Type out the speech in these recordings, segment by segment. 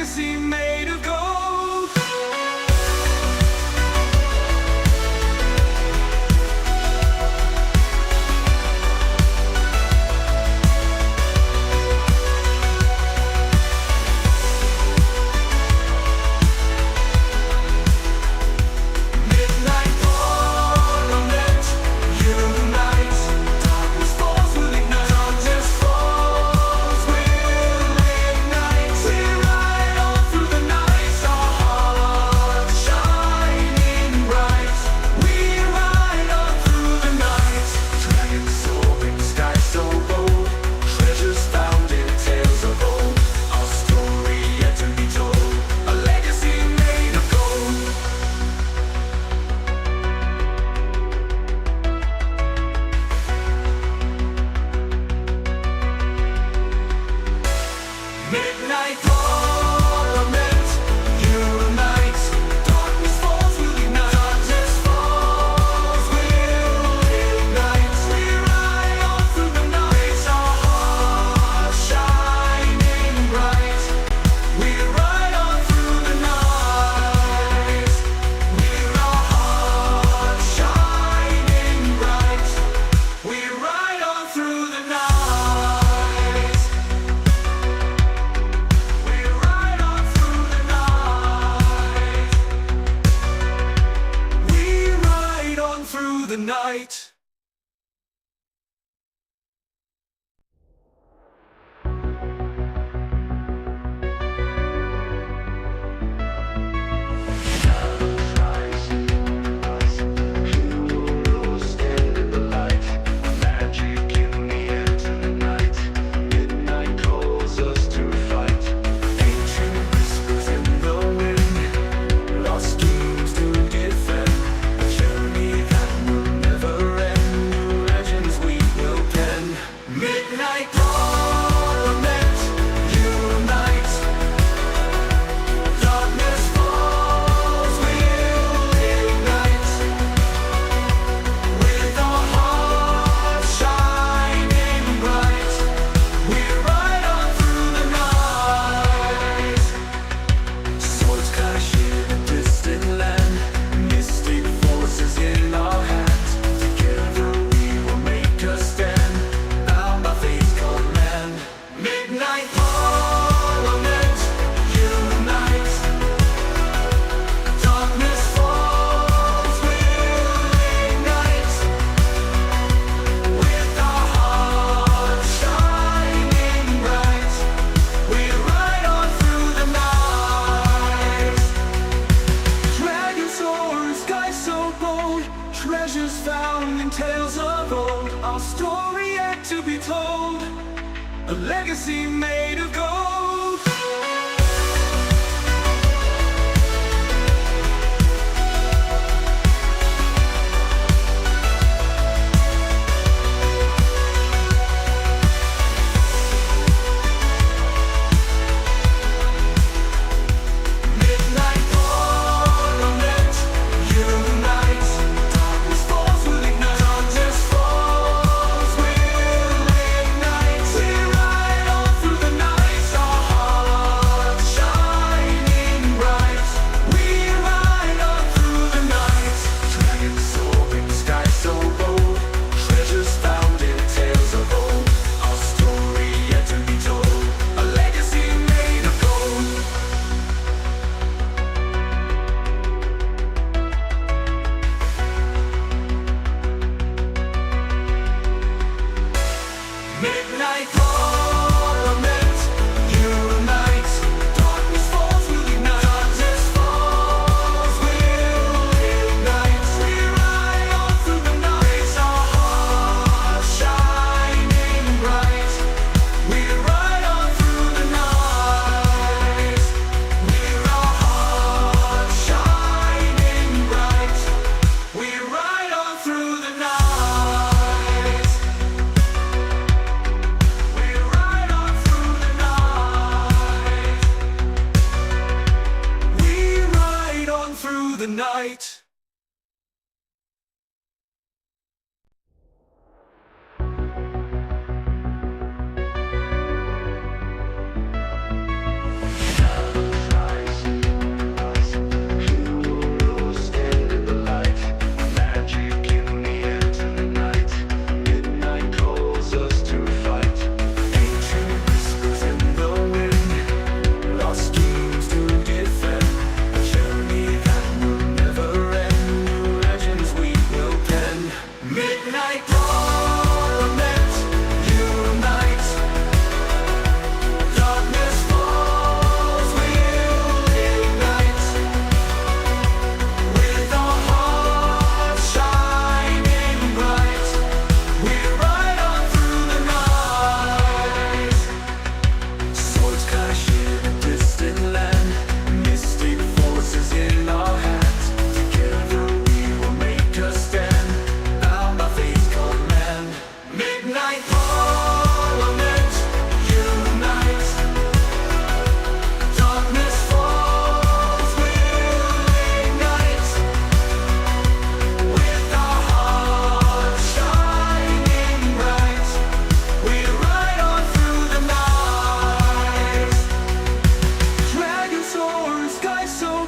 legacy made of gold. Midnight ornament, unite. Darkness falls will ignite. Darkness falls will ignite. We ride on through the night, our hearts shining bright. We ride on through the night. Dragons soaring, sky so bold. Treasures found in tales of old. Our story yet to be told. A legacy made of gold. Midnight ornament, unite. Darkness falls will ignite. Darkness falls will ignite. We ride on through the night, our hearts shining bright. We ride on through the night, with our hearts shining bright. We ride on through the night. We ride on through the night. We ride on through the night. Stand in the light, magic in the air tonight. Midnight calls us to fight. Ancient whispers in the wind, lost dreams to defend. A journey that will never end. New legends we will pen. Midnight ornament, unite. Darkness falls will ignite. With our hearts shining bright, we ride on through the night. Swords clash in a distant land, mystic forces in our hands. Together we will make a stand, bound by fate's command. Midnight ornament, unite. Darkness falls will ignite. With our hearts shining bright, we ride on through the night. Dragons soar in sky so bold. Treasures found in tales of old. Our story yet to be told. A legacy made of gold. Midnight ornament, unite. Darkness falls will ignite. Darkness falls will ignite. We ride on through the night, our hearts shining bright. We ride on through the night. Dragons soaring, sky so bold. Treasures found in tales of old. Our story yet to be told. A legacy made of gold. Midnight ornament, unite. Darkness falls will ignite. Darkness falls will ignite. We ride on through the night, our hearts shining bright. We ride on through the night, with our hearts shining bright. We ride on through the night. We ride on through the night. We ride on through the night.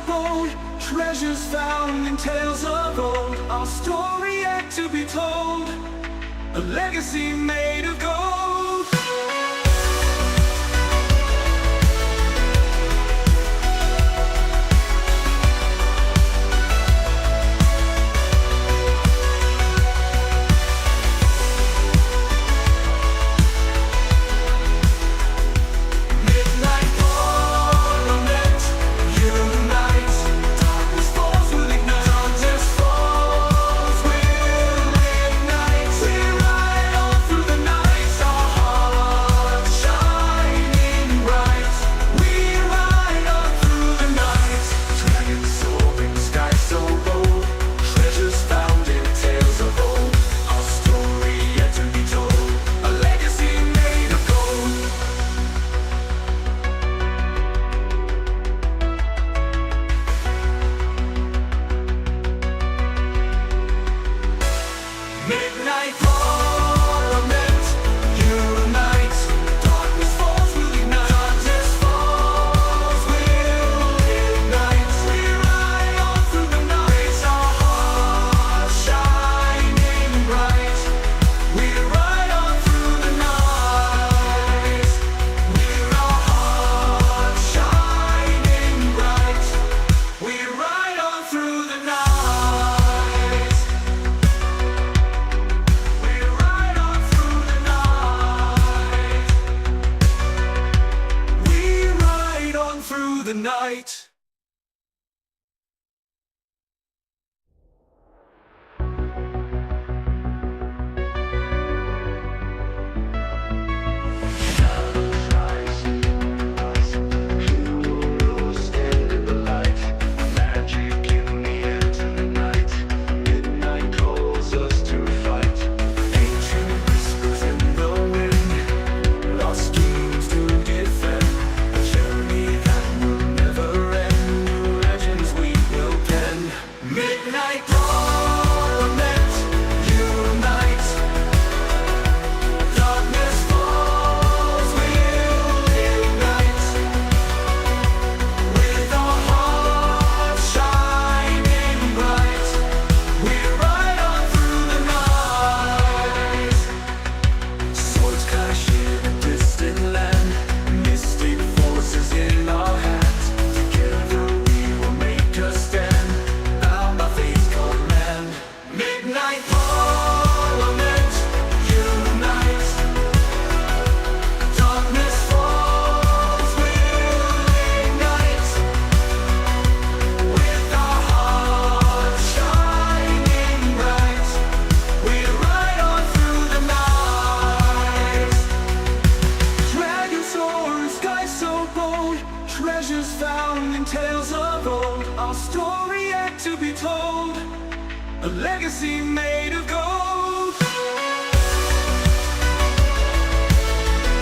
bold, treasures found in tales of old. Our story yet to be told, a legacy made of gold. Midnight Parliament, unite. Darkness falls, we'll ignite. Darkness falls, we'll ignite. We ride on through the night, our hearts shining bright. We ride on through the night, with our hearts shining bright. We ride on through the night. Through the night. Treasures found in tales of old, our story yet to be told, a legacy made of gold. Night.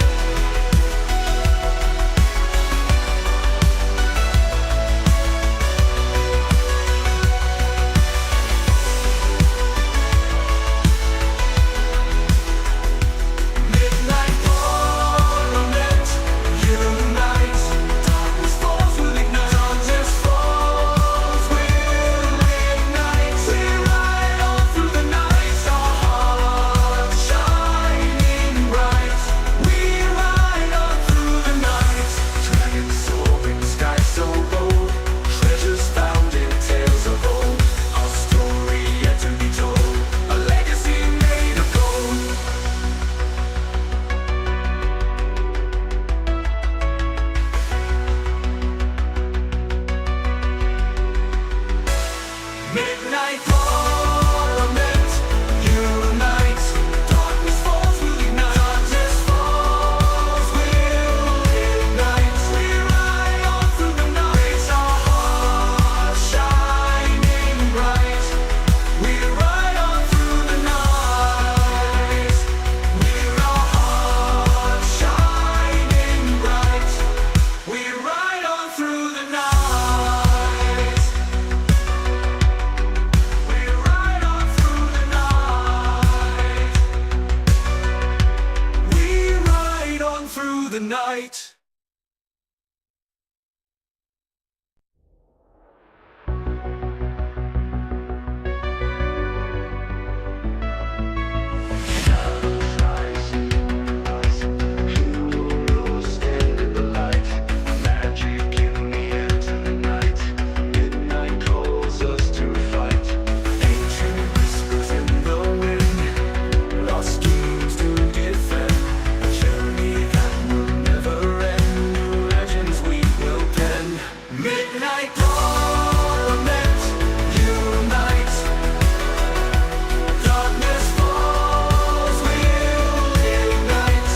Parliament, unite. Darkness falls, we'll ignite.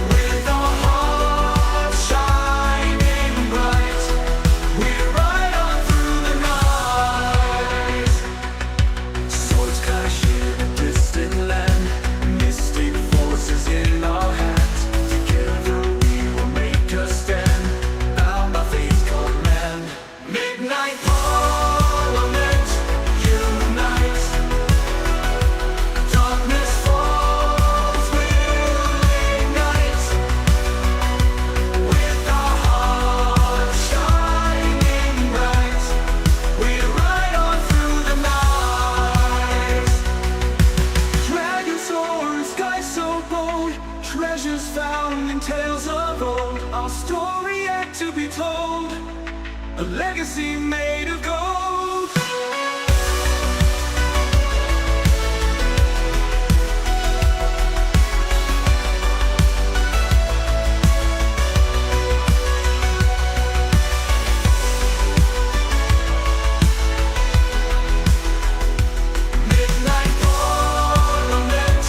With our hearts shining bright, we ride on through the night. Swords clash in a distant land, mystic forces in our hands. Together we will make a stand, bound by faith's command. Midnight Parliament, unite. Darkness falls, we'll ignite. With our hearts shining bright, we ride on through the night. Dragon soar, sky so bold, treasures found in tales of old. Our story yet to be told, a legacy made of gold. Midnight Parliament,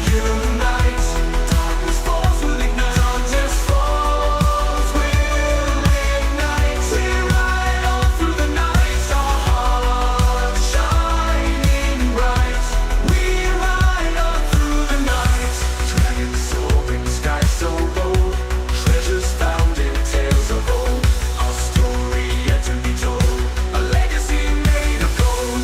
unite. Darkness falls, we'll ignite. Darkness falls, we'll ignite. We ride on through the night, our hearts shining bright. We ride on through the night. Dragons soaring, sky so bold, treasures found in tales of old. Our story yet to be told, a legacy made of gold.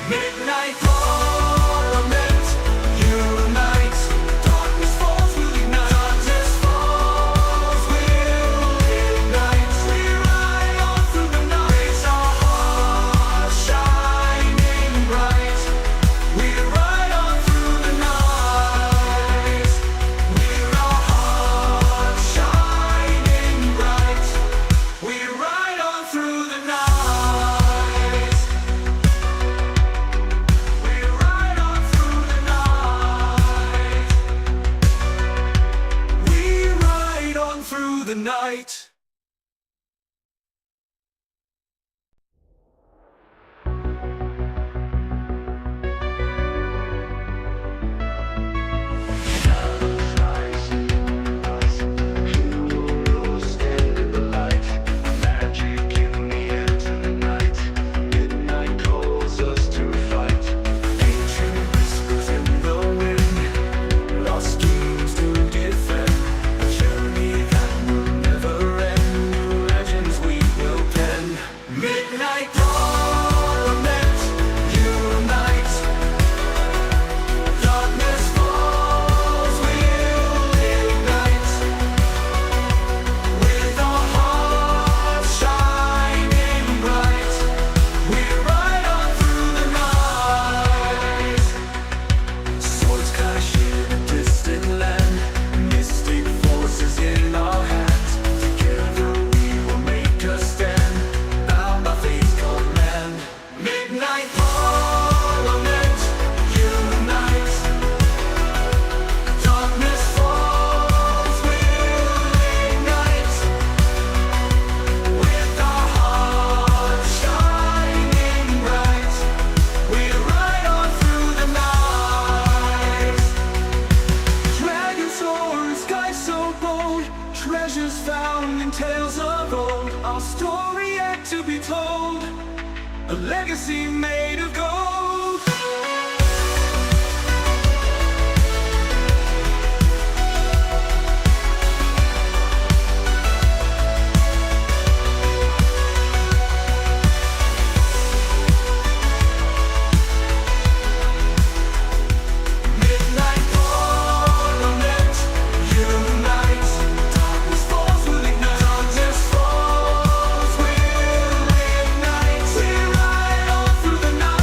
Midnight Parliament, unite. Darkness falls, we'll ignite. Darkness falls, we'll ignite. We ride on through the night, our hearts shining bright. We ride on through the night. With our hearts shining bright, we ride on through the night. We ride on through the night. We ride on through the night. Lost dreams to defend, a journey that will never found in tales of old, our story yet to be told, a legacy made of gold. Through the night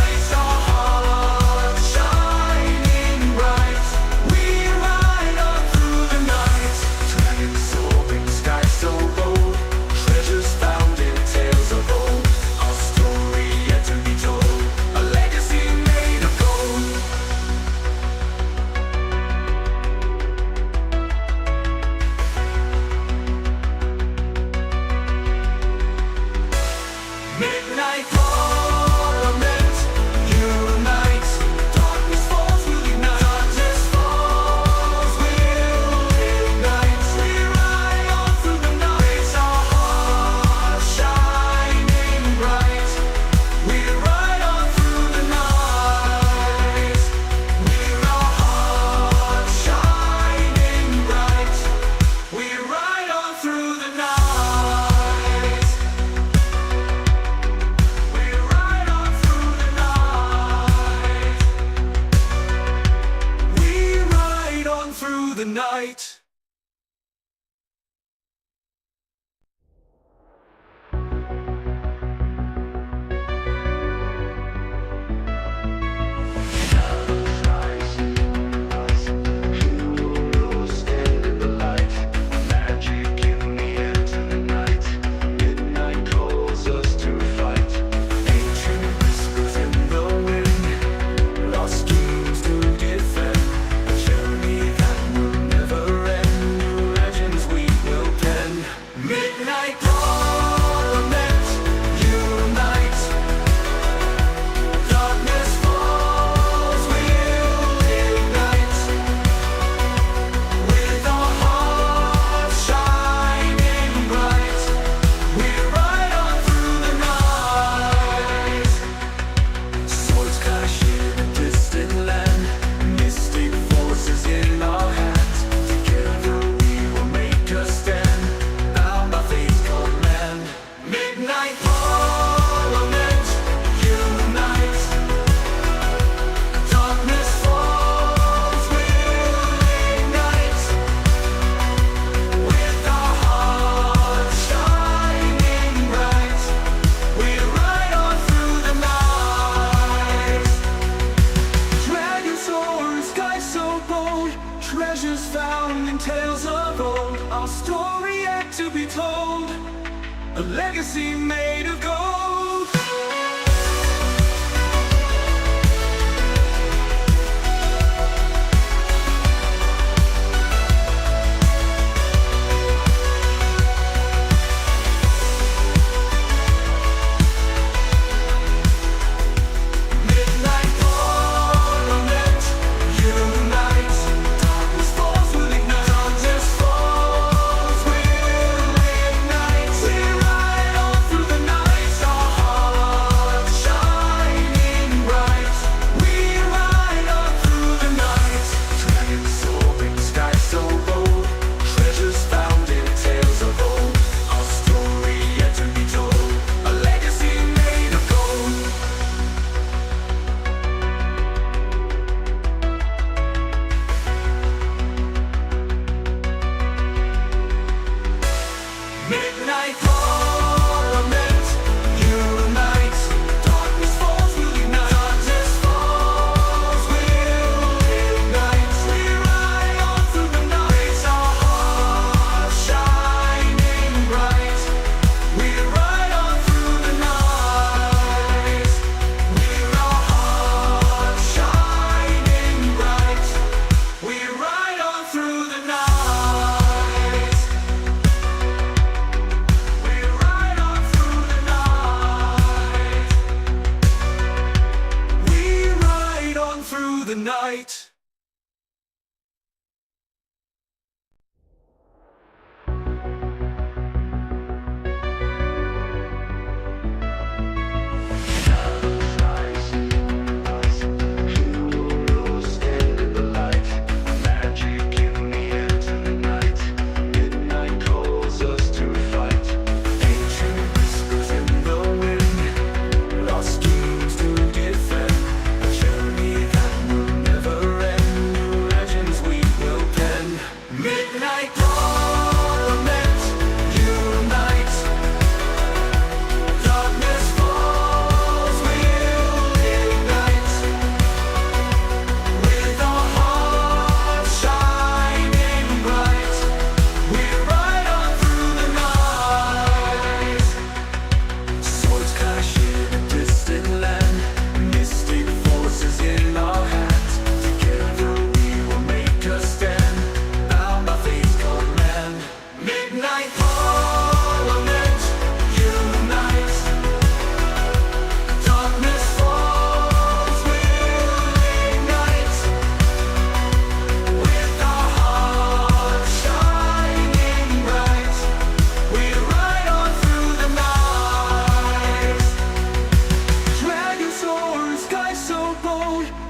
the night. Treasures found in tales of old, our story yet to be told, a legacy made of gold. The night.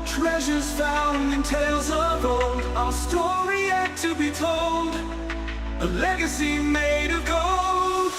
Treasures found in tales of old, our story yet to be told, a legacy made of gold.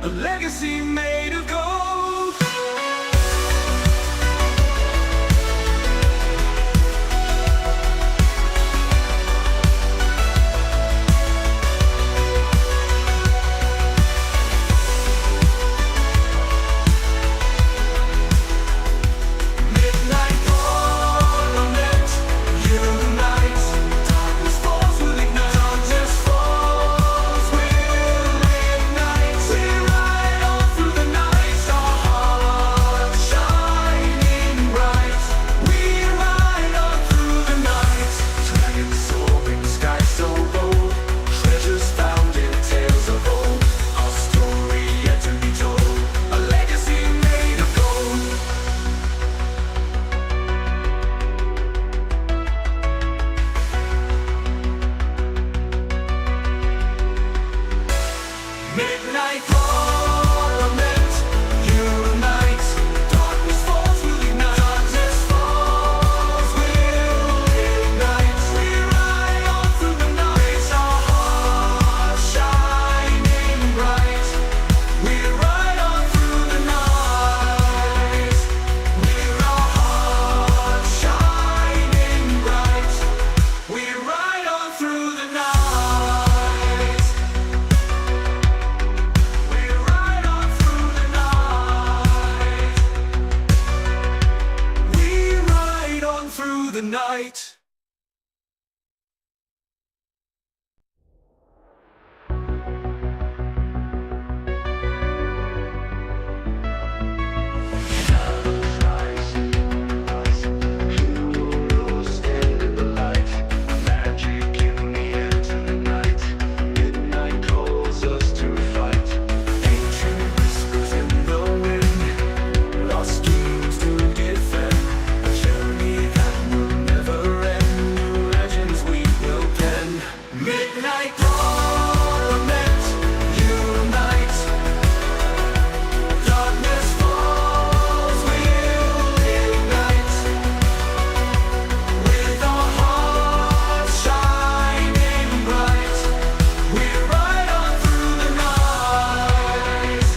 a legacy made of gold. Midnight ornament unites, darkness falls will ignite, darkness falls will ignite. We ride on through the night, our hearts shining bright. We ride on through the night, dragons soaring, sky so bold, treasures found in tales of old. Our story yet to be told, a legacy made of gold. Midnight ornament unites, darkness falls will ignite, darkness falls will ignite. We ride on through the night, our hearts shining bright. We ride on through the night, with our hearts shining bright. We ride on through the night. We ride on through the night. We ride on through the night. Stand in the light, magic in the air tonight. Midnight calls us to fight. Ancient whispers in the wind, lost dreams to defend. A journey that will never end. New legends we will pen. Midnight ornament unite, darkness falls will ignite. With our hearts shining bright, we ride on through the night.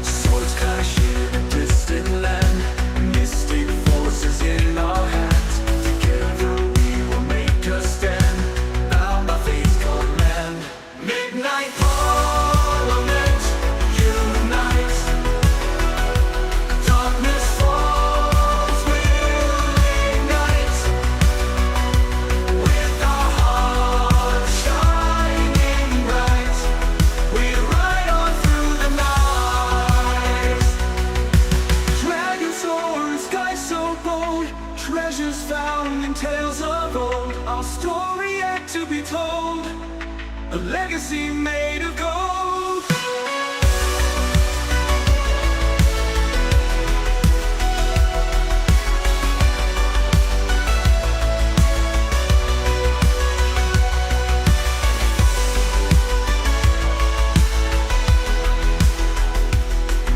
Swords clash in a distant land, mystic forces in our hands. Together we will make a stand, bound by fate's command. Midnight ornament unite, darkness falls will ignite. With our hearts shining bright, we ride on through the night. Dragons soar, sky so bold, treasures found in tales of old. Our story yet to be told, a legacy made of gold.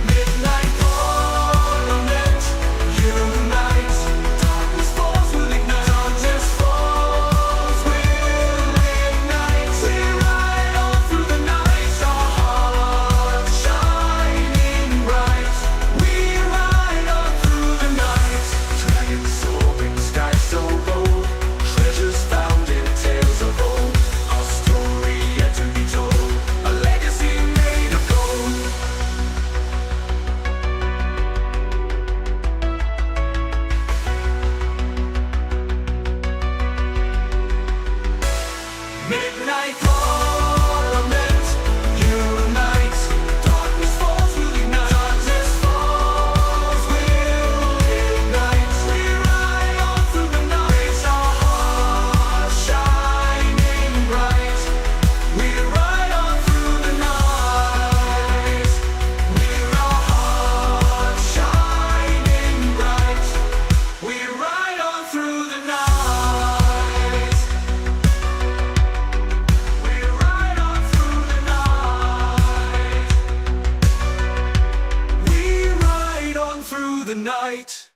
Midnight ornament unites, darkness falls will ignite, darkness falls will ignite. We ride on through the night, our hearts shining bright. We ride on through the night, dragons soaring, sky so bold, treasures found in tales of old. Our story yet to be told, a legacy made of gold. Midnight ornament unite, darkness falls will ignite, darkness falls will ignite. We ride on through the night, our hearts shining bright. We ride on through the night, with our hearts shining bright. We ride on through the night. We ride on through the night. We ride on through the night.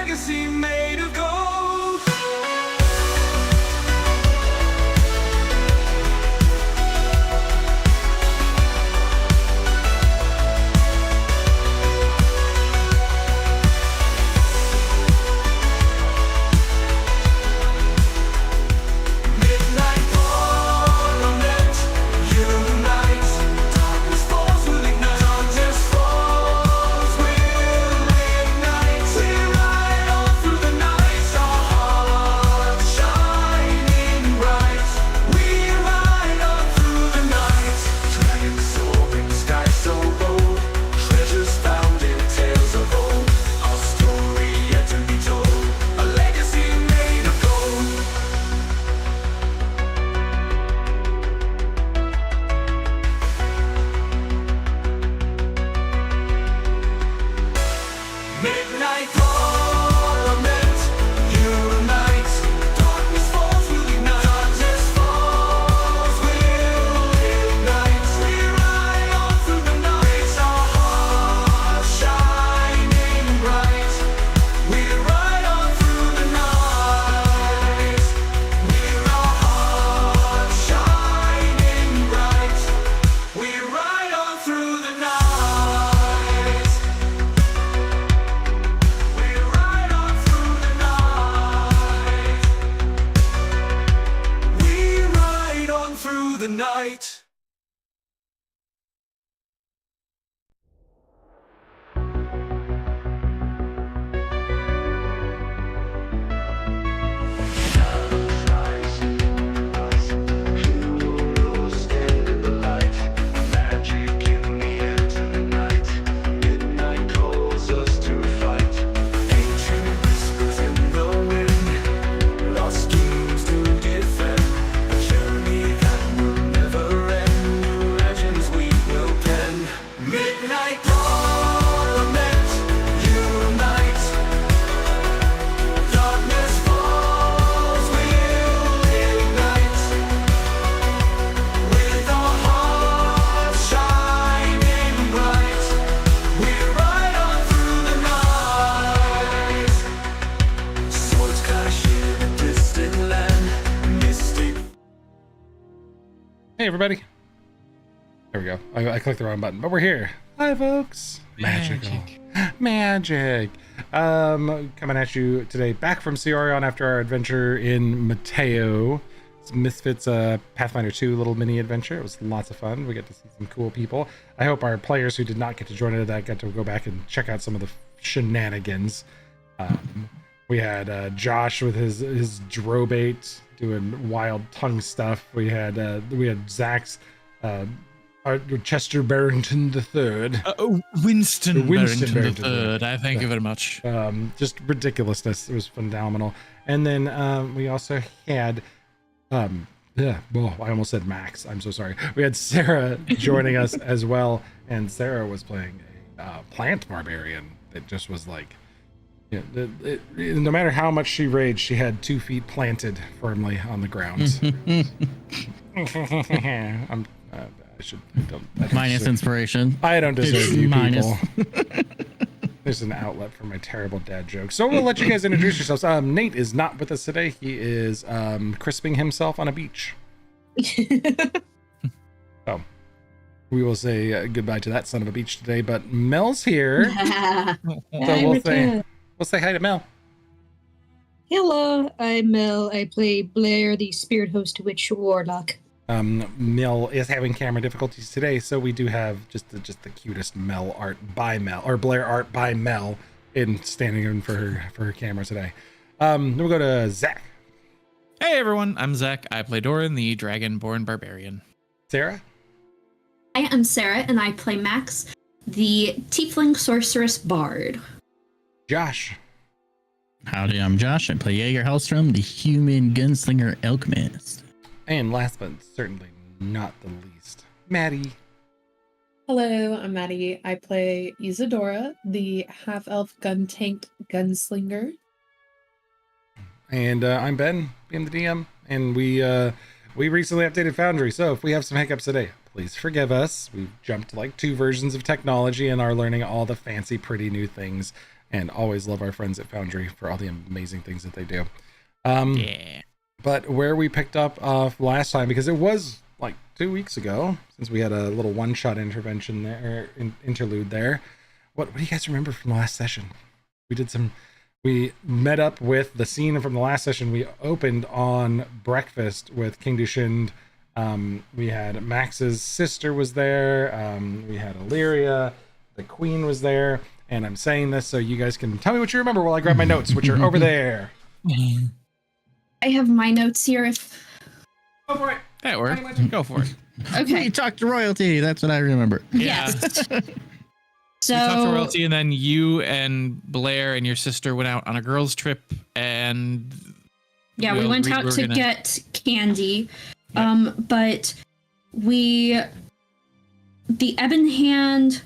legacy made of gold. Midnight Parliament unites. Darkness falls will ignite. Darkness falls will ignite. We ride on through the night. Our hearts shining bright. We ride on through the night. Dragons soaring, sky so bold. Treasures found in tales of old. Our story yet to be told. A legacy made of gold. Midnight Parliament unites. Darkness falls will ignite. Darkness falls will ignite. We ride on through the night. Our hearts shining bright. We ride on through the night. We're our hearts shining bright. We ride on through the night. We ride on through the night. We ride on through the night. Magic in the end of the night. Midnight calls us to fight. Ancient whispers in the wind. Lost kings to defend. A journey that will never end. New legends we will pen. Midnight Parliament unite. Darkness falls will ignite. With our hearts shining bright, we ride on through the night. Swords clash in a distant land. Mystic. Hey everybody. There we go. I clicked the wrong button, but we're here. Hi folks. Magic. Coming at you today back from Cyorion after our adventure in Mateo. It's Misfits Pathfinder 2 little mini adventure. It was lots of fun. We get to see some cool people. I hope our players who did not get to join in that got to go back and check out some of the shenanigans. We had Josh with his drobate doing wild tongue stuff. We had Zach's Chester Barrington III. Winston Winston Barrington Barrington III. I thank you very much. Just ridiculousness. It was phenomenal. And then we also had I almost said Max. I'm so sorry. We had Sarah joining us as well, and Sarah was playing a plant barbarian. It just was like, no matter how much she raged, she had 2 feet planted firmly on the ground. Minus inspiration. I don't deserve It's you minus. people. There's an outlet for my terrible dad jokes. So we'll let you guys introduce yourselves. Nate is not with us today. He is crisping himself on a beach. So we will say goodbye to that son of a beach today. But Mel's here. So we'll say hi to Mel. Hello, I'm Mel. I play Blair, the Spirit Host Witch Warlock. Mel is having camera difficulties today, so we do have just the cutest Mel art by Mel, or Blair art by Mel, standing in for her camera today. Then we'll go to Zach. Hey everyone, I'm Zach. I play Doran, the Dragonborn Barbarian. Sarah. I am Sarah, and I play Max, the Tiefling Sorceress Bard. Josh. Howdy, I'm Josh. I play Jaeger Hellstrom, the Human Gunslinger Alchemist. And last but certainly not the least, Maddie. Hello, I'm Maddie. I play Isadora, the half-elf gun tank gunslinger. And I'm Ben, being the DM, and we recently updated Foundry, so if we have some hiccups today, please forgive us. We've jumped like 2 versions of technology and are learning all the fancy, pretty new things. and always love our friends at Foundry for all the amazing things that they do. Yeah. But where we picked up last time, because it was like 2 weeks ago since we had a little one-shot intervention there, interlude there. What do you guys remember from the last session? We met up with the scene from the last session. We opened on breakfast with King Dushind. We had Max's sister was there. We had Illyria. The queen was there. And I'm saying this so you guys can tell me what you remember while I grab my notes, which are over there. I have my notes here. If Go for it. That works. Go for it. okay, We talked to royalty. That's what I remember. yes. So You talked to royalty, and then you and Blair and your sister went out on a girls' trip, and yeah, we we'll went read- out we're to gonna- get candy. Yep. But the Ebon Hand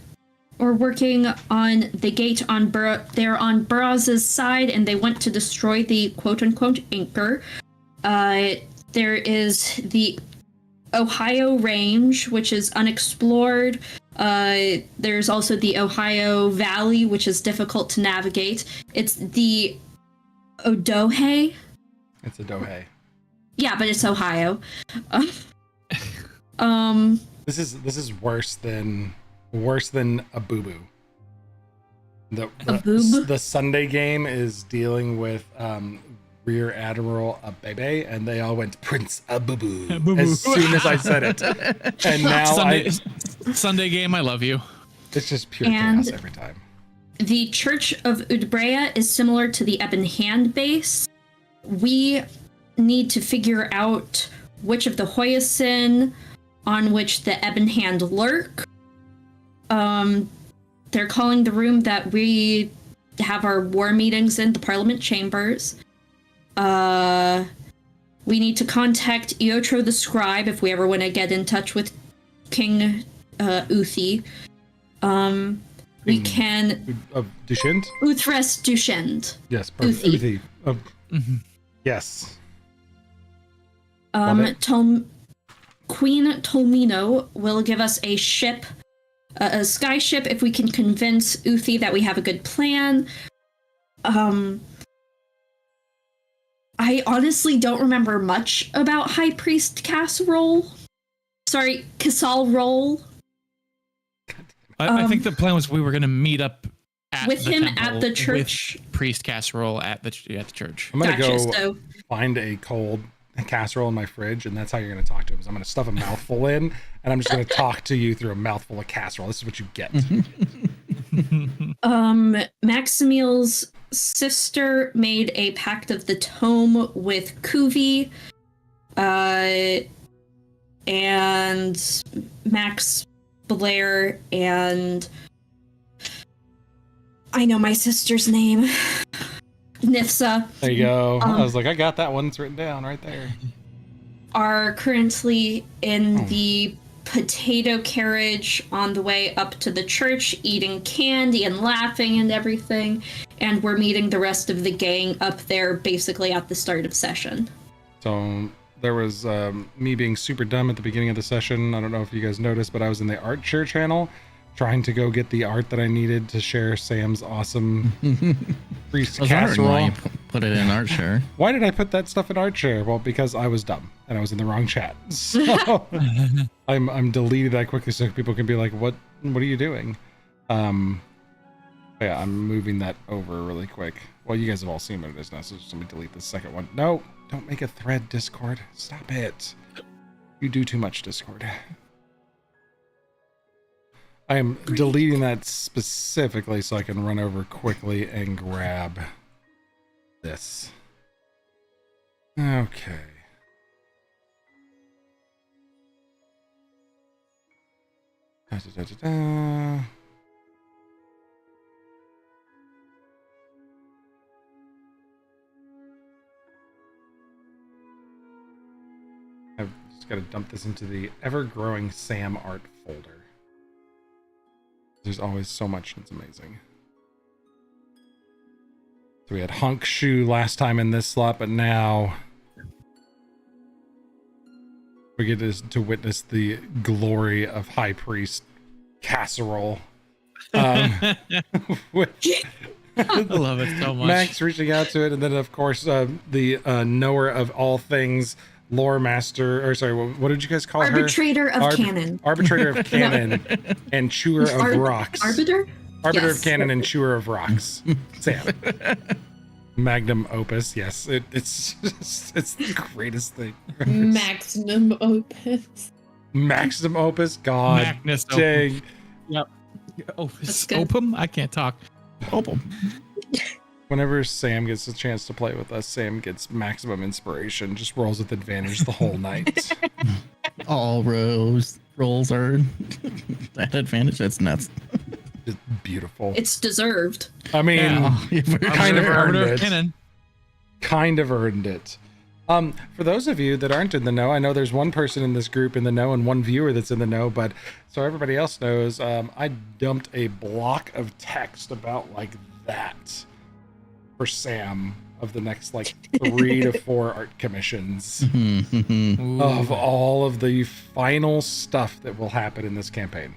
were working on the gate on they're on Burroughs' side, and they went to destroy the quote-unquote anchor. There is the Ohio Range, which is unexplored. There's also the Ohio Valley, which is difficult to navigate. It's the Odohe. It's a Dohei. Yeah, but it's Ohio. This is worse than a boo boo. A boob? The Sunday game is dealing with Rear Admiral Abebe, and they all went Prince Abubu Abubu. as soon as I said it. And now Sunday game, I love you. it's just pure And- chaos every time. The Church of Udbrea is similar to the Ebon Hand base. We need to figure out which of the Hoyasin on which the Ebon Hand lurk. They're calling the room that we have our war meetings in, the Parliament Chambers. We need to contact Eotro the Scribe if we ever want to get in touch with King Uthi. We can Dushind? Uthres Dushend. Yes, perfect. Uthi. Uthi. Yes. Queen Tolmino will give us a ship, a sky ship, if we can convince Uthi that we have a good plan. I honestly don't remember much about High Priest Casserole. Sorry, Casserole. I think the plan was we were going to meet up With the him temple at the church. with Priest Casserole at the church. I'm gonna Gotcha, go so find a cold casserole in my fridge, and that's how you're gonna talk to him. So I'm gonna stuff a mouthful in, and I'm just gonna talk to you through a mouthful of casserole. This is what you get. Maximiel's sister made a pact of the tome with Kuvi, and Max, Blair, and I know my sister's name, Nifsa, There you go. I was like, I got that one. It's written down right there. are currently in the potato carriage on the way up to the church, eating candy and laughing and everything. And we're meeting the rest of the gang up there basically at the start of session. So there was me being super dumb at the beginning of the session. I don't know if you guys noticed, but I was in the art share channel trying to go get the art that I needed to share Sam's awesome priest I was wondering why casserole. you put it in art share. Why did I put that stuff in art share? Well, because I was dumb and I was in the wrong chat. So I'm deleting that quickly so people can be like, what are you doing? Yeah, I'm moving that over really quick. Well, you guys have all seen what it is now, so just let me delete the second one. No, don't make a thread, Discord. Stop it. You do too much, Discord. I am deleting that specifically so I can run over quickly and grab this. Okay. Da-da-da-da-da. I've just got to dump this into the ever-growing Sam art folder. There's always so much that's amazing. So we had Hunk Shoe last time in this slot, but now we get to witness the glory of High Priest Casserole. With I love it so much. Max reaching out to it, and then of course the knower of all things, lore master, or sorry, what did you guys call Arbitrator her? of canon. Arbitrator of canon and chewer of rocks. Arbiter? Arbiter Yes. of canon and chewer of rocks. Sam. Magnum opus. Yes, it's the greatest thing. Maximum opus. Maximum opus. God Magnus dang. Yep. That's good. Opum? I can't talk. Opum. Whenever Sam gets a chance to play with us, Sam gets maximum inspiration. Just rolls with advantage the whole night. All rolls are at advantage. That's nuts. Just beautiful. It's deserved. I mean, Yeah. kind of earned Arbiter of it. canon. Kind of earned it. For those of you that aren't in the know, I know there's one person in this group in the know and one viewer that's in the know, but so everybody else knows, I dumped a block of text about like that for Sam of the next like 3 to 4 art commissions Mm-hmm. of all of the final stuff that will happen in this campaign.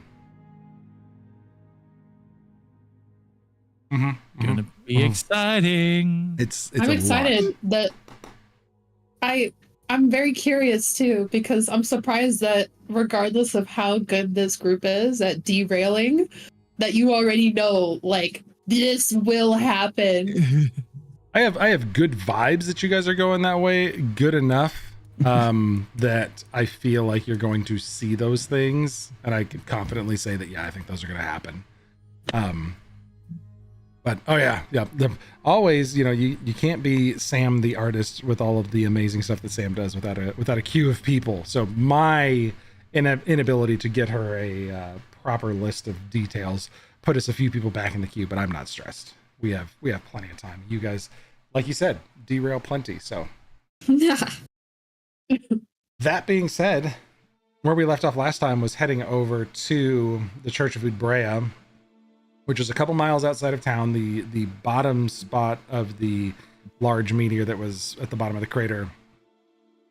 Gonna be exciting. It's I'm a excited lot. that I'm very curious too, because I'm surprised that regardless of how good this group is at derailing, that you already know like this will happen. I have good vibes that you guys are going that way, good enough that I feel like you're going to see those things, and I can confidently say that I think those are going to happen. But always, you can't be Sam the artist with all of the amazing stuff that Sam does without a queue of people. So my inability to get her a proper list of details put us a few people back in the queue, but I'm not stressed. We have plenty of time. You guys, like you said, derail plenty. So that being said, where we left off last time was heading over to the Church of Udbrea, which is a couple miles outside of town. The bottom spot of the large meteor that was at the bottom of the crater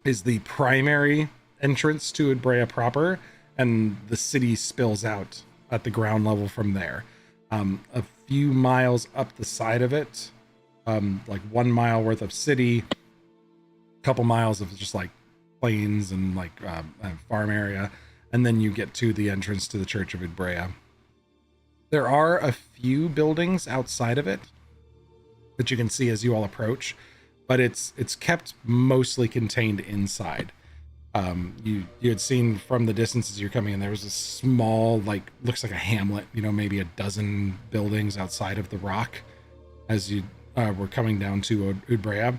is the primary entrance to Udbrea proper, and the city spills out at the ground level from there. A few miles up the side of it, like 1 mile worth of city, a couple miles of just like plains and like farm area, and then you get to the entrance to the Church of Udbrea. There are a few buildings outside of it that you can see as you all approach, but it's kept mostly contained inside. You had seen from the distance as you're coming in, there was a small, like, looks like a hamlet, maybe a dozen buildings outside of the rock as you were coming down to Udbrea.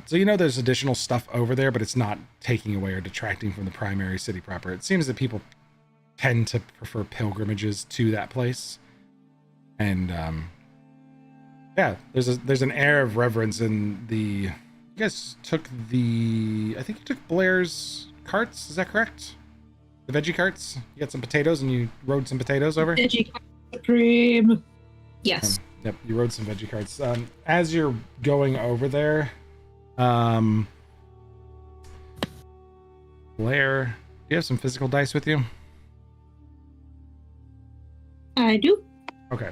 So there's additional stuff over there, but it's not taking away or detracting from the primary city proper. It seems that people tend to prefer pilgrimages to that place, and there's an air of reverence in the. You guys took I think you took Blair's carts, is that correct? The veggie carts. You got some potatoes and you rode some potatoes over. Veggie cream. Yes. Yep, you rode some veggie carts. As you're going over there, Blair, do you have some physical dice with you? I do. Okay.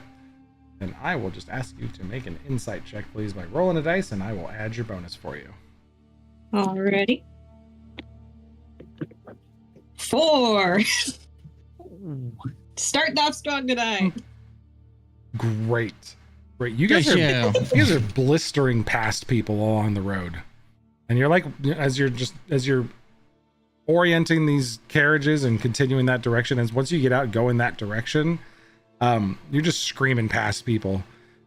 Then I will just ask you to make an insight check, please, by rolling a dice, and I will add your bonus for you. Alrighty. 4. Starting off strong tonight. Great. You guys are blistering past people along the road. And you're like, as you're orienting these carriages and continuing that direction, as once you get out, go in that direction, you're just screaming past people,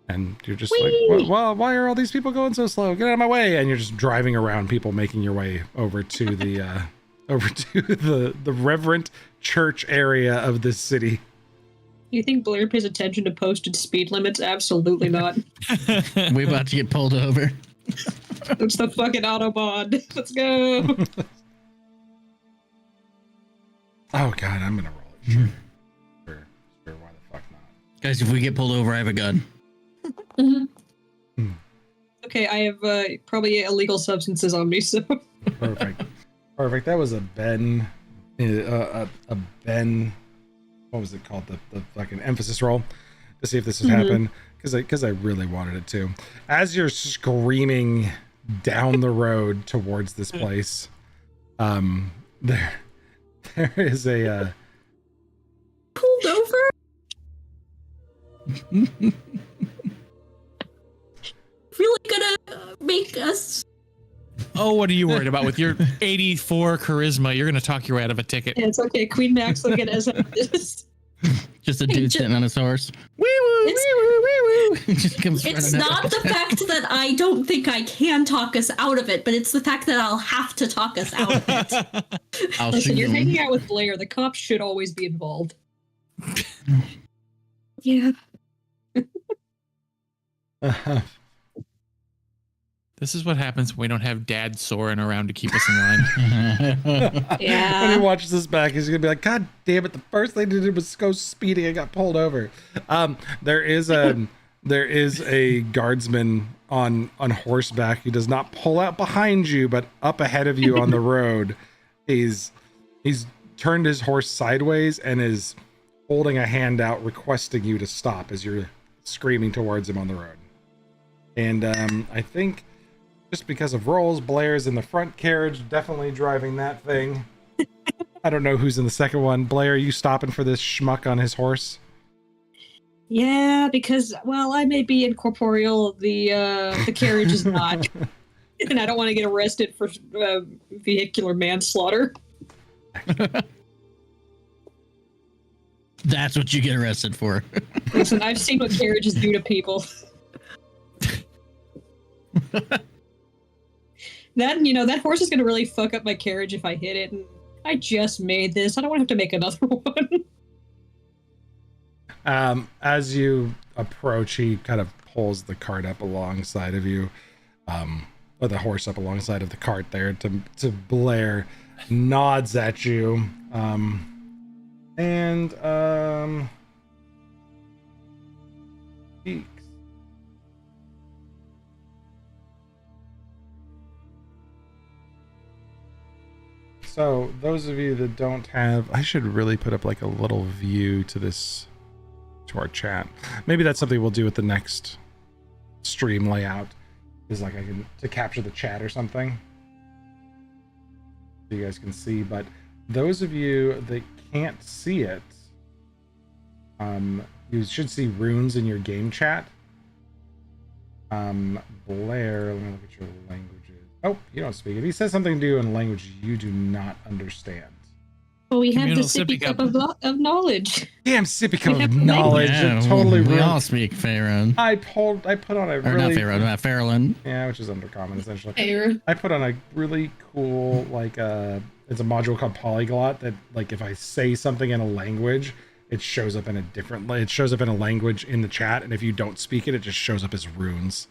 and you're just like, well, why are all these people going so slow? Get out of my way! And you're just driving around people, making your way over to the the reverent church area of this city. You think Blair pays attention to posted speed limits? Absolutely not. We're about to get pulled over. It's the fucking Autobahn. Let's go. Oh god, I'm gonna roll it. Sure. Sure, why the fuck not? Guys, if we get pulled over, I have a gun. Okay, I have probably illegal substances on me, so. Perfect. That was a Ben what was it called? The fucking emphasis roll to see if this has happened, because I really wanted it to. As you're screaming down the road towards this place, there is a Pulled over? Really gonna make us. Oh, what are you worried about? With your 84 charisma, you're gonna talk your way out of a ticket. Yeah, it's okay. Queen Max will get us out of this. Just a dude sitting on his horse. Wee woo, It's- wee woo, wee woo. Just comes It's running not out. the fact that I don't think I can talk us out of it, but it's the fact that I'll have to talk us out of it. I'll Listen, shoot you're him. hanging out with Blair. The cops should always be involved. Yeah. This is what happens when we don't have Dad Soren around to keep us in line. when he Yeah. watches this back, he's gonna be like, God damn it, the first thing they did was go speeding and got pulled over. There is a guardsman on horseback. He does not pull out behind you, but up ahead of you on the road. He's turned his horse sideways and is holding a hand out requesting you to stop as you're screaming towards him on the road. And I think just because of rolls, Blair's in the front carriage, definitely driving that thing. I don't know who's in the second one. Blair, are you stopping for this schmuck on his horse? Yeah, because I may be incorporeal. The carriage is not, and I don't want to get arrested for vehicular manslaughter. That's what you get arrested for. Listen, I've seen what carriages do to people. That horse is gonna really fuck up my carriage if I hit it. And I just made this. I don't want to have to make another one. As you approach, he kind of pulls the cart up alongside of you, or the horse up alongside of the cart there to Blair, nods at you, and speaks. So those of you that don't have, I should really put up like a little view to this, to our chat. Maybe that's something we'll do with the next stream layout, is like I can to capture the chat or something so you guys can see. But those of you that can't see it, you should see runes in your game chat. Blair, let me look at your languages. Oh, you don't speak it. He says something to you in a language you do not understand. Well, we have the Communal sippy sippy cup cup. of knowledge. Damn sippy cup We of have knowledge. Yeah, It totally we ruined. all speak Faerun. I put on a Or not really Faerun, not Faerlin. yeah, which is undercommon essentially. Air. I put on a really cool like it's a module called Polyglot that like if I say something in a language, it shows up in a different it shows up in a language in the chat, and if you don't speak it, it just shows up as runes,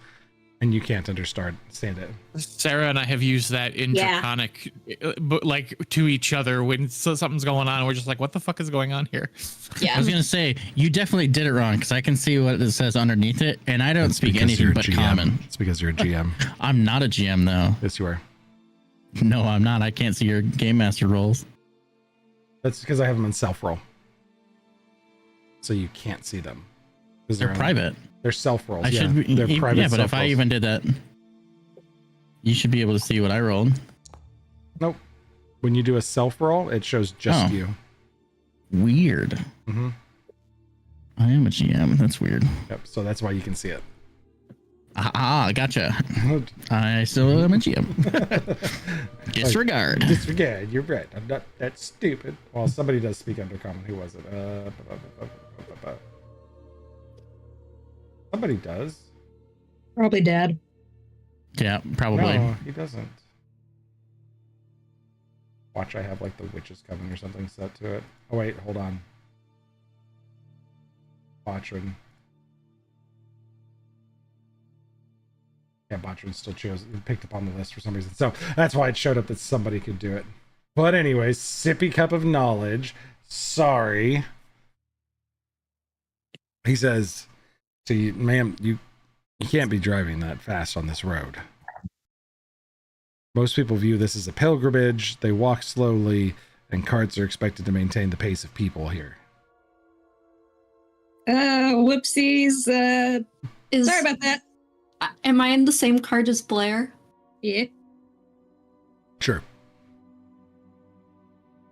and you can't understand it. Sarah and I have used that in Yeah. Draconic, but like to each other when something's going on. We're just like, what the fuck is going on here? I was gonna say you definitely did it wrong because I can see what it says underneath it, and I don't It's speak because anything you're a but GM. common. It's because you're a GM. I'm not a GM though. Yes, you are. No, I'm not. I can't see your game master roles. That's because I have them in self roll, so you can't see them. 'Cause They're on- private. They're self rolls. I Yeah, should be. they're private. Yeah, but if I self-rolls. even did that, you should be able to see what I rolled. Nope. When you do a self roll, it shows just Oh. you. Weird. Mm-hmm. I am a GM. That's weird. Yep. So that's why you can see it. Gotcha. I still am a GM. Disregard. Disregard. You're right. I'm not that stupid. Well, somebody does speak undercommon. Who was it? Somebody does. Probably Dad. Yeah, probably. No, he doesn't. Watch, I have like the witches coming or something set to it. Oh wait, hold on. Botrin. Yeah, Botrin still picked up on the list for some reason. So that's why it showed up that somebody could do it. But anyways, sippy cup of knowledge. Sorry. He says to you, ma'am, you can't be driving that fast on this road. Most people view this as a pilgrimage. They walk slowly, and carts are expected to maintain the pace of people here. Whoopsies. Is Sorry about that. am I in the same card as Blair? Yeah. Sure.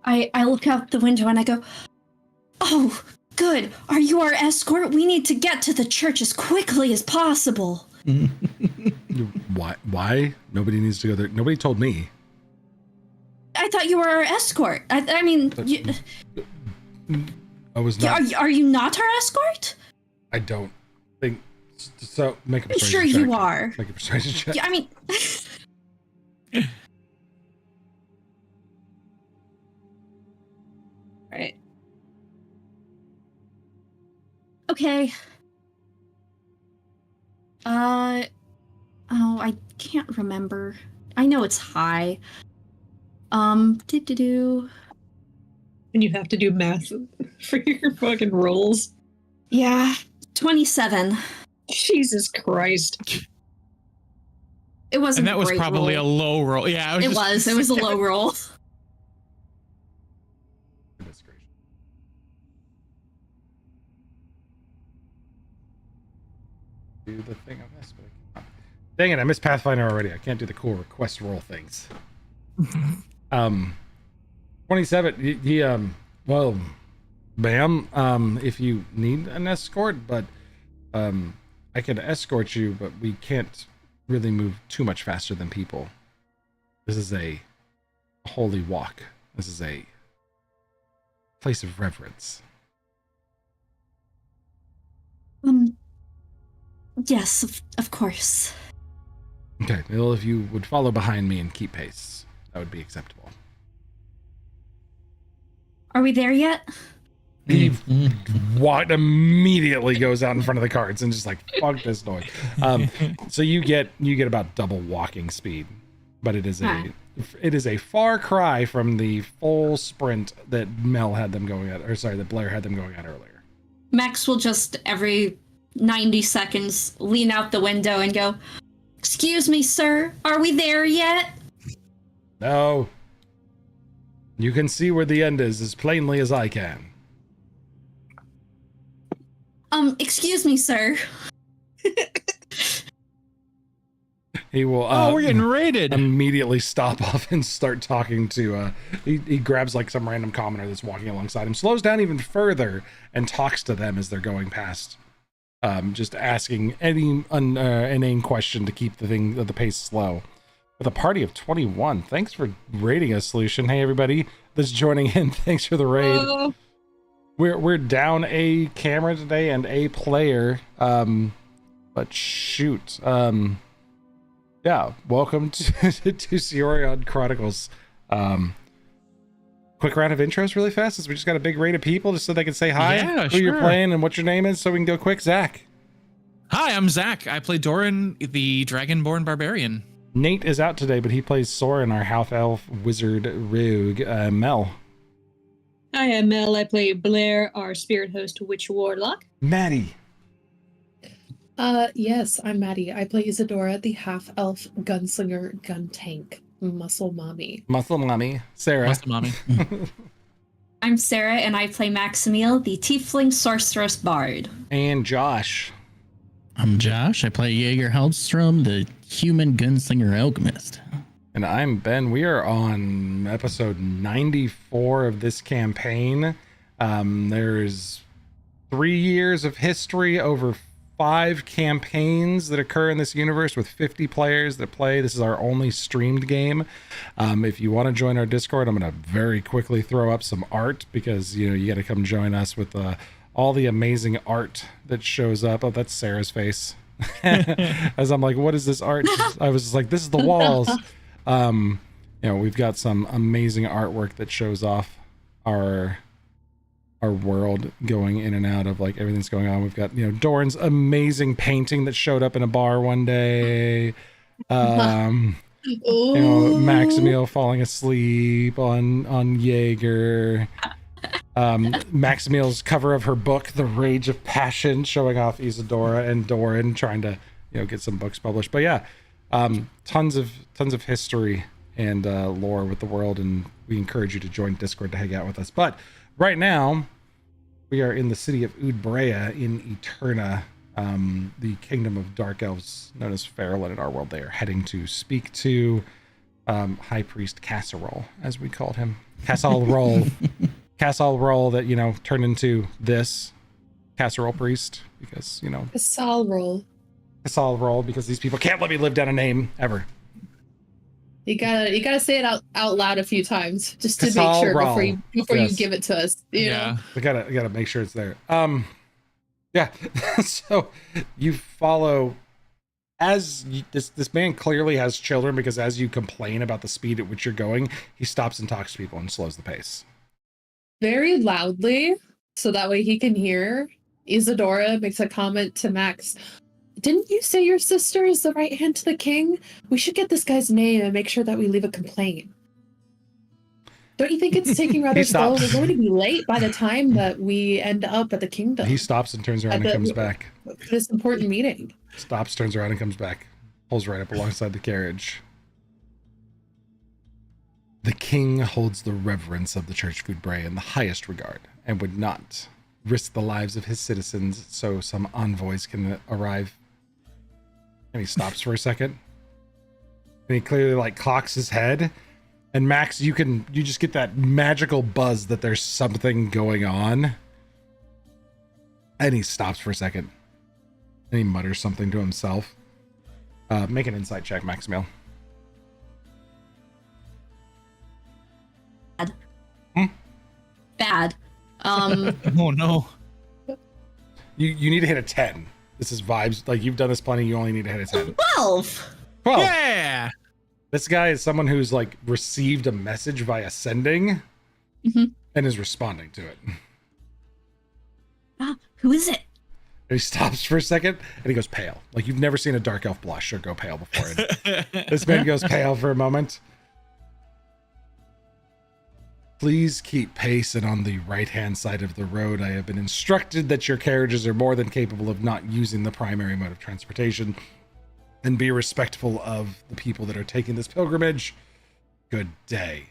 I look out the window and I go, "Oh, good. Are you our escort? We need to get to the church as quickly as possible." Why? Nobody needs to go there. Nobody told me. I thought you were our escort. I mean, I was not. are you not our escort? I don't think so. Make a I'm persuasion sure check. you are. Make a persuasion check. Yeah, I mean, Right. okay. Oh, I can't remember. I know it's high. Do. And you have to do math for your fucking rolls. Yeah, 27. Jesus Christ. It wasn't. And that was a great probably roll. a low roll. Yeah, It was. It was a low roll. Goodness gracious. Do the thing on this, but I can't. Dang it! I missed Pathfinder already. I can't do the cool request roll things. 27. Well, bam. If you need an escort, but I can escort you, but we can't really move too much faster than people. This is a holy walk. This is a place of reverence. Yes, of course. Okay, well, if you would follow behind me and keep pace, that would be acceptable. Are we there yet? He immediately goes out in front of the carts and just like, fuck this noise. So you get about double walking speed, but it is a far cry from the full sprint that Mel had them going at, or sorry, that Blair had them going at earlier. Max will just every 90 seconds lean out the window and go, "Excuse me, sir, are we there yet?" No. You can see where the end is as plainly as I can. Excuse me, sir. He will we're getting raided. immediately stop off and start talking to he grabs like some random commoner that's walking alongside him, slows down even further and talks to them as they're going past, just asking any inane question to keep the pace slow. With a party of 21, thanks for raiding us, Solution. Hey everybody that's joining in, thanks for the raid. We're down a camera today and a player, but shoot, yeah, welcome to Cyorion Chronicles. Quick round of intros really fast, since we just got a big raid of people, just so they can say hi, Yeah, who you're sure. playing, and what your name is, so we can go quick. Zach. Hi, I'm Zach. I play Doran, the Dragonborn Barbarian. Nate is out today, but he plays Soren, our half elf wizard rogue. Mel. Hi, I'm Mel. I play Blair, our spirit host witch warlock. Maddie. Yes, I'm Maddie. I play Isadora, the half-elf gunslinger gun tank muscle mommy. Muscle mommy. Sarah. Muscle mommy. I'm Sarah, and I play Maximiel, the tiefling sorceress bard. And Josh. I'm Josh. I play Jaeger Hellstrom, the human gunslinger alchemist. And I'm Ben. We are on episode 94 of this campaign. There's 3 years of history, over 5 campaigns that occur in this universe with 50 players that play. This is our only streamed game. If you want to join our Discord, I'm going to very quickly throw up some art, because you got to come join us with all the amazing art that shows up. Oh, that's Sarah's face. As I'm like, what is this art? I was just like, this is the walls. We've got some amazing artwork that shows off our world, going in and out of like everything's going on. We've got Doran's amazing painting that showed up in a bar one day. Maximiel falling asleep on Jaeger. Maximiel's cover of her book, The Rage of Passion, showing off Isadora and Doran trying to get some books published. But yeah, tons of history and lore with the world, and we encourage you to join Discord to hang out with us. But right now, We are in the city of Udbrea in Eterna, the kingdom of dark elves known as Farrellin in our world. They are heading to speak to High Priest Casserole, as we called him. Casserole. Casserole that, you know, turned into this Casserole Priest because, you know. Casal roll. Casserole because these people can't let me live down a name ever. You gotta say it out loud a few times just to Casal make sure roll. before Yes. you give it to us. You know? We gotta make sure it's there. Yeah. So you follow this man clearly has children because as you complain about the speed at which you're going, he stops and talks to people and slows the pace. Very loudly, so that way he can hear. Isadora makes a comment to Max. Didn't you say your sister is the right hand to the king? We should get this guy's name and make sure that we leave a complaint. Don't you think it's taking rather slow? stops. We're going to be late by the time that we end up at the kingdom. He stops and turns around and comes back. For this important meeting. Stops, turns around and comes back. Pulls right up alongside the carriage. The king holds the reverence of the Church of Udbrea in the highest regard and would not risk the lives of his citizens so some envoys can arrive. And he stops for a second. And he clearly like cocks his head. And Max, you just get that magical buzz that there's something going on. And he stops for a second. And he mutters something to himself. Make an insight check, Maximiel. Bad. Oh no. You need to hit a 10. This is vibes. Like, you've done this plenty. You only need to hit a 10. 12. 12. Yeah. This guy is someone who's like received a message via sending and is responding to it. Who is it? And he stops for a second and he goes pale. Like, you've never seen a dark elf blush or go pale before. And this man goes pale for a moment. Please keep pace and on the right-hand side of the road. I have been instructed that your carriages are more than capable of not using the primary mode of transportation. And be respectful of the people that are taking this pilgrimage. Good day.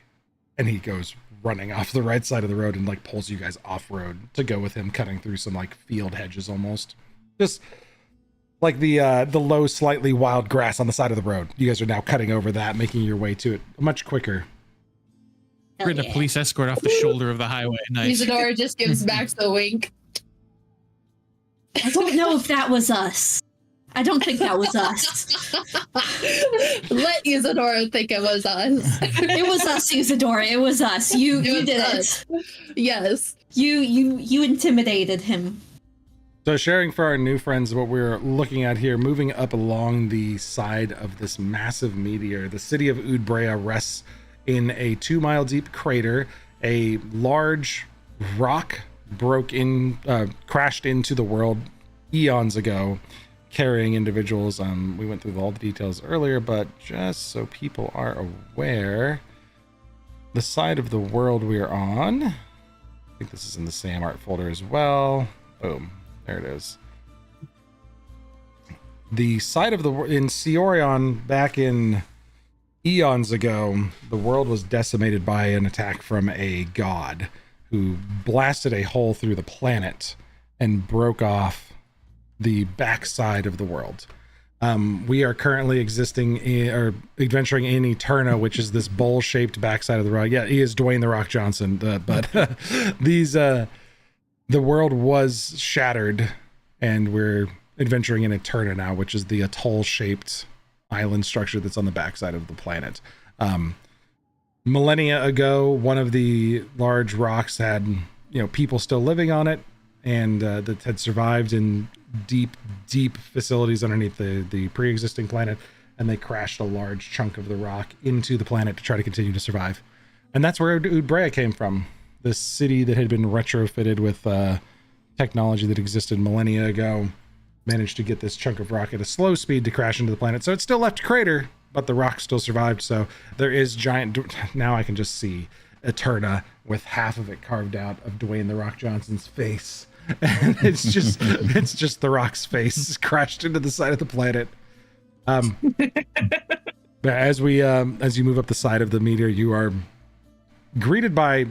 And he goes running off the right side of the road and like pulls you guys off-road to go with him, cutting through some like field hedges almost. Just like the low, slightly wild grass on the side of the road. You guys are now cutting over that, making your way to it much quicker. We're getting a police escort off the shoulder of the highway. Nice. Isadora just gives Max a wink. I don't know if that was us. I don't think that was us. Let Isadora think it was us. It was us, Isadora. It was us. You was did us. it. Yes. You intimidated him. So sharing for our new friends what we're looking at here, moving up along the side of this massive meteor, the city of Udbrea rests in a 2-mile deep crater. A large rock crashed into the world eons ago, carrying individuals. We went through all the details earlier, but just so people are aware, the side of the world we are on, I think this is in the same art folder as well. Boom, there it is. The side of the in Cyorion back in eons ago, the world was decimated by an attack from a god who blasted a hole through the planet and broke off the backside of the world. We are currently adventuring in Eterna, which is this bowl-shaped backside of the rock. Yeah, he is Dwayne the Rock Johnson, but the world was shattered, and we're adventuring in Eterna now, which is the atoll-shaped island structure that's on the backside of the planet. Millennia ago, one of the large rocks had, people still living on it, and that had survived in deep facilities underneath the pre-existing planet, and they crashed a large chunk of the rock into the planet to try to continue to survive. And that's where Udbrea came from, this city that had been retrofitted with technology that existed millennia ago, managed to get this chunk of rock at a slow speed to crash into the planet. So it still left a crater, but the rock still survived. So there is giant, now I can just see Eterna with half of it carved out of Dwayne the Rock Johnson's face. And it's just the rock's face crashed into the side of the planet. But as you move up the side of the meteor, you are greeted by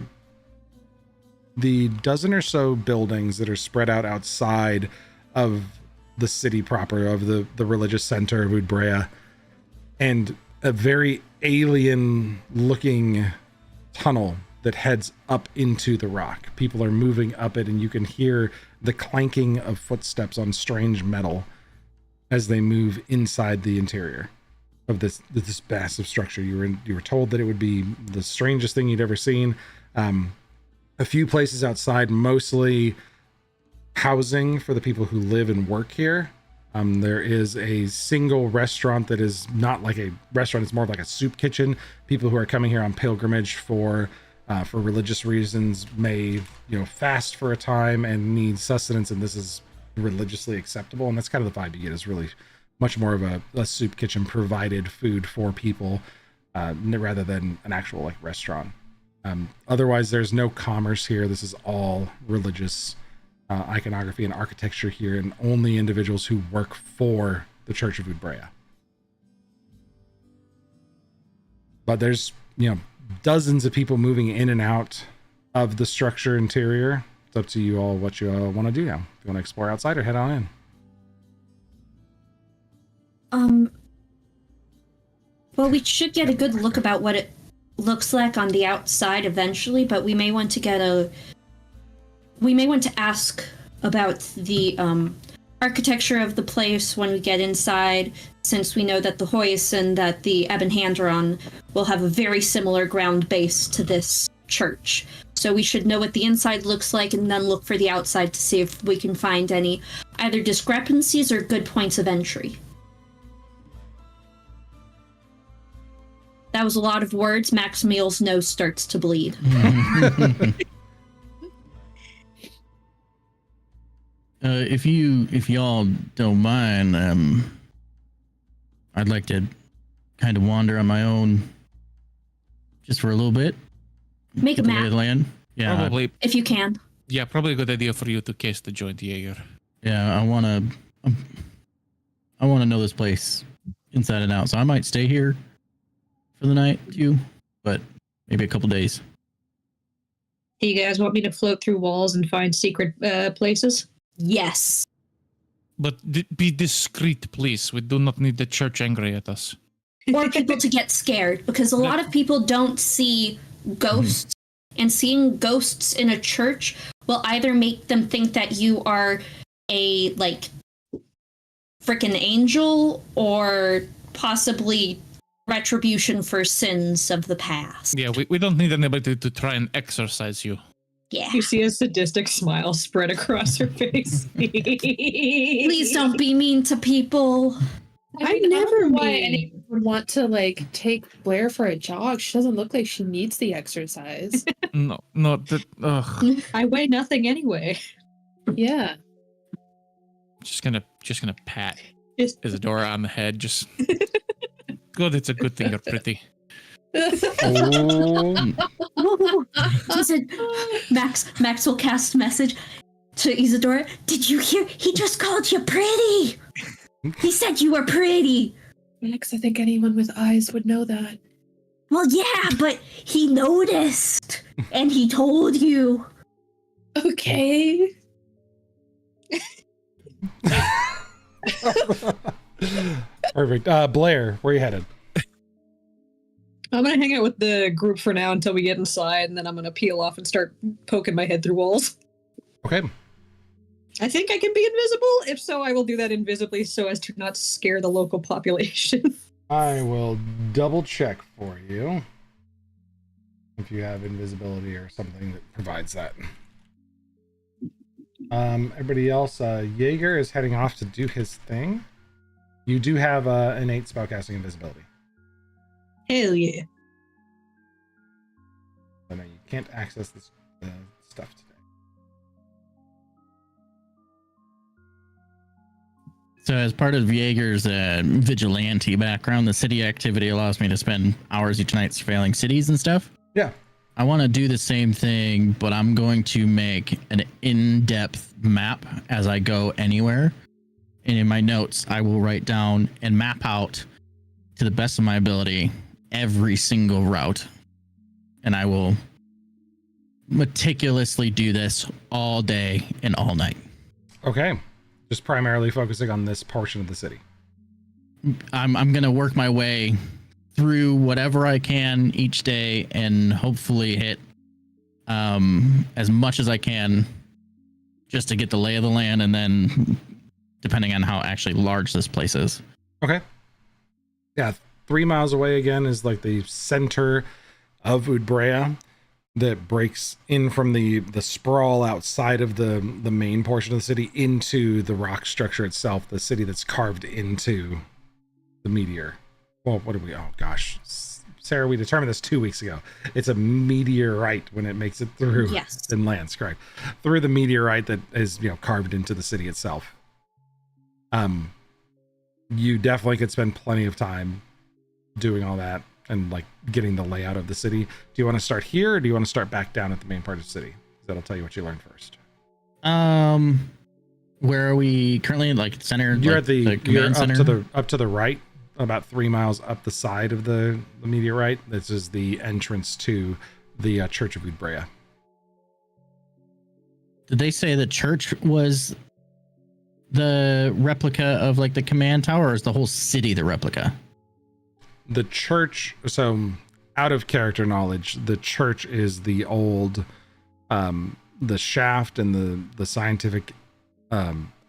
the dozen or so buildings that are spread out outside of the city proper, of the religious center of Udbrea, and a very alien looking tunnel that heads up into the rock. People are moving up it, and you can hear the clanking of footsteps on strange metal as they move inside the interior of this massive structure. You were told that it would be the strangest thing you'd ever seen. A few places outside, mostly housing for the people who live and work here. There is a single restaurant that is not like a restaurant, it's more of like a soup kitchen. People who are coming here on pilgrimage for religious reasons may, fast for a time and need sustenance, and this is religiously acceptable. And that's kind of the vibe you get, is really much more of a soup kitchen provided food for people, rather than an actual like restaurant. Otherwise, there's no commerce here. This is all religious iconography and architecture here, and only individuals who work for the Church of Udbrea. But there's, dozens of people moving in and out of the structure interior. It's up to you all what you want to do now. If you want to explore outside or head on in. Well, we should get a good look about what it looks like on the outside eventually, but we may want to ask about the architecture of the place when we get inside, since we know that the Hoys and that the Ebon Hand are on will have a very similar ground base to this church. So we should know what the inside looks like and then look for the outside to see if we can find any either discrepancies or good points of entry. That was a lot of words. Maximiel's nose starts to bleed. If y'all don't mind, I'd like to kind of wander on my own just for a little bit. Make a Get the lay map of the land. Yeah, Probably, if you can. yeah, probably a good idea for you to cast the joint Jaeger. yeah. I wanna know this place inside and out. So I might stay here for the night too, but maybe a couple days. Do you guys want me to float through walls and find secret places? Yes. But be discreet, please. We do not need the church angry at us. Or people to get scared, because a lot of people don't see ghosts, and seeing ghosts in a church will either make them think that you are a frickin' angel, or possibly retribution for sins of the past. Yeah, we don't need anybody to try and exorcise you. Yeah. You see a sadistic smile spread across her face. Please don't be mean to people. I don't never know why mean. anyone would want to take Blair for a jog. She doesn't look like she needs the exercise. No, that. Ugh. I weigh nothing anyway. Yeah. Just gonna pat Just Isadora on the head. Just good. It's a good thing you're pretty. Oh, She said, Max will cast message to Isadora. Did you hear? He just called you pretty. He said you were pretty. Max, I think anyone with eyes would know that. Well, yeah, but he noticed and he told you. Okay. perfect. Blair, where are you headed? I'm gonna hang out with the group for now until we get inside, and then I'm gonna peel off and start poking my head through walls. Okay. I think I can be invisible. If so, I will do that invisibly so as to not scare the local population. I will double check for you if you have invisibility or something that provides that. Everybody else, Jaeger is heading off to do his thing. You do have innate spellcasting invisibility. Hell yeah. So no, you can't access this stuff today. So as part of Jaeger's vigilante background, the city activity allows me to spend hours each night surveilling cities and stuff. Yeah. I want to do the same thing, but I'm going to make an in-depth map as I go anywhere. And in my notes, I will write down and map out to the best of my ability every single route. And I will meticulously do this all day and all night. Okay. Just primarily focusing on this portion of the city. I'm gonna work my way through whatever I can each day and hopefully hit as much as I can just to get the lay of the land, and then depending on how actually large this place is. Okay. Yeah, 3 miles away again is like the center of Udbrea that breaks in from the sprawl outside of the main portion of the city into the rock structure itself, the city that's carved into the meteor. Well, what do we, oh gosh, Sarah, we determined this 2 weeks ago. It's a meteorite when it makes it through. Yes. And lands, correct. Through the meteorite that is, carved into the city itself. You definitely could spend plenty of time doing all that and like getting the layout of the city. Do you want to start here, or do you want to start back down at the main part of the city? That'll tell you what you learned first. Where are we currently? Like center? You're like at the command you're center? up to the right, about 3 miles up the side of the meteorite. This is the entrance to the Church of Udbrea. Did they say the church was the replica of like the command tower, or is the whole city the replica? The church, so out of character knowledge, the church is the old the shaft and the scientific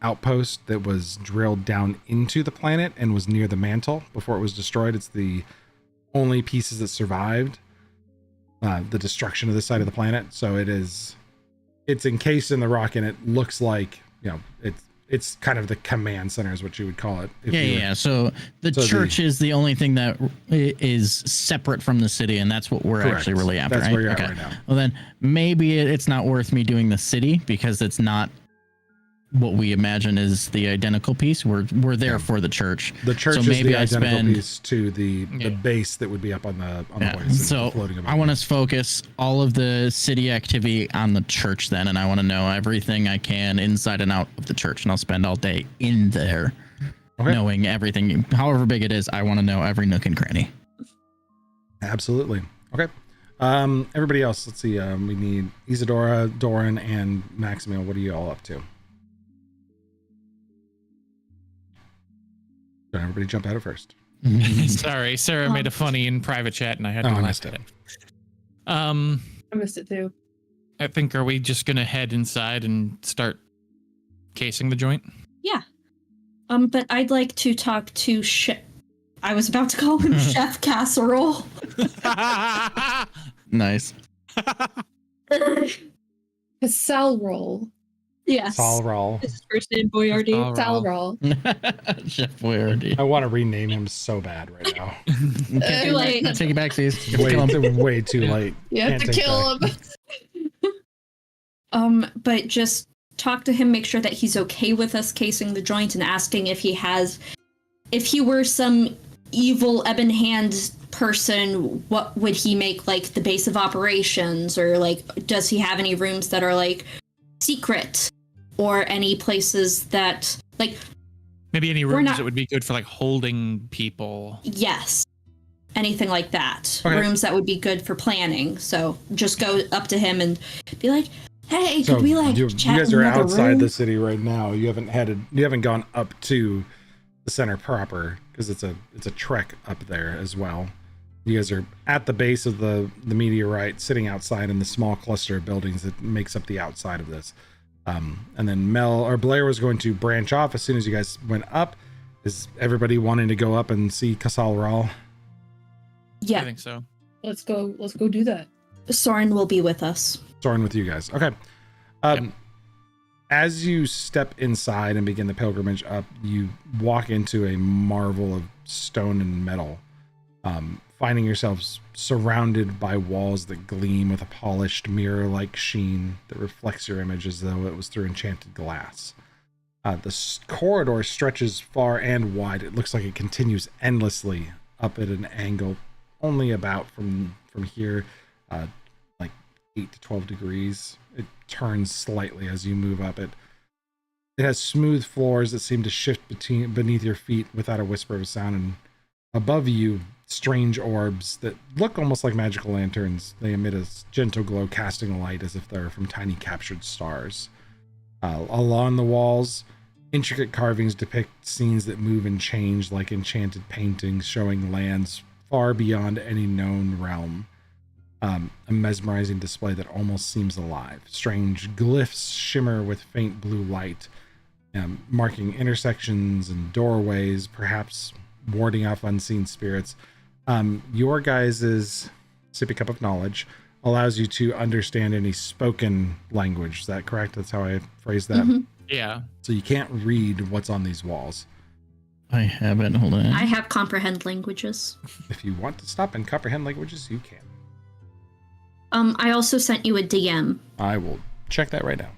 outpost that was drilled down into the planet and was near the mantle before it was destroyed. It's the only pieces that survived the destruction of this side of the planet. So it's encased in the rock, and it looks like, it's kind of the command center is what you would call it. Yeah. So the church is the only thing that is separate from the city, and that's what we're Correct. actually really after. That's right? where you're at right now. Well, then maybe it's not worth me doing the city because it's not what we imagine is the identical piece. We're there for the church. The church so is maybe the identical spend, piece to the base that would be up on the point. So I want to focus all of the city activity on the church then, and I want to know everything I can inside and out of the church, and I'll spend all day in there knowing everything. However big it is, I want to know every nook and cranny. Absolutely. Okay. Everybody else, let's see. We need Isadora, Doran, and Maximil. What are you all up to? Everybody jump out at first. Sorry, Sarah made a funny in private chat, and I had to I laugh missed at it. it. I missed it too. I think, are we just gonna head inside and start casing the joint? Yeah. But I'd like to talk to I was about to call him Chef Casserole. Nice. A Sal roll. Yes. Salral. His first name Boyardee. Sal roll. Chef Boyardee. I want to rename him so bad right now. Can't Like- take it back, please. You have to kill him. way too late. You have Can't to take kill back. him. But just talk to him, make sure that he's okay with us casing the joint, and asking if he were some evil ebon hand person, what would he make like the base of operations, or like does he have any rooms that are like secret, or any places that like Maybe any rooms that would be good for like holding people. yes, anything like that. Okay. Rooms that would be good for planning. So just go up to him and be like, hey, So could we like you chat guys in are another outside room? the city right now. You haven't gone up to the center proper because it's a trek up there as well. You guys are at the base of the meteorite, sitting outside in the small cluster of buildings that makes up the outside of this. And then Blair was going to branch off as soon as you guys went up. Is everybody wanting to go up and see Casal Ral? I Yeah, think so. Let's go do that. Soren will be with us. Soaring with you guys. Okay. As you step inside and begin the pilgrimage up, you walk into a marvel of stone and metal, finding yourselves surrounded by walls that gleam with a polished mirror-like sheen that reflects your image as though it was through enchanted glass. The corridor stretches far and wide. It looks like it continues endlessly up at an angle, only about from here, like 8 to 12 degrees. It turns slightly as you move up it. It has smooth floors that seem to shift beneath your feet without a whisper of a sound, and above you, strange orbs that look almost like magical lanterns. They emit a gentle glow, casting a light as if they're from tiny captured stars. Along the walls, intricate carvings depict scenes that move and change like enchanted paintings, showing lands far beyond any known realm. A mesmerizing display that almost seems alive. Strange glyphs shimmer with faint blue light, marking intersections and doorways, perhaps warding off unseen spirits. Your guys' sippy cup of knowledge allows you to understand any spoken language. Is that correct? That's how I phrase that. Mhm. Yeah. So you can't read what's on these walls. I haven't. Hold on. I have comprehend languages. If you want to stop and comprehend languages, you can. I also sent you a DM. I will check that right now.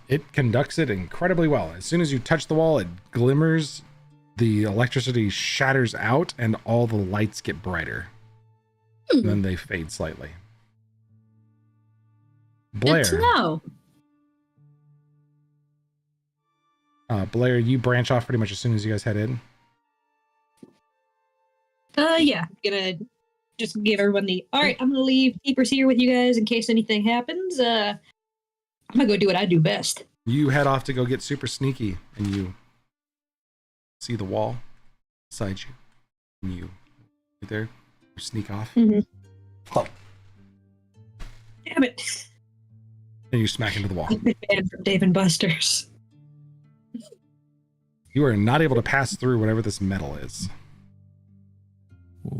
It conducts it incredibly well. As soon as you touch the wall, it glimmers, the electricity shatters out, and all the lights get brighter. And then they fade slightly. Blair. Good to know. Blair, you branch off pretty much as soon as you guys head in. Yeah, gonna just give everyone the. All right, I'm gonna leave Keepers here with you guys in case anything happens. I'm gonna go do what I do best. You head off to go get super sneaky, and you see the wall beside you. And you right there, you sneak off. Mhm. Oh, Damn it! and you smack into the wall. Man from Dave and Buster's. You are not able to pass through whatever this metal is.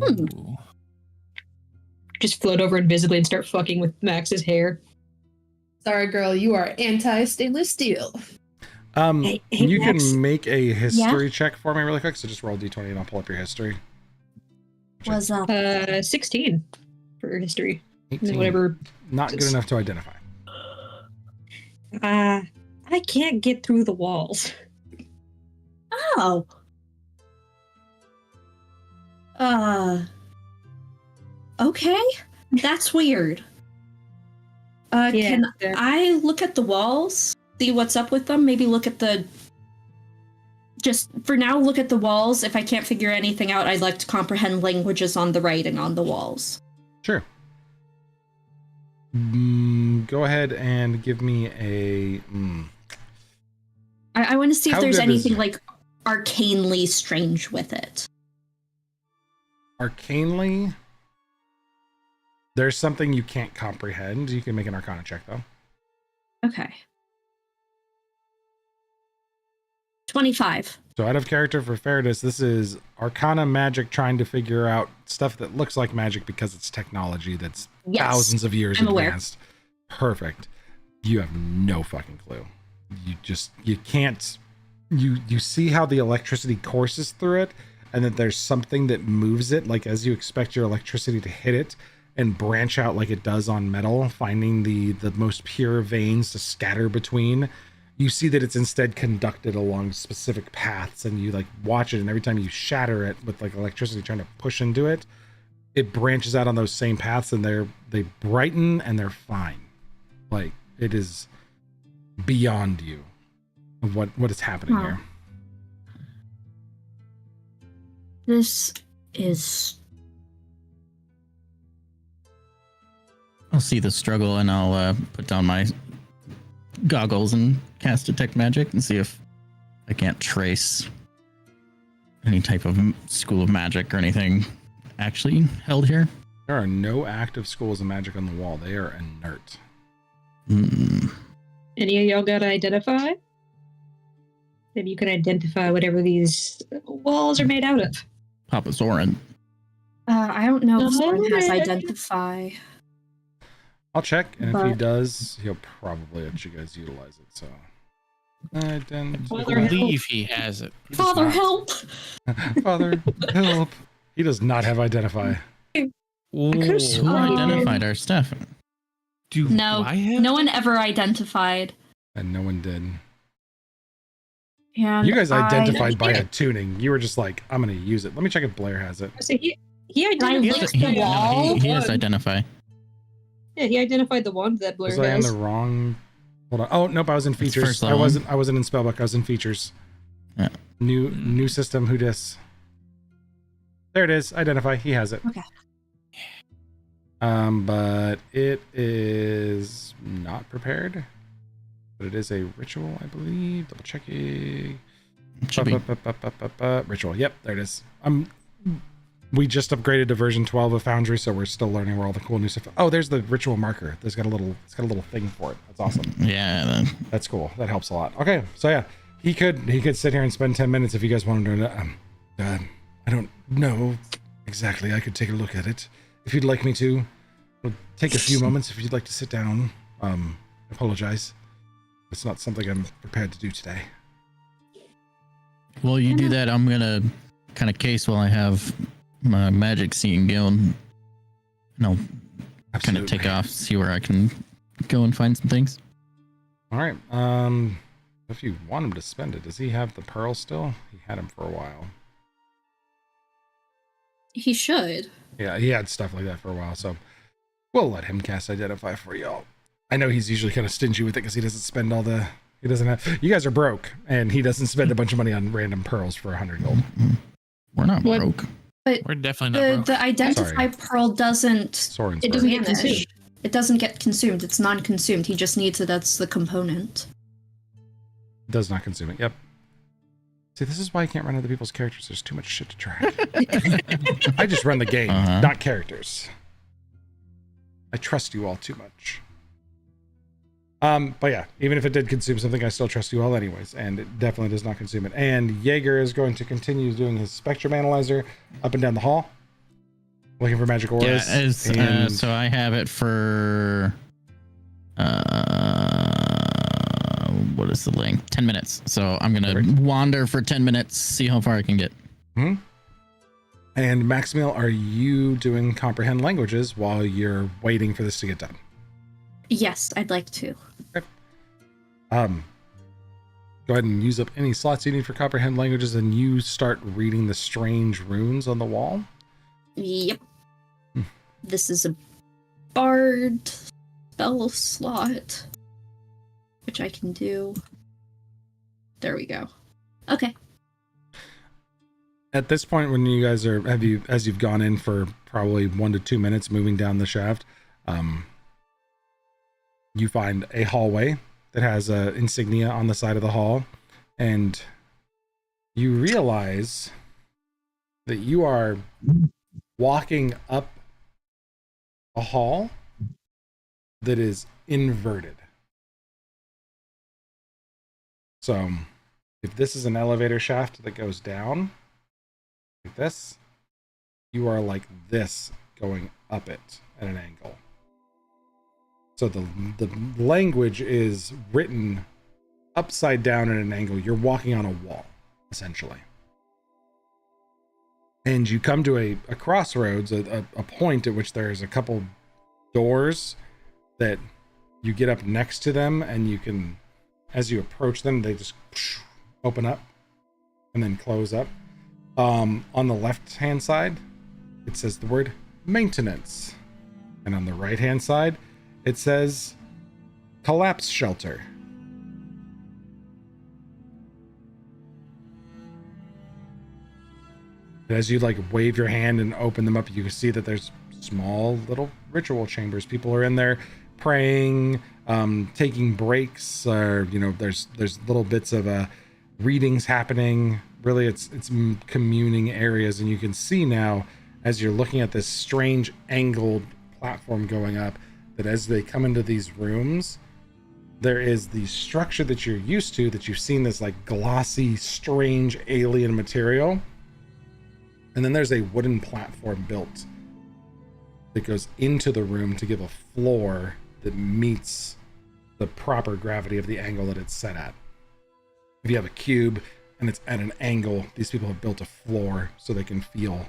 Ooh. Just float over invisibly and start fucking with Max's hair. Sorry, girl, you are anti-stainless steel. Hey, You Max. can make a history check for me really quick. So just roll d20 and I'll pull up your history. Was up? 16 for history. And 18. then whatever. Not good enough to identify. I can't get through the walls. Oh. Okay. That's weird. Can I look at the walls? See what's up with them? Maybe look at the... Just, for now, look at the walls. If I can't figure anything out, I'd like to comprehend languages on the writing on the walls. Sure. Go ahead and give me a... I want to see if How there's good is- anything, like, arcanely strange with it. Arcanely, there's something you can't comprehend. You can make an Arcana check, though. Okay. 25. So out of character for fairness, this is Arcana magic trying to figure out stuff that looks like magic because it's technology that's Yes. thousands of years I'm aware. advanced. Perfect. You have no fucking clue. You can't, you see how the electricity courses through it, and that there's something that moves it, like as you expect your electricity to hit it and branch out like it does on metal, finding the most pure veins to scatter between. You see that it's instead conducted along specific paths, and you like watch it, and every time you shatter it with like electricity trying to push into it, it branches out on those same paths, and they brighten and they're fine. Like it is beyond you of what is happening Wow. here. This is... I'll see the struggle and I'll put down my goggles and cast Detect Magic and see if I can't trace any type of school of magic or anything actually held here. There are no active schools of magic on the wall. They are inert. Any of y'all got to identify? Maybe you can identify whatever these walls are made out of. Papa Zoran. I don't know if Soren has Okay. identify. I'll check, and if he But- does, he'll probably let you guys utilize it. So, I Father, help. believe he has it. He does Father, not. help! Father, help! He does not have identify. Ooh. could've Who identified our staff? Do No, I have no one ever identified. And no one did. And You guys I- identified by a tuning. You were just like, I'm going to use it. Let me check if Blair has it. So he I identified licked the the wall? he has identify. Yeah, he identified the wand that Blair Was I in has. the wrong Hold on. Oh nope, I was in It's features. first I level. wasn't in spellbook. I was in features. Yeah. New system. Who dis? There it is. Identify. He has it. Okay. But it is not prepared. But it is a ritual, I believe. Double checking. It should be. Ritual. Yep, there it is. We just upgraded to version 12 of Foundry, so we're still learning where all the cool new stuff. Oh, there's the ritual marker. It's got a little thing for it. That's awesome. Yeah. That's cool. That helps a lot. Okay, so yeah, he could sit here and spend 10 minutes if you guys wanted to. I don't know exactly. I could take a look at it if you'd like me to. It'll take a few moments if you'd like to sit down. Apologize. It's not something I'm prepared to do today. Well, you do that. I'm gonna kind of case while I have my magic scene going. And I'll kind of take off, see where I can go and find some things. All right. If you want him to spend it, does he have the pearl still? He had him for a while. He should. Yeah, he had stuff like that for a while, so we'll let him cast Identify for y'all. I know he's usually kind of stingy with it because he doesn't spend all the. He doesn't have. You guys are broke, and he doesn't spend a bunch of money on random pearls for 100 gold. We're not What- broke. But We're definitely not broke. the identify Sorry. pearl doesn't Soren's It doesn't broke. get consumed. vanish. It doesn't get consumed. It's non-consumed. He just needs it. That's the component. Does not consume it. Yep. See, this is why I can't run other people's characters. There's too much shit to track. I just run the game, Uh-huh. not characters. I trust you all too much. But yeah, even if it did consume something, I still trust you all anyways, and it definitely does not consume it. And Jaeger is going to continue doing his spectrum analyzer up and down the hall, looking for magic auras. Yeah, so I have it for what is the length? 10 minutes. So I'm gonna Great. wander for 10 minutes, see how far I can get. And Maximiel, are you doing comprehend languages while you're waiting for this to get done? Yes, I'd like to. Go ahead and use up any slots you need for comprehend languages, and you start reading the strange runes on the wall. Yep. This is a bard spell slot, which I can do. There we go. Okay. At this point, when you guys are as you've gone in for probably 1 to 2 minutes moving down the shaft, you find a hallway that has a insignia on the side of the hall, and you realize that you are walking up a hall that is inverted. So if this is an elevator shaft that goes down like this, you are like this going up it at an angle. So the language is written upside down at an angle. You're walking on a wall, essentially. And you come to a crossroads, a point at which there's a couple doors that you get up next to them, and you can, as you approach them, they just open up and then close up. On the left-hand side, it says the word maintenance. And on the right-hand side, it says collapse shelter. As you like wave your hand and open them up, you can see that there's small little ritual chambers. People are in there praying, taking breaks, or there's little bits of readings happening. Really, it's communing areas, and you can see now as you're looking at this strange angled platform going up, that as they come into these rooms, there is the structure that you're used to, that you've seen, this like glossy, strange alien material. And then there's a wooden platform built that goes into the room to give a floor that meets the proper gravity of the angle that it's set at. If you have a cube and it's at an angle, these people have built a floor so they can feel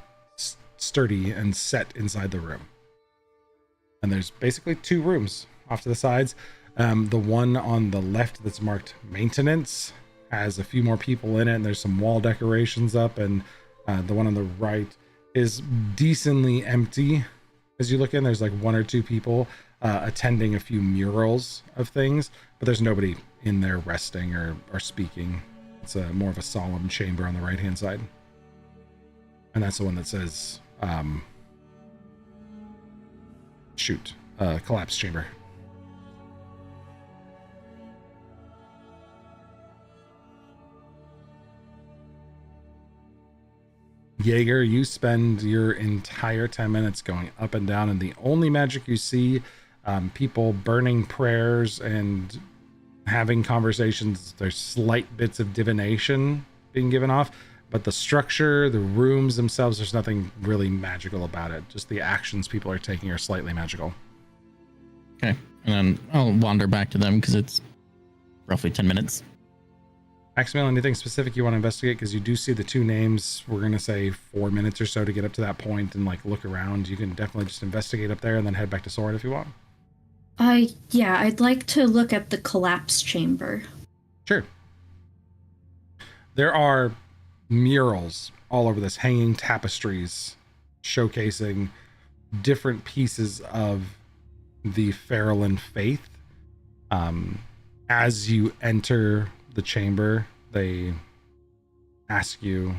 sturdy and set inside the room. And there's basically 2 rooms off to the sides. The one on the left that's marked maintenance has a few more people in it, and there's some wall decorations up, and the one on the right is decently empty. As you look in, there's like 1 or 2 people, attending a few murals of things, but there's nobody in there resting or speaking. It's more of a solemn chamber on the right hand side, and that's the one that says collapse chamber. Jaeger, you spend your entire 10 minutes going up and down, and the only magic you see, people burning prayers and having conversations. There's slight bits of divination being given off, but the structure, the rooms themselves, there's nothing really magical about it. Just the actions people are taking are slightly magical. Okay, and then I'll wander back to them because it's roughly 10 minutes. Maximilian, anything specific you want to investigate? Because you do see the two names. We're going to say 4 minutes or so to get up to that point and like look around. You can definitely just investigate up there and then head back to Soren if you want. Yeah, I'd like to look at the collapse chamber. Sure. There are murals all over this, hanging tapestries showcasing different pieces of the Farallon faith. As you enter the chamber, they ask you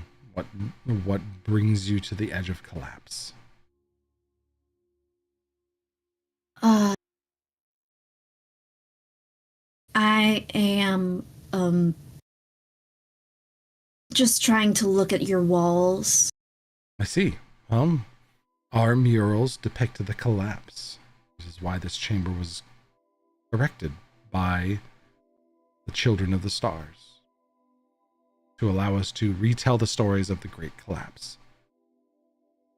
what brings you to the edge of collapse. I am just trying to look at your walls. I see. Our murals depict the collapse. This is why this chamber was erected by the children of the stars, to allow us to retell the stories of the great collapse.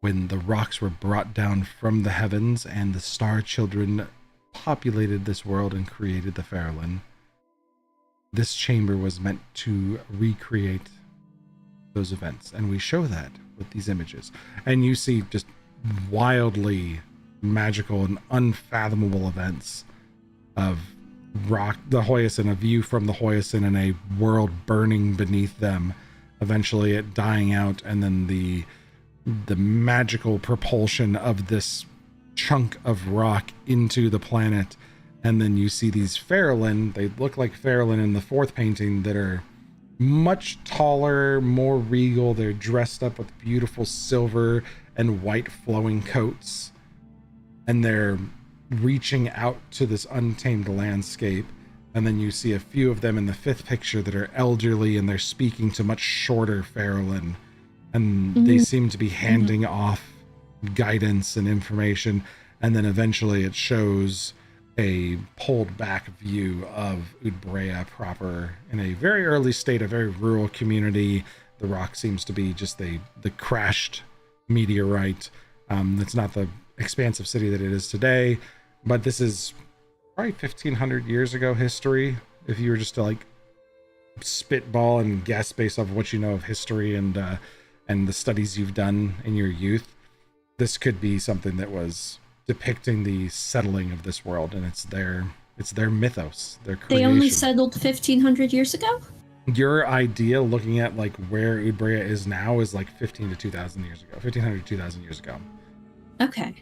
When the rocks were brought down from the heavens and the star children populated this world and created the Farallon, this chamber was meant to recreate those events, and we show that with these images. And you see just wildly magical and unfathomable events of rock, the Hoyasin, a view from the Hoyasin and a world burning beneath them, eventually it dying out, and then the magical propulsion of this chunk of rock into the planet. And then you see these Farallon, they look like Farallon in the fourth painting, that are much taller, more regal. They're dressed up with beautiful silver and white flowing coats, and they're reaching out to this untamed landscape. And then you see a few of them in the fifth picture that are elderly, and they're speaking to much shorter Farallon, and they seem to be handing off guidance and information. And then eventually it shows a pulled back view of Udbrea proper in a very early state, a very rural community. The rock seems to be just the crashed meteorite. It's not the expansive city that it is today, but this is probably 1500 years ago history, if you were just to like spitball and guess based off of what you know of history and the studies you've done in your youth. This could be something that was depicting the settling of this world, and it's their mythos, their creation. They only settled 1500 years ago? Your idea, looking at like where Udbrea is now, is like 1500 to 2000 years ago. Okay.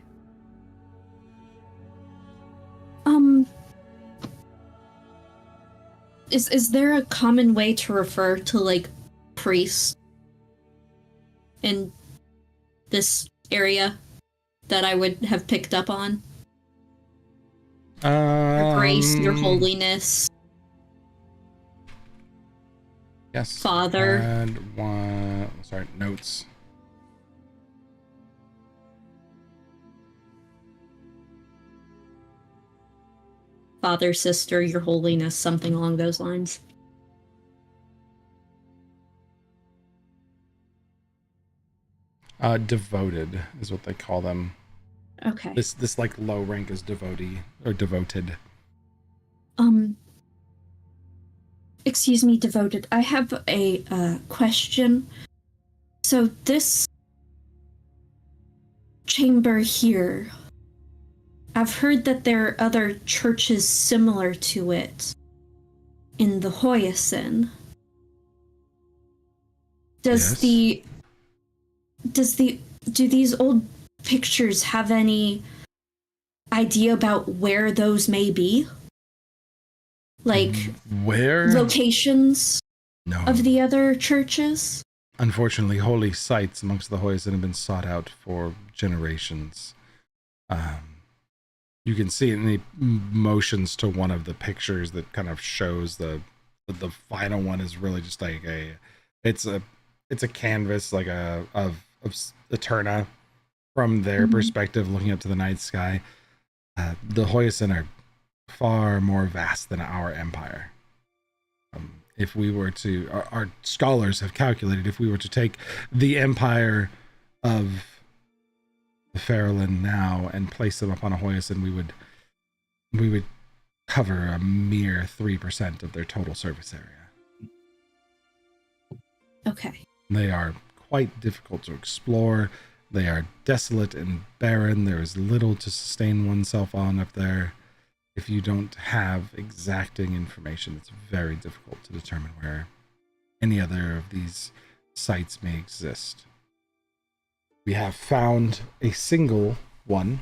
Is there a common way to refer to like priests in this area that I would have picked up on? Your grace, your holiness. Yes. Father. And notes. Father, sister, your holiness, something along those lines. Devoted is what they call them. Okay. This like low rank is devotee or devoted. Excuse me, devoted. I have a question. So this chamber here, I've heard that there are other churches similar to it in the Hoyasin. Do these old pictures have any idea about where those may be? Like Where? locations No. of the other churches? Unfortunately, holy sites amongst the Hoyson have been sought out for generations. You can see in the motions to one of the pictures that kind of shows the final one is really just like it's a canvas like of Eterna from their perspective looking up to the night sky. The Hoyson are far more vast than our empire. If we were to, our scholars have calculated, if we were to take the empire of the Farallon now and place them upon a Hoyson, we would cover a mere 3% of their total surface area. Okay. They are quite difficult to explore. They are desolate and barren. There is little to sustain oneself on up there. If you don't have exacting information, it's very difficult to determine where any other of these sites may exist. We have found a single one,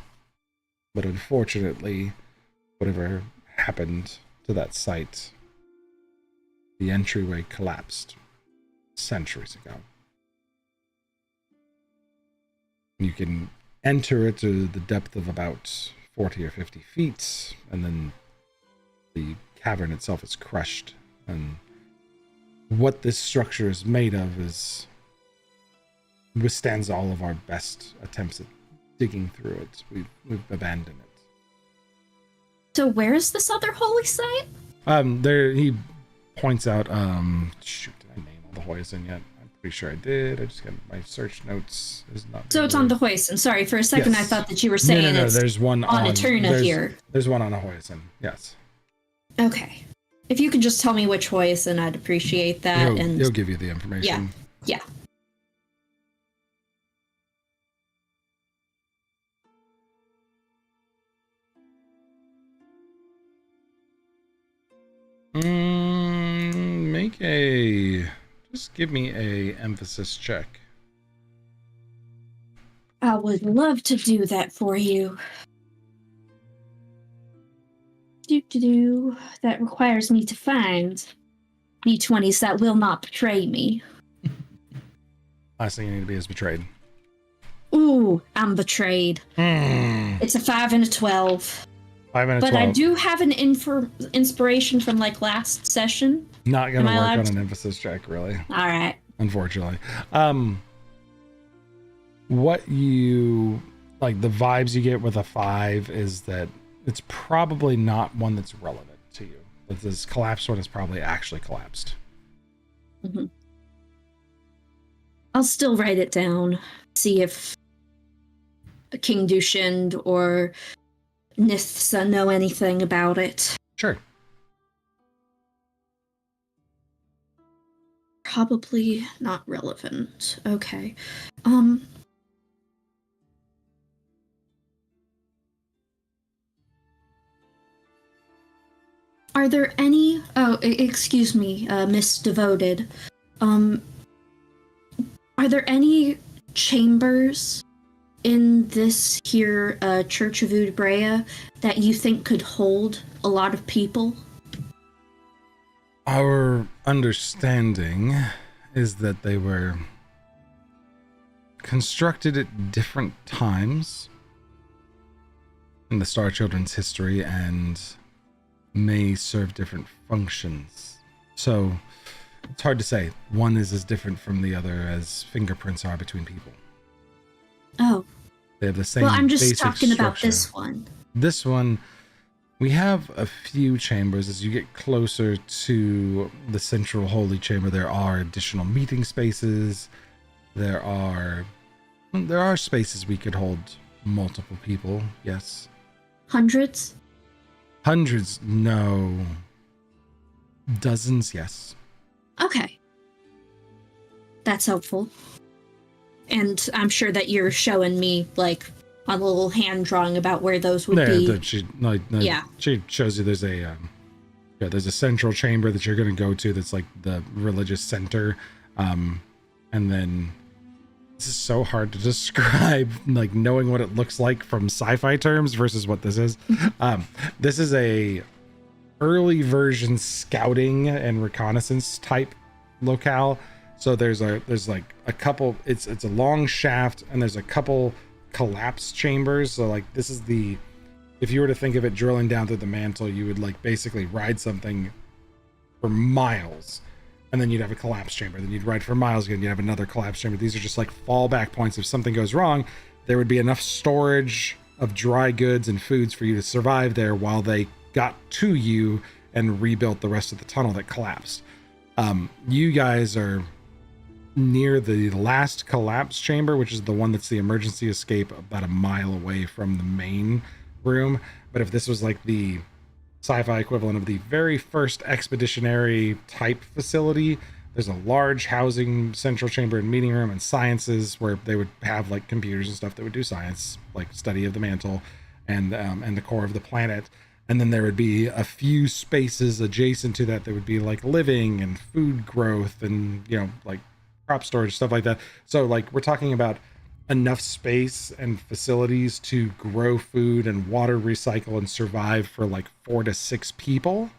but unfortunately, whatever happened to that site, the entryway collapsed centuries ago. You can enter it to the depth of about 40 or 50 feet, and then the cavern itself is crushed. And what this structure is made of is withstands all of our best attempts at digging through it. We've abandoned it. So where's this other holy site? There he points out. Shoot, did I name all the Hoyson yet? I'm pretty sure I did. I just got my search notes is not. So it's on the Hoyson. Sorry, for a second Yes. I thought that you were saying No. it's There's one on Eterna here. There's one on a Hoyson. Yes. Okay. If you could just tell me which Hoyson, I'd appreciate that. He'll give you the information. Yeah. Just give me a emphasis check. I would love to do that for you. That requires me to find D20s that will not betray me. Last thing you need to be is betrayed. Ooh, I'm betrayed. It's a 5 and a 12. 5 and a But 12. I do have an inspiration from like last session. Not gonna Am I work allowed on to- an emphasis check, really. All right. Unfortunately. What you like, the vibes you get with a 5 is that it's probably not one that's relevant to you. But this collapsed one is probably actually collapsed. Mm-hmm. I'll still write it down. See if King Dushind or Nithsa know anything about it. Sure. Probably not relevant. Okay. Are there any... Oh, excuse me, Miss Devoted. Are there any chambers in this here Church of Udbrea that you think could hold a lot of people? Our understanding is that they were constructed at different times in the Star Children's history and may serve different functions. So it's hard to say. One is as different from the other as fingerprints are between people. Oh. They have the same Well, I'm just basic talking about structure. this one. This one, we have a few chambers. As you get closer to the central holy chamber, there are additional meeting spaces. There are spaces we could hold multiple people, yes. Hundreds? Hundreds, no. Dozens, yes. Okay. That's helpful. And I'm sure that you're showing me, like, a little hand drawing about where those would be. Yeah. She shows you there's a central chamber that you're going to go to that's like the religious center. And then This is so hard to describe, like knowing what it looks like from sci-fi terms versus what this is. This is a early version scouting and reconnaissance type locale. So there's like a couple, it's a long shaft and there's a couple collapse chambers. So like this is the, if you were to think of it drilling down through the mantle, you would like basically ride something for miles. And then you'd have a collapse chamber. Then you'd ride for miles again. You'd have another collapse chamber. These are just like fallback points. If something goes wrong, there would be enough storage of dry goods and foods for you to survive there while they got to you and rebuilt the rest of the tunnel that collapsed. You guys are near the last collapse chamber, which is the one that's the emergency escape, about a mile away from the main room. But if this was like the sci-fi equivalent of the very first expeditionary type facility, there's a large housing central chamber and meeting room and sciences where they would have like computers and stuff that would do science, like study of the mantle and the core of the planet. And then there would be a few spaces adjacent to that would be like living and food growth and, you know, like crop storage, stuff like that. So like we're talking about enough space and facilities to grow food and water recycle and survive for like 4 to 6 people.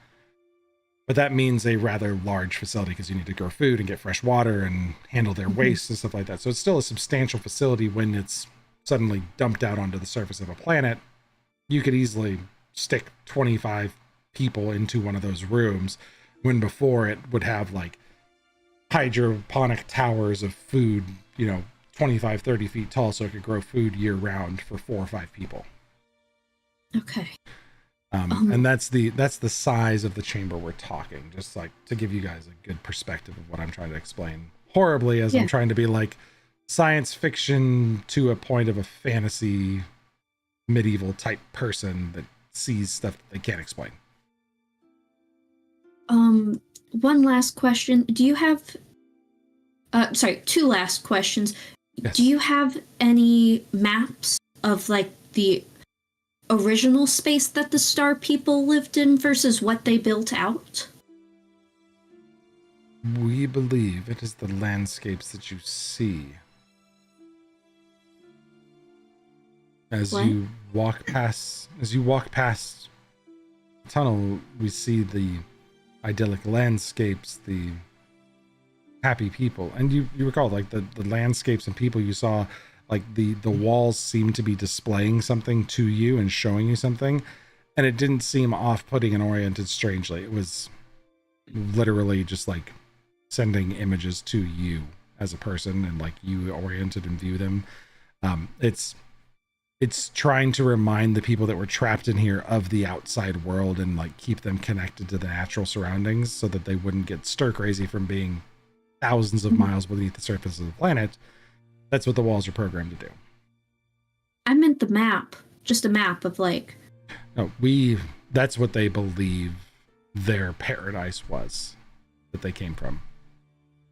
But that means a rather large facility because you need to grow food and get fresh water and handle their waste and stuff like that. So it's still a substantial facility when it's suddenly dumped out onto the surface of a planet. You could easily stick 25 people into one of those rooms when before it would have like hydroponic towers of food, you know, 25, 30 feet tall, so it could grow food year round for 4 or 5 people. Okay. And that's the size of the chamber we're talking, just like to give you guys a good perspective of what I'm trying to explain horribly as I'm trying to be like science fiction to a point of a fantasy medieval type person that sees stuff that they can't explain. One last question. Do you have sorry, 2 last questions. Yes. Do you have any maps of like the original space that the Star People lived in versus what they built out? We believe it is the landscapes that you see. As What? you walk past the tunnel, we see the idyllic landscapes, the happy people. And you recall like the landscapes and people you saw, like the walls seemed to be displaying something to you and showing you something. And it didn't seem off-putting and oriented strangely. It was literally just like sending images to you as a person and like you oriented and view them. It's trying to remind the people that were trapped in here of the outside world and like keep them connected to the natural surroundings so that they wouldn't get stir crazy from being thousands of miles beneath the surface of the planet. That's what the walls are programmed to do. I meant the map. Just a map of like... No, that's what they believe their paradise was that they came from.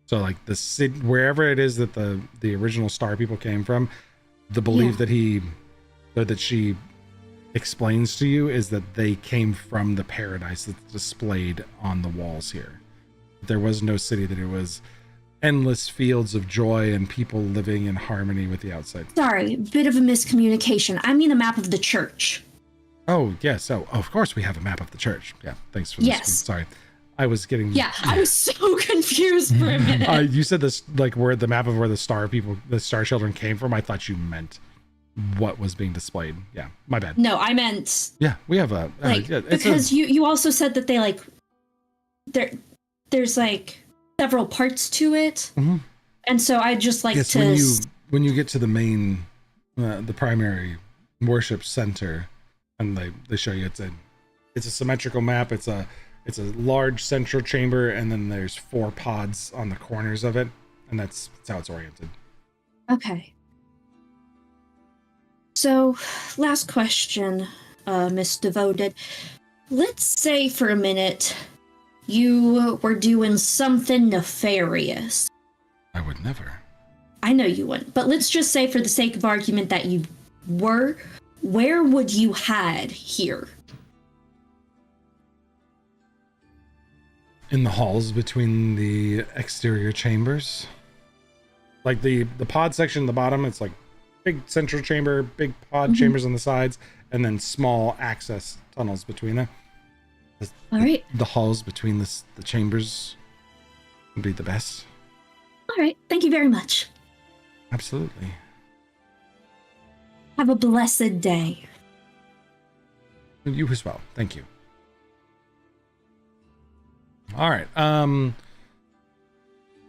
So like the city, wherever it is that the original Star People came from, the belief that she explains to you is that they came from the paradise that's displayed on the walls here. There was no city, that it was endless fields of joy and people living in harmony with the outside. Sorry, bit of a miscommunication. I mean a map of the church. Oh, yes. Oh, of course we have a map of the church. Yeah, thanks for this. Yes. Sorry. I was getting... Yeah, I was so confused for a minute. You said this, like where the map of where the Star Children came from. I thought you meant what was being displayed. Yeah, my bad. No, I meant... Yeah, we have a... because you also said that they like... There's like several parts to it. Mm-hmm. And so I just like yes, to... when you get to the main, the primary worship center, and they show you it's a symmetrical map. It's a large central chamber, and then there's 4 pods on the corners of it, and that's how it's oriented. Okay. So, last question, Miss Devoted. Let's say for a minute you were doing something nefarious. I would never. I know you wouldn't, but let's just say for the sake of argument that you were. Where would you hide here? In the halls between the exterior chambers. like the pod section at the bottom. It's like big central chamber, big pod chambers on the sides, and then small access tunnels between them. All right. The halls between the chambers would be the best. All right. Thank you very much. Absolutely. Have a blessed day. You as well. Thank you. All right.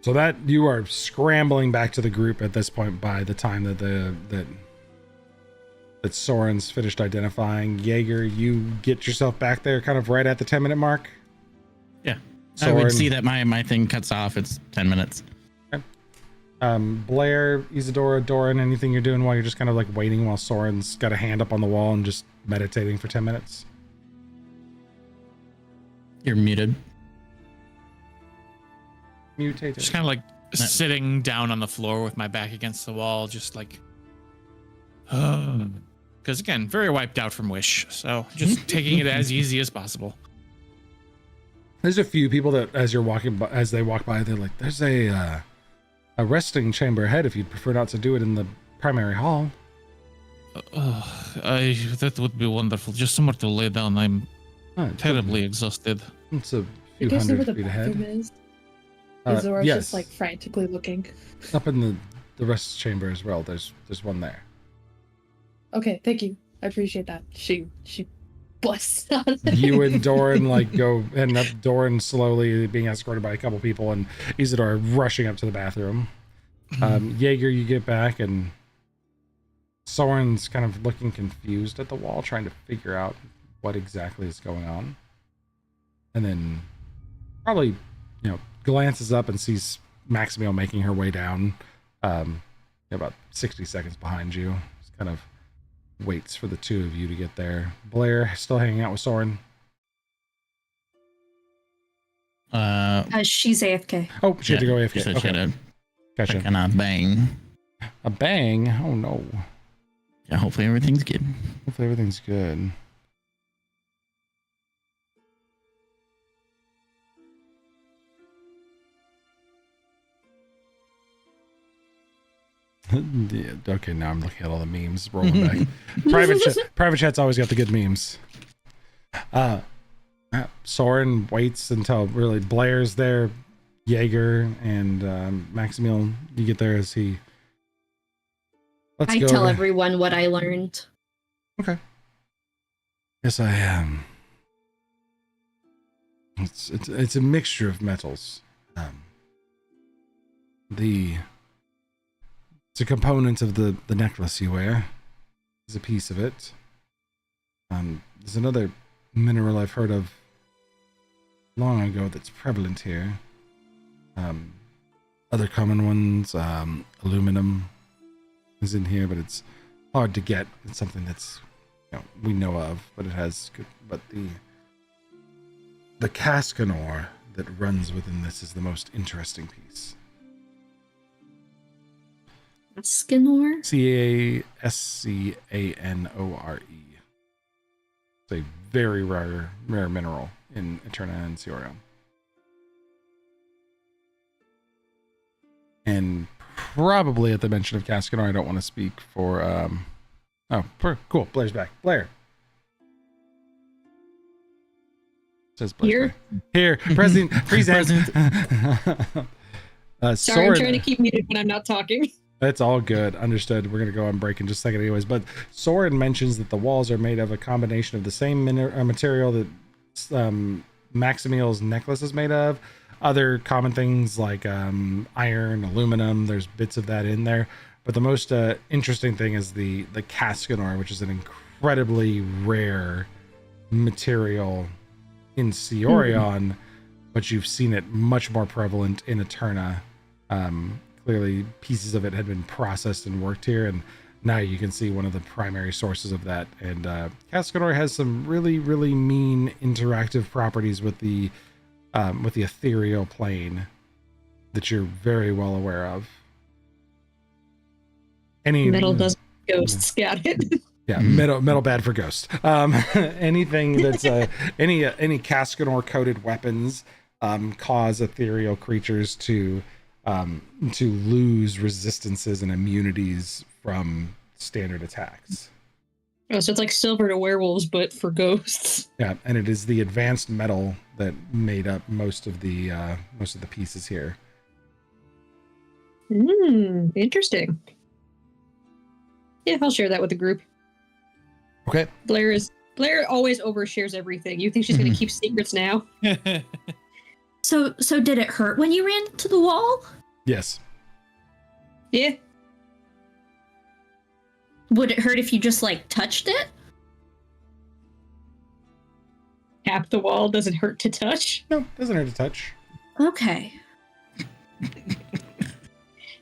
So that you are scrambling back to the group at this point by the time that Soren's finished identifying. Jaeger, you get yourself back there kind of right at the 10-minute mark. Yeah. I Soren, would see that my thing cuts off. It's 10 minutes. Okay. Blair, Isadora, Doran, anything you're doing while you're just kind of like waiting while Soren's got a hand up on the wall and just meditating for 10 minutes? You're muted. Mutated. Just kind of like sitting down on the floor with my back against the wall, just like, because again, very wiped out from Wish, so just taking it as easy as possible. There's a few people that as you're walking by, as they walk by, they're like, there's a resting chamber ahead if you'd prefer not to do it in the primary hall. That would be wonderful. Just somewhere to lay down. I'm terribly exhausted. It's a You few guys know where hundred the feet bathroom ahead. is? Izora's yes. just like frantically looking. Up in the rest chamber as well. There's one there. Okay, thank you. I appreciate that. She busts out. You and Doran like go, and Doran slowly being escorted by a couple people, and Isadora rushing up to the bathroom. Jaeger, you get back, and Soren's kind of looking confused at the wall, trying to figure out what exactly is going on. And then probably, glances up and sees Maximiel making her way down, about 60 seconds behind you. Just kind of waits for the two of you to get there. Blair still hanging out with Soren. She's AFK. Oh, she had to go AFK. She said she Okay. had Gotcha. a kind of bang. A bang? Oh no. Yeah, hopefully everything's good. Hopefully everything's good. Yeah, okay, now I'm looking at all the memes rolling back. Private chat's always got the good memes. Soren waits until really Blair's there, Jaeger and Maximiel. You get there as he. Let's I go. tell everyone what I learned. Okay. Yes, I am. It's a mixture of metals. It's a component of the necklace you wear. It's a piece of it. There's another mineral I've heard of long ago that's prevalent here. Other common ones, aluminum is in here, but it's hard to get. It's something that's we know of, but it has good. But the Cascanor that runs within this is the most interesting piece. Skinor? Cascanore. It's a very rare mineral in Eterna and Cyorion. And probably at the mention of Cascanor, I don't want to speak for cool. Blair's back. Blair. Says Blair. Here, present. Sorry, I'm trying to keep muted when I'm not talking. That's all good. Understood. We're going to go on break in just a second anyways. But Soren mentions that the walls are made of a combination of the same material that Maximiel's necklace is made of. Other common things like iron, aluminum, there's bits of that in there. But the most interesting thing is the Cascanor, which is an incredibly rare material in Cyorion, but you've seen it much more prevalent in Eterna. Clearly pieces of it had been processed and worked here, and now you can see one of the primary sources of that. And Cascanor has some really, really mean interactive properties with the ethereal plane that you're very well aware of. Metal does ghosts got it. Yeah, metal bad for ghosts. Anything that's any Cascanor coated weapons cause ethereal creatures to to lose resistances and immunities from standard attacks. Oh, so it's like silver to werewolves, but for ghosts. Yeah, and it is the advanced metal that made up most of the pieces here. Interesting. Yeah, I'll share that with the group. Okay. Blair always overshares everything. You think she's going to keep secrets now? So did it hurt when you ran to the wall? Yes. Yeah. Would it hurt if you just like touched it? Tap the wall doesn't hurt to touch. No, doesn't hurt to touch. Okay.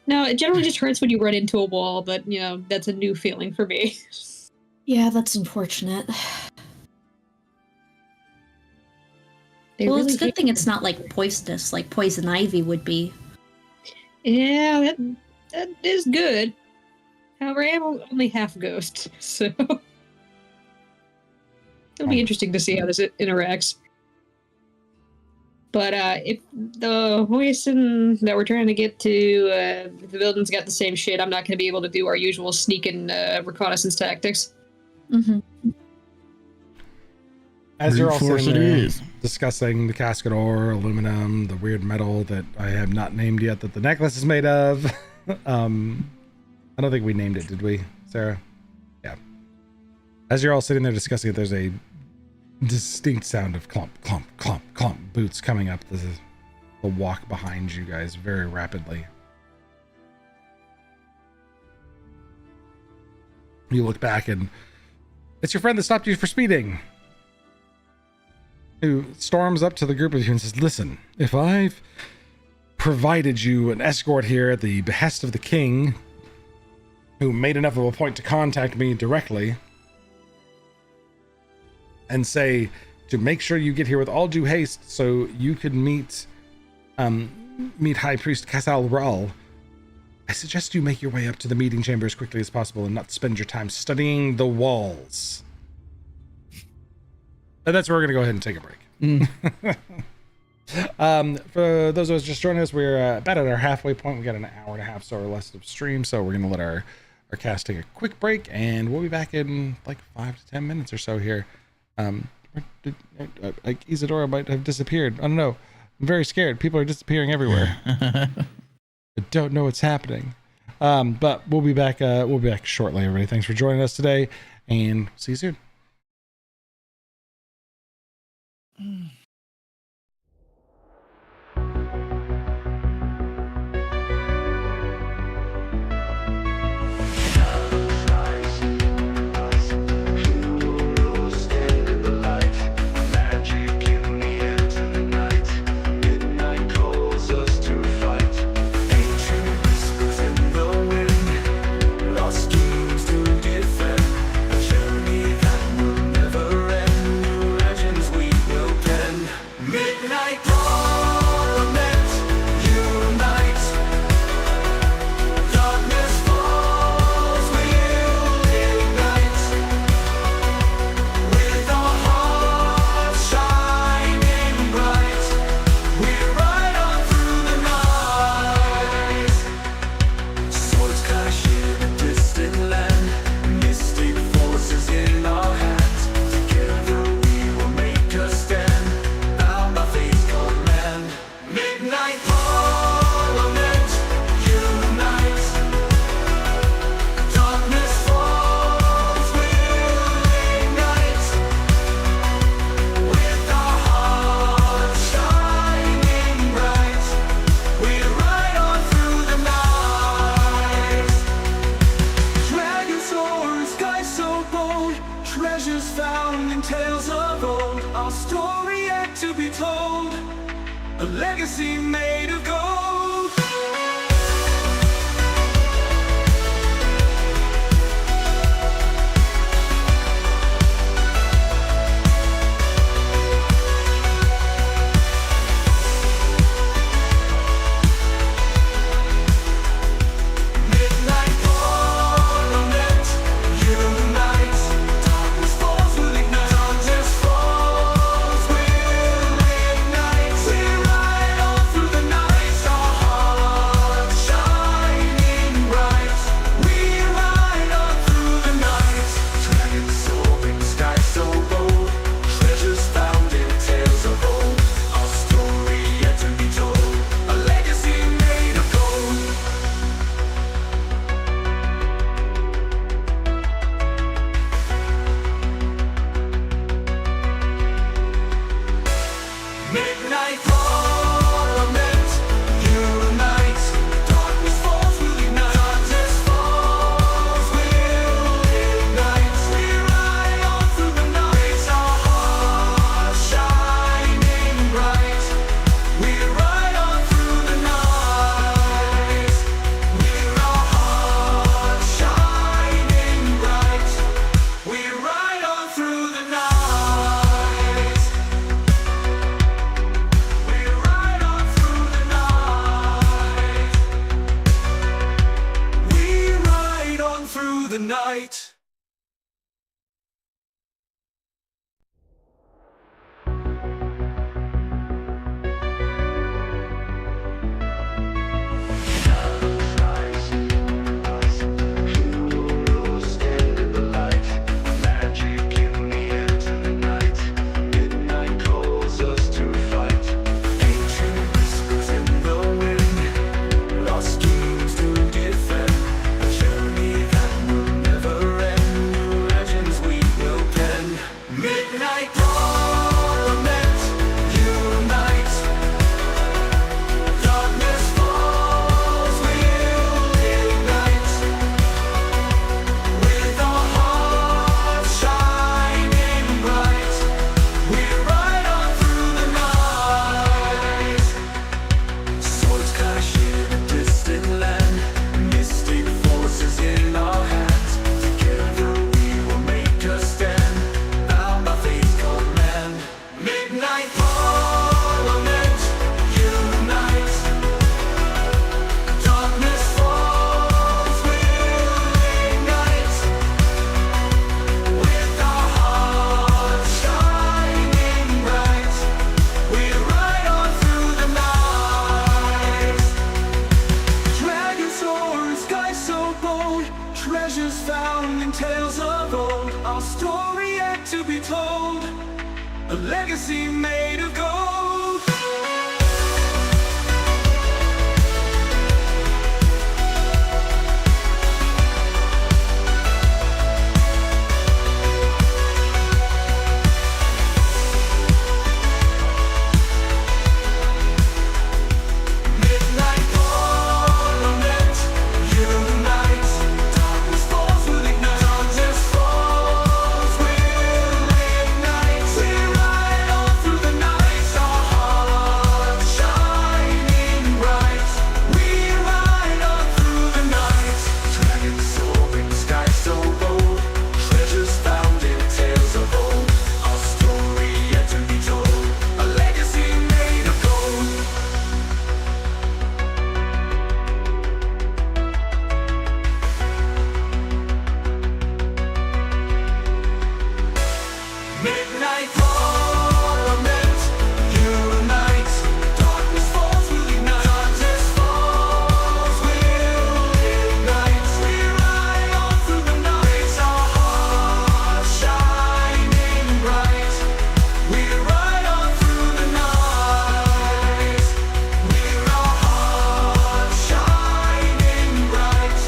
No, it generally just hurts when you run into a wall, but that's a new feeling for me. Yeah, that's unfortunate. They Well, really it's a good hate- thing it's not like poisonous, like poison ivy would be. Yeah, that is good. However, I am only half ghost, so it'll be interesting to see how this interacts. But if the hoisin that we're trying to get to, if the building's got the same shit, I'm not going to be able to do our usual sneak and reconnaissance tactics. Mm-hmm. As you're all Brute force sitting it there is. discussing the casket ore, aluminum, the weird metal that I have not named yet that the necklace is made of. I don't think we named it, did we, Sarah? Yeah. As you're all sitting there discussing it, there's a distinct sound of clump, clump, clump, clump boots coming up the walk behind you guys very rapidly. You look back and it's your friend that stopped you for speeding, who storms up to the group of you and says, "Listen, if I've provided you an escort here at the behest of the king, who made enough of a point to contact me directly and say to make sure you get here with all due haste so you could meet High Priest Casal Ral, I suggest you make your way up to the meeting chamber as quickly as possible and not spend your time studying the walls." And that's where we're going to go ahead and take a break. For those of us just joining us, we're about at our halfway point. We got an hour and a half or less of stream, so we're going to let our cast take a quick break, and we'll be back in like 5 to 10 minutes or so here. Like Isadora might have disappeared. I don't know. I'm very scared. People are disappearing everywhere. I don't know what's happening. But we'll be back. We'll be back shortly, everybody. Thanks for joining us today, and see you soon. We're right on through the night. tales of old, our story yet to be told, a legacy made of gold. Midnight Parliament unites, darkness falls will ignite, darkness falls will ignite. We ride on through the night, our hearts shining bright. We ride on through the night, dragons soaring, sky so bold, treasures found in tales of old, our story yet to be told, a legacy made of gold. Midnight Parliament unites, darkness falls will ignite, darkness falls will ignite. We ride on through the night, our hearts shining bright. We ride on through the night, with our hearts shining bright.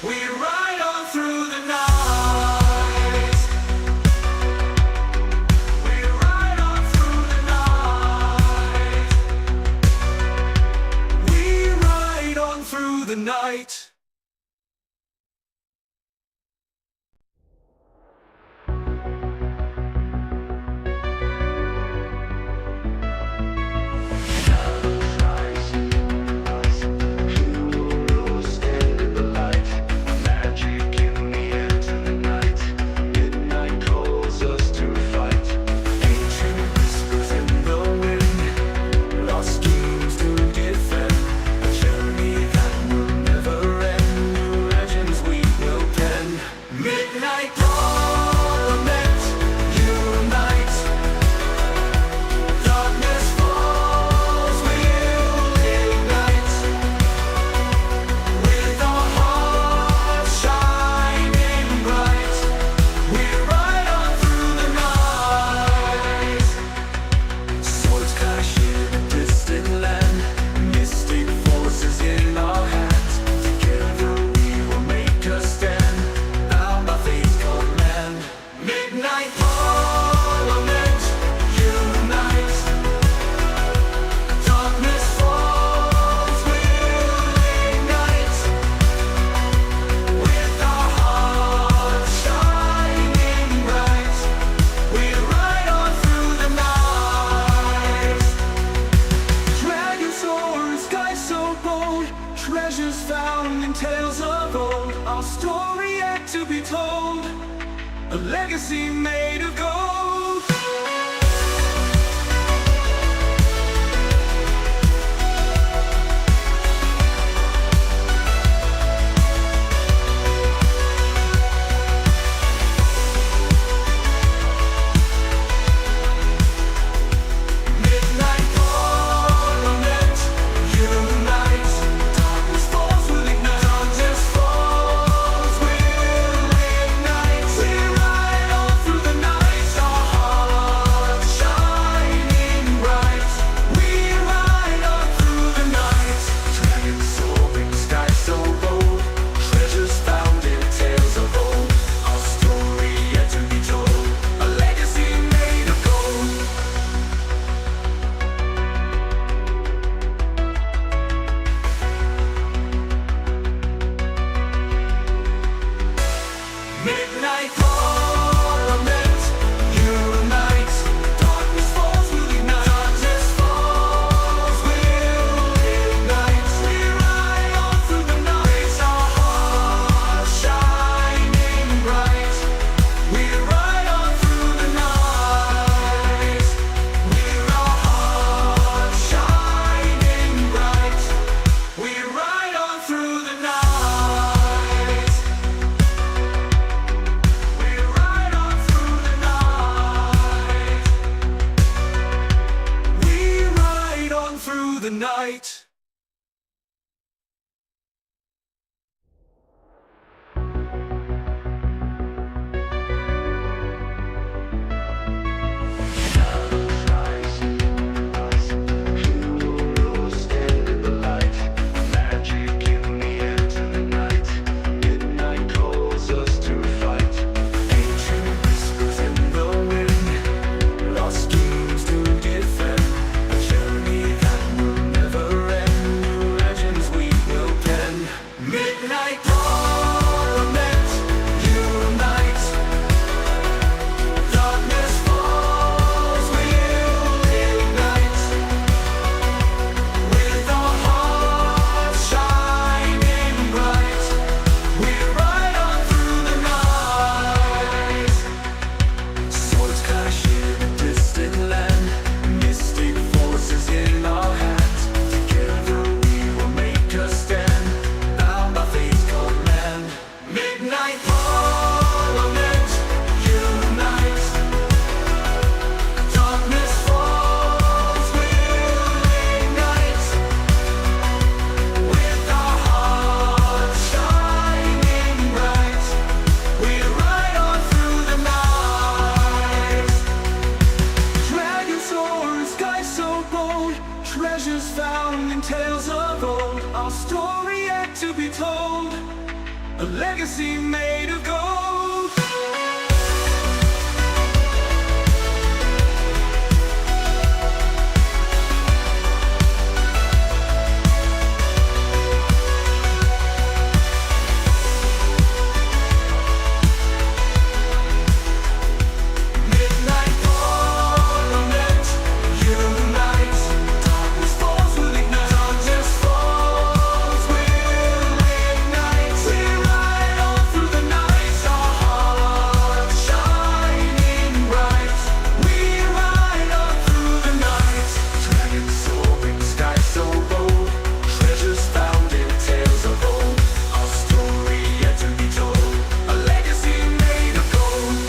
We ride on through the night. We ride on through the night. We ride on through the night. Magic in the end of the night. Midnight calls us to fight. Ancient whispers in the wind, lost schemes to defend. A journey that will never end. New legends we will pen. Midnight Parliament unite. Darkness falls will ignite. With our hearts shining bright, we ride on through the night. Swords clash in a distant land, mystic forces in our hands. Together we will make a stand, bound by fate's command. Midnight Parliament unite. Darkness falls will ignite. With our hearts shining bright, we ride on through the night. Dragons soar, sky so bold, treasures found in tales of old, our story yet to be told, a legacy made of gold. Midnight Parliament unite, darkness falls will ignite, darkness falls will ignite. We ride on through the night, our hearts shining bright. We ride on through the night, dragons soaring, sky so bold, treasures found in tales of old, our story yet to be told, a legacy made of gold. Midnight Parliament unite. Darkness falls will ignite. Darkness falls will ignite. We ride on through the night, our hearts shining bright. We ride on through the night, with our hearts shining bright. We ride on through the night. We legacy made of gold. Midnight Parliament unites. Darkness falls will ignite. Darkness falls will ignite. We ride on through the night, our hearts shining bright. We ride on through the night. Dragons soaring, sky so bold. Treasures found in tales of old. Our story yet to be told. A legacy made of gold.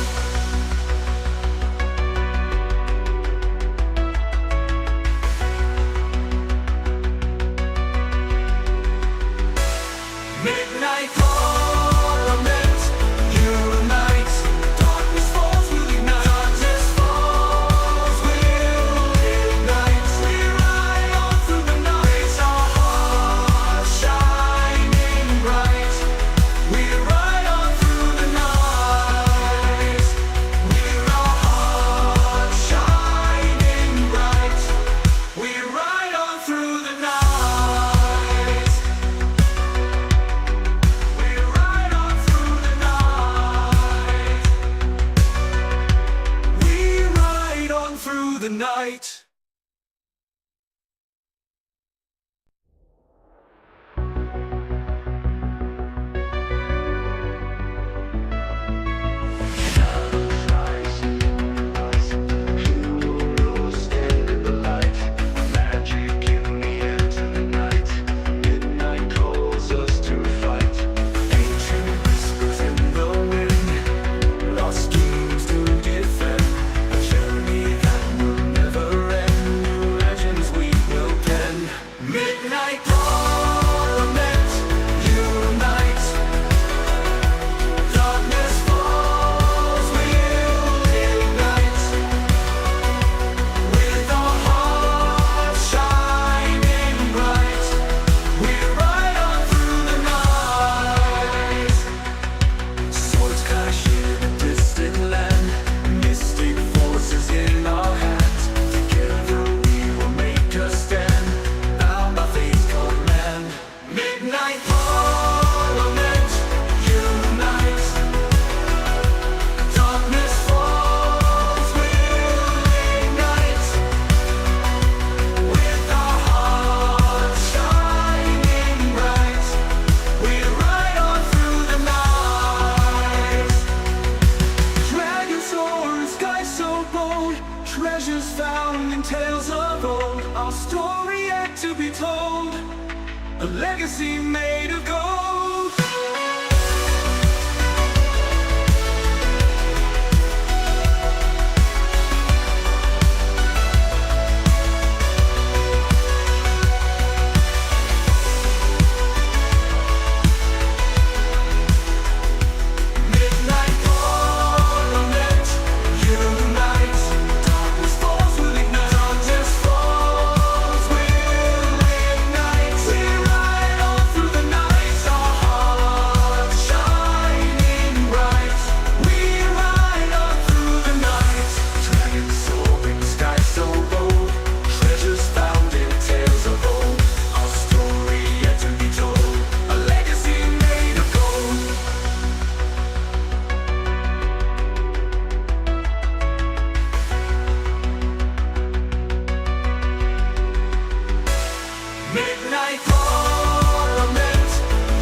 Midnight Parliament unites. Darkness falls will ignite. Darkness falls will ignite. We ride on through the night, our hearts shining bright. We ride on through the night. With our hearts shining bright. We ride on through the night. We ride on through the night. We ride on through the night. Magic in the edge of the night. Midnight calls us to fight. Ancient whispers in the wind. Lost schemes to defend. A journey that will never end. New legends we will pen. Midnight Parliament unite. Darkness falls will ignite. With our hearts shining bright, we ride on through the night. Swords clash in a distant land, mystic forces in our hands. Together we will make a stand, bound by fate's command. Midnight Parliament unite. Darkness falls will ignite. With our hearts shining bright, we ride on through the night. Dragons soar in sky so bold. Treasures found in tales of old. Our story yet to be told. A legacy made of gold. Midnight Parliament unites. Darkness falls will ignite. Darkness falls will ignite. We ride on through the night, our hearts shining bright. We ride on through the night. Dragons soaring, sky so bold. Treasures found in tales of old. Our story yet to be told. A legacy made of gold. Midnight Parliament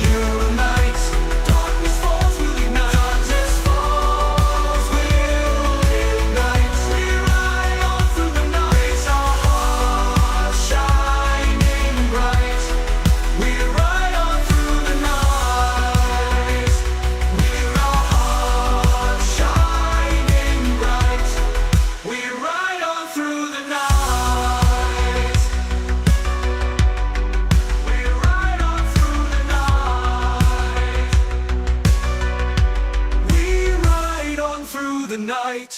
unites. Darkness falls will ignite. Darkness falls will ignite. We ride on through the night, our hearts shining bright. We ride on through the night. With our hearts shining bright. We ride on through the night. We ride on through the night. We ride on through the night.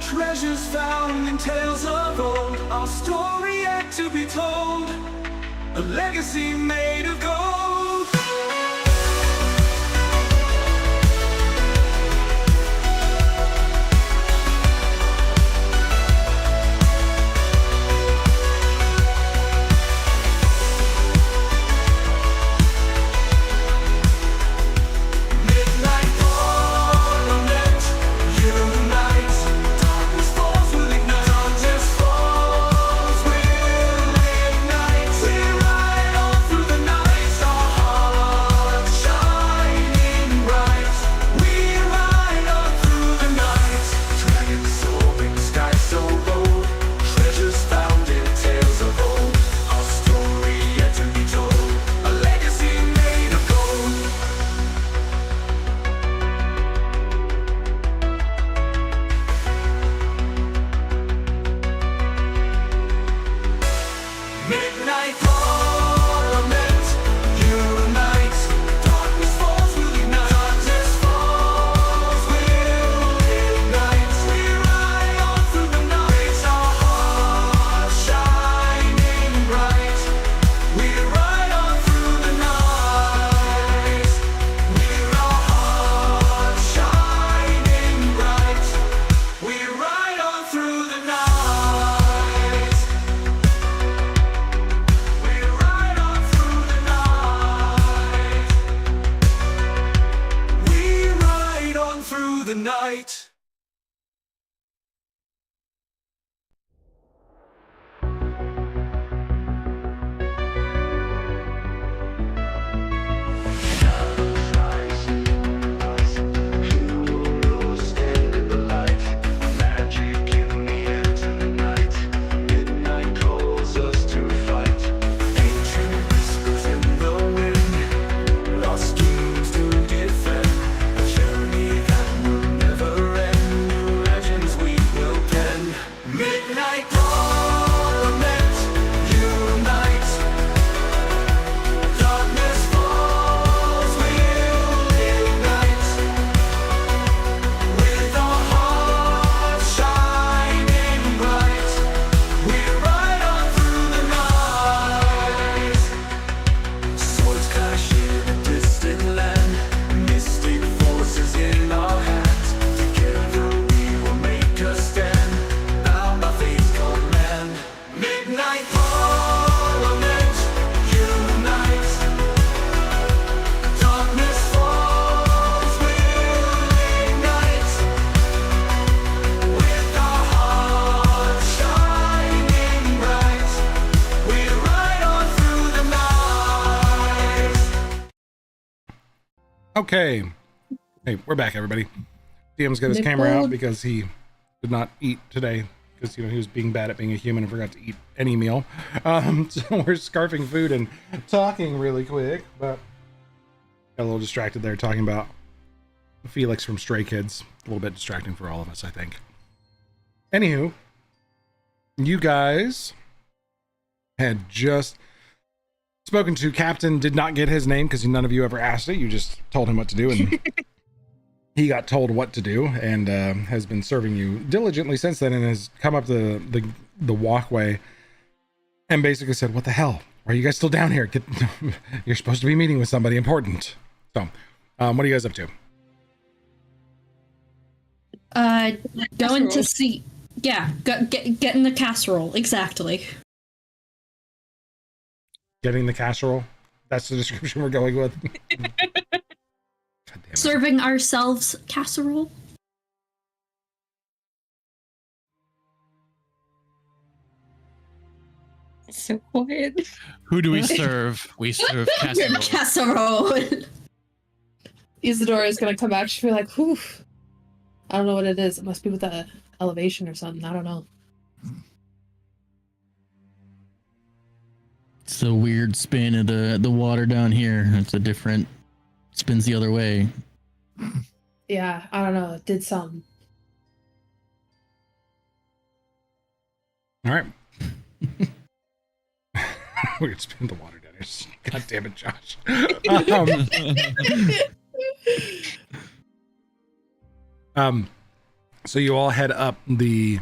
treasures found in tales of old, our story yet to be told, a legacy made of gold. Midnight ornament unites, darkness falls will ignite, darkness falls will ignite. We ride on through the night, our hearts shining bright. We ride on through the night, dragons soaring, sky so bold, treasures found in tales of old, our story yet to be told, a legacy made of gold. Midnight ornament unites, darkness falls will ignite, darkness falls will ignite. We ride on through the night, our hearts shining bright. We ride on through the night, with our hearts shining bright. We ride on through the night. We ride on through the night. We ride on through the night. Midnight ornament unites, darkness falls will ignite. With our hearts shining bright, we ride on through the night. Swords clash in a distant land, mystic forces in our hands. Together we will make a stand, bound by fate's command. Midnight ornament unites, darkness falls will ignite. With our hearts shining bright, we ride on through the night. Okay. Hey, we're back, everybody. DM's got his camera out because he did not eat today because he was being bad at being a human and forgot to eat any meal. So we're scarfing food and talking really quick, but got a little distracted there talking about Felix from Stray Kids. A little bit distracting for all of us, I think. Anywho, you guys had just spoken to Captain, did not get his name because none of you ever asked it. You just told him what to do, and he got told what to do, and has been serving you diligently since then, and has come up the walkway and basically said, "What the hell? Why are you guys still down here? You're supposed to be meeting with somebody important." So, what are you guys up to? Going to see. Yeah, get in the casserole. Exactly. Getting the casserole. That's the description we're going with. God damn it. Serving ourselves casserole. So quiet. Who do we serve? We serve casserole. Casserole. Isadora is gonna come back. She'll be like, "Whew, I don't know what it is. It must be with the elevation or something. I don't know." It's a weird spin of the water down here. It's a different spins the other way. Yeah, I don't know. It did something. All right. We're gonna spin the water down here. God damn it, Josh. So you all head up the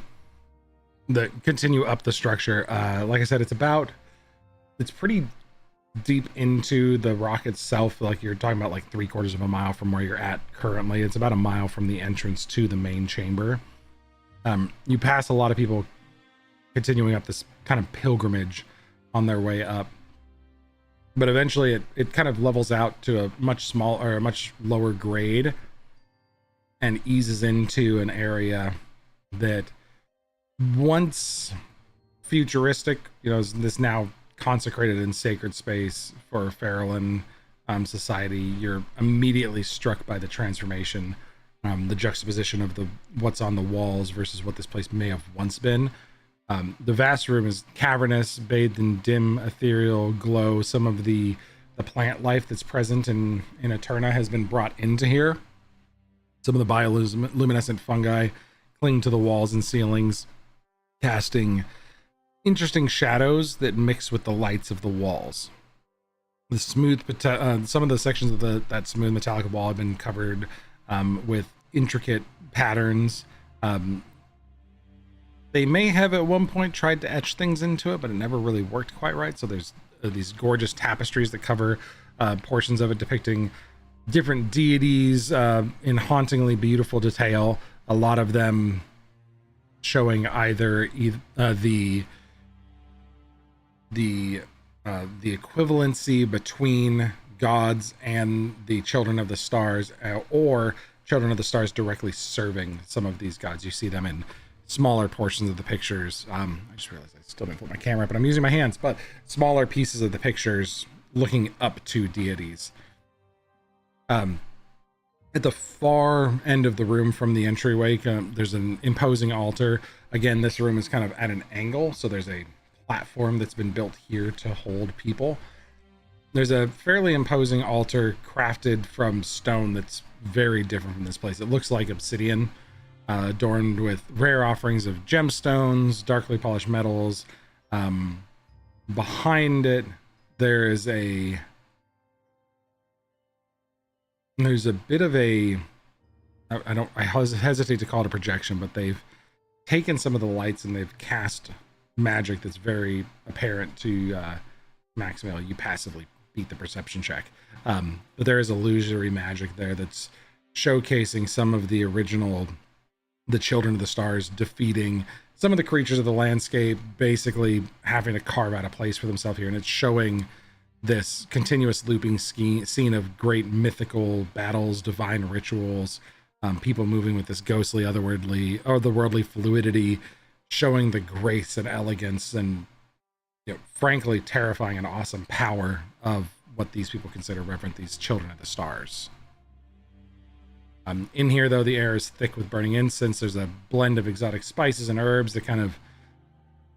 continue up the structure. Like I said, it's pretty deep into the rock itself. Like you're talking about like 3/4 of a mile from where you're at currently. It's about a mile from the entrance to the main chamber. You pass a lot of people continuing up this kind of pilgrimage on their way up, but eventually it kind of levels out to a much lower grade and eases into an area that once futuristic, is this now consecrated and sacred space for Farallon society. You're immediately struck by the transformation, the juxtaposition of what's on the walls versus what this place may have once been. The vast room is cavernous, bathed in dim ethereal glow. Some of the plant life that's present in Eterna has been brought into here. Some of the bioluminescent fungi cling to the walls and ceilings, casting interesting shadows that mix with the lights of the walls. The smooth, some of the sections of that smooth metallic wall have been covered with intricate patterns. They may have at one point tried to etch things into it, but it never really worked quite right. So there's these gorgeous tapestries that cover portions of it, depicting different deities in hauntingly beautiful detail. A lot of them showing either the equivalency between gods and the children of the stars, or children of the stars directly serving some of these gods. You see them in smaller portions of the pictures. I just realized I still didn't put my camera up, but I'm using my hands. But smaller pieces of the pictures looking up to deities. At the far end of the room from the entryway, there's an imposing altar. Again, this room is kind of at an angle, so there's a platform that's been built here to hold people. There's a fairly imposing altar crafted from stone that's very different from this place. It looks like obsidian, adorned with rare offerings of gemstones, darkly polished metals. Behind it, there's a bit of a, I hesitate to call it a projection, but they've taken some of the lights and they've cast magic that's very apparent to Maximilian. You passively beat the perception check, but there is illusory magic there that's showcasing some of the original, the children of the stars defeating some of the creatures of the landscape, basically having to carve out a place for themselves here. And it's showing this continuous looping scene of great mythical battles, divine rituals, people moving with this ghostly, otherworldly fluidity, showing the grace and elegance and, frankly, terrifying and awesome power of what these people consider reverent, these children of the stars. In here, though, the air is thick with burning incense. There's a blend of exotic spices and herbs that kind of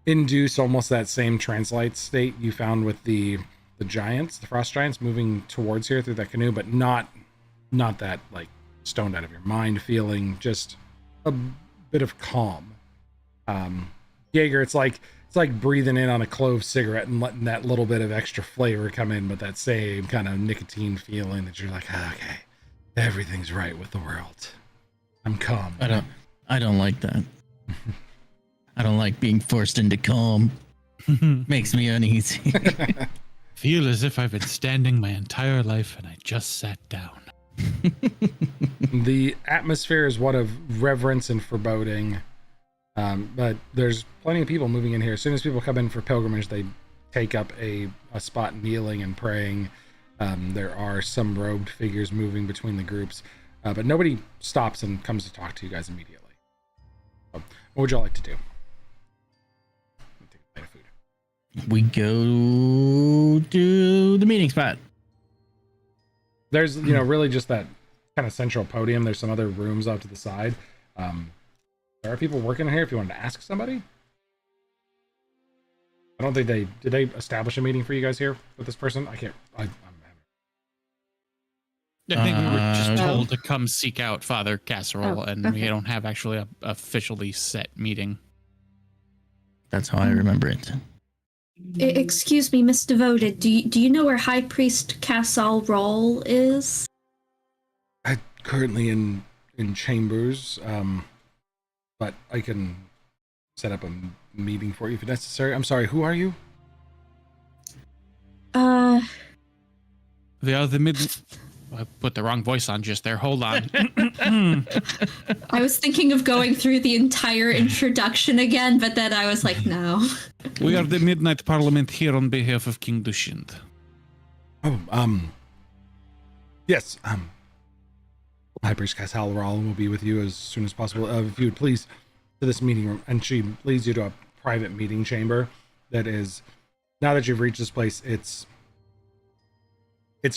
induce almost that same trance-light state you found with the giants, the frost giants, moving towards here through that canoe, but not that like stoned out of your mind feeling, just a bit of calm. Jaeger, it's like breathing in on a clove cigarette and letting that little bit of extra flavor come in, but that same kind of nicotine feeling that you're like, okay, everything's right with the world. I'm calm. I don't like that. I don't like being forced into calm. Makes me uneasy. Feel as if I've been standing my entire life and I just sat down. The atmosphere is one of reverence and foreboding, but there's plenty of people moving in here. As soon as people come in for pilgrimage, they take up a spot kneeling and praying. There are some robed figures moving between the groups, but nobody stops and comes to talk to you guys immediately. So, what would y'all like to do? Take a bite of food. We go to the meeting spot. There's, really just that kind of central podium. There's some other rooms off to the side. There are people working in here if you wanted to ask somebody. I don't think did they establish a meeting for you guys here with this person? I think we were just told to come seek out Father Casserole, and we don't have actually a officially set meeting. That's how I remember it. Excuse me, Miss Devoted. Do you know where High Priest Casserole is? I'm currently in chambers. but I can set up a meeting for you if necessary. I'm sorry, who are you? We are the mid. I put the wrong voice on just there. Hold on. I was thinking of going through the entire introduction again, but then I was like, no. We are the Midnight Parliament here on behalf of King Dushind. Oh, yes, High Priestess Halral will be with you as soon as possible. If you would please to this meeting room, and she leads you to a private meeting chamber that is, now that you've reached this place, it's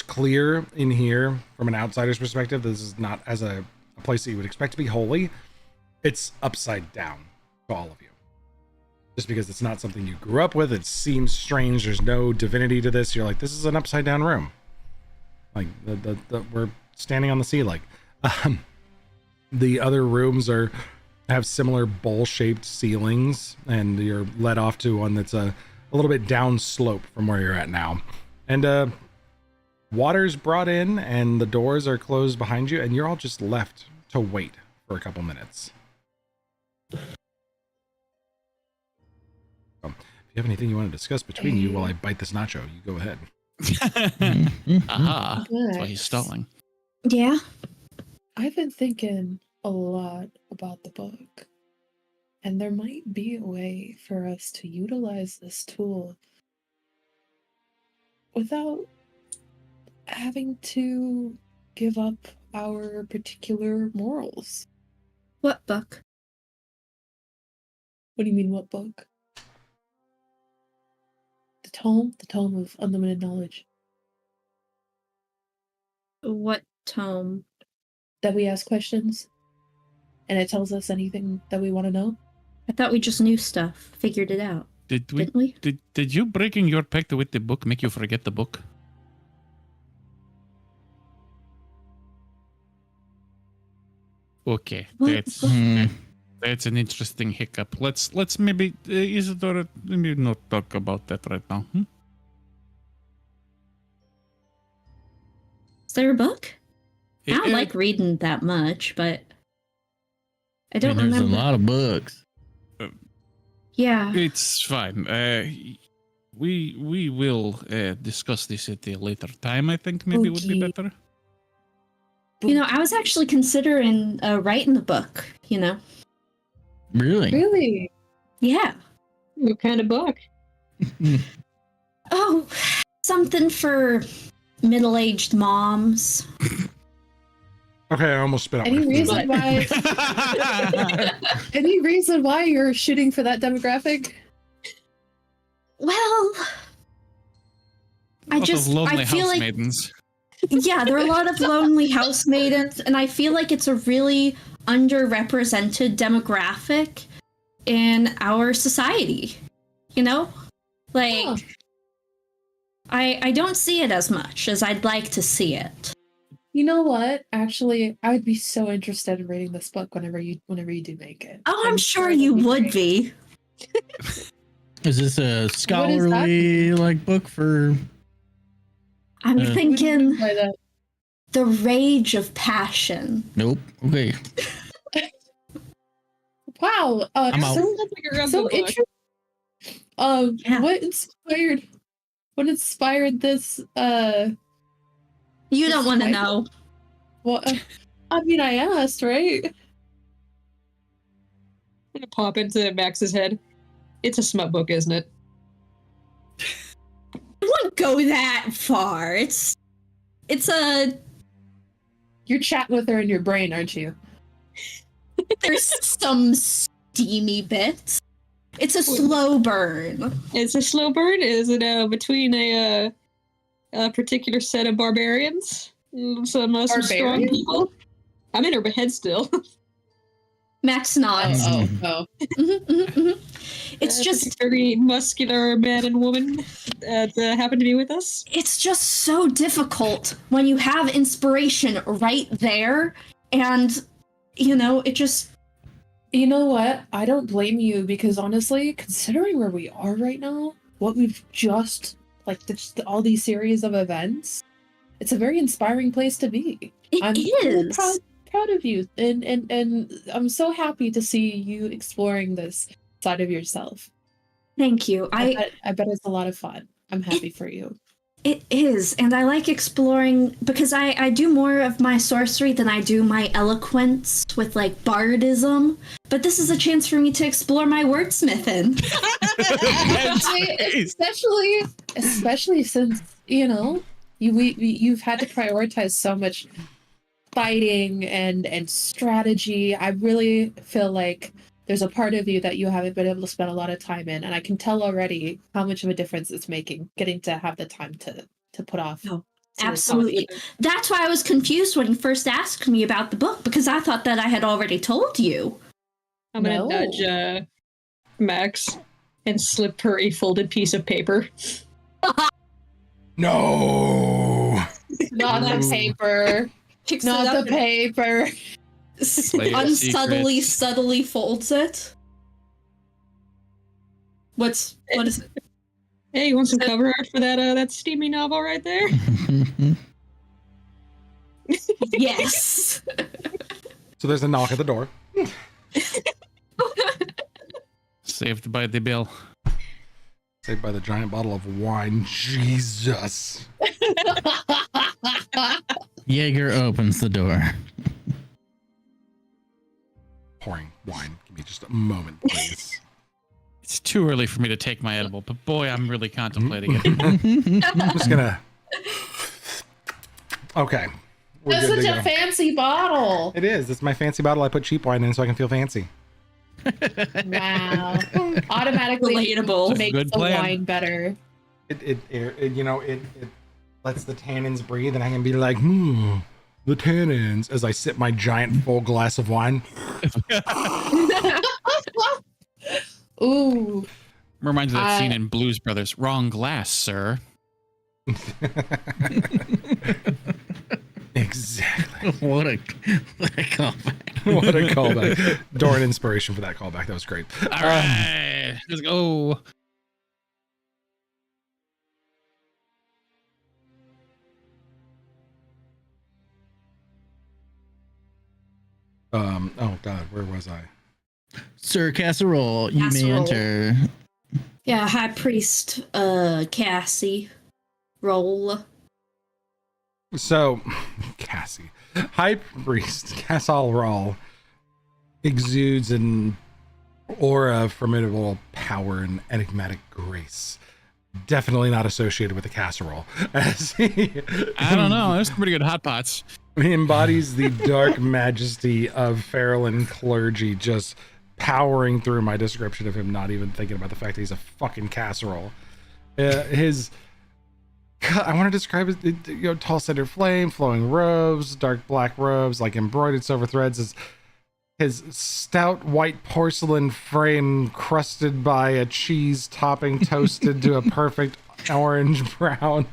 clear in here from an outsider's perspective. This is not as a place that you would expect to be holy. It's upside down to all of you. Just because it's not something you grew up with, it seems strange. There's no divinity to this. You're like, this is an upside down room. Like we're standing on the sea. Like, the other rooms have similar bowl-shaped ceilings, and you're led off to one that's a little bit down slope from where you're at now. And water's brought in, and the doors are closed behind you, and you're all just left to wait for a couple minutes. If you have anything you want to discuss between you while I bite this nacho, you go ahead. Aha. That's why he's stalling. Yeah. I've been thinking a lot about the book, and there might be a way for us to utilize this tool without having to give up our particular morals. What book? What do you mean, what book? The tome of unlimited knowledge. What tome? That we ask questions, and it tells us anything that we want to know. I thought we just knew stuff, figured it out. Didn't we? Did you breaking your pact with the book make you forget the book? Okay, What that's an interesting hiccup. Let's maybe Isadora, maybe not talk about that right now. Is there a book? I don't Uh, like reading that much, but I don't There's remember. a lot of books. Yeah. It's fine. We will discuss this at a later time. I think maybe would be Okay. better. You know, I was actually considering writing the book, you know? Really? Really? Yeah. What kind of book? Oh, something for middle-aged moms. Okay, I almost spit out Any my food. reason why? Any reason why you're shooting for that demographic? Well, I Lot just of lonely I feel like housemaidens. yeah, there are a lot of lonely housemaidens, and I feel like it's a really underrepresented demographic in our society. You know? Like, Huh. I don't see it as much as I'd like to see it. You know what? Actually, I would be so interested in reading this book whenever you do make it. Oh, I'm sure you that'd would great. be. Is this a scholarly like book for? I'm Uh, What do you thinking mean by that? the rage of passion. Nope. Okay. Wow. I'm out. Sounds like a So book. interesting. Yeah. What inspired this? You don't want to I- know. Well, I mean, I asked, right? I'm gonna pop into Max's head. It's a smut book, isn't it? I wouldn't go that far. It's a You're chatting with her in your brain, aren't you? there's some steamy bits. It's a slow burn. It's a slow burn. Is it between a particular set of barbarians? Some strong Barbarians? people. I'm in her head still. Max nods. Oh. Mhm, mhm, mhm. It's just very muscular man and woman that happen to be with us. it's just so difficult when you have inspiration right there, and you know it just You know what? I don't blame you because honestly, considering where we are right now, what we've just all these series of events, it's a very inspiring place to be. it I'm is. proud of you, and I'm so happy to see you exploring this side of yourself. Thank you. I bet it's a lot of fun. I'm happy for you. It is, and I like exploring because I do more of my sorcery than I do my eloquence with like bardism. But this is a chance for me to explore my wordsmithing. especially since you've had to prioritize so much fighting and strategy. I really feel like there's a part of you that you haven't been able to spend a lot of time in, and I can tell already how much of a difference it's making getting to have the time to put off. Oh, some of the absolutely. time. That's why I was confused when you first asked me about the book, because I thought that I had already told you. I'm gonna No. nudge Max and slip her a folded piece of paper. No. Not the paper. Picks Not it up the paper. Play a unsubtly, secret. subtly folds it. What is it? Hey, you want some cover art for that steamy novel right there? Yes. So there's a knock at the door. Saved by the bell. Saved by the giant bottle of wine. Jesus. Jaeger opens the door. Pouring wine. Give me just a moment, please. It's too early for me to take my edible, but boy, I'm really contemplating it. I'm just gonna. Okay. We're That's good to such go. a fancy bottle. It is. It's my fancy bottle. I put cheap wine in so I can feel fancy. Wow. Automatically Relatable. makes Good the plan. wine better. It lets the tannins breathe, and I can be like, the tannins, as I sip my giant full glass of wine. Ooh. Reminds me of that scene in Blues Brothers. Wrong glass, sir. Exactly. What a callback. What a callback. Doran inspiration for that callback. That was great. All right, let's go. Oh God, where was I? Sir Casserole, you may Casserole. enter. Yeah, High Priest Cassie roll. So, Cassie, High Priest Cassal Rawl exudes an aura of formidable power and enigmatic grace. Definitely not associated with the casserole. As he I don't know. There's some pretty good hot pots. He embodies the dark majesty of Farrellin clergy, just powering through my description of him, not even thinking about the fact that he's a fucking casserole. I want to describe it, tall centered flame, flowing robes, dark black robes, like embroidered silver threads. His stout white porcelain frame crusted by a cheese topping toasted to a perfect orange brown.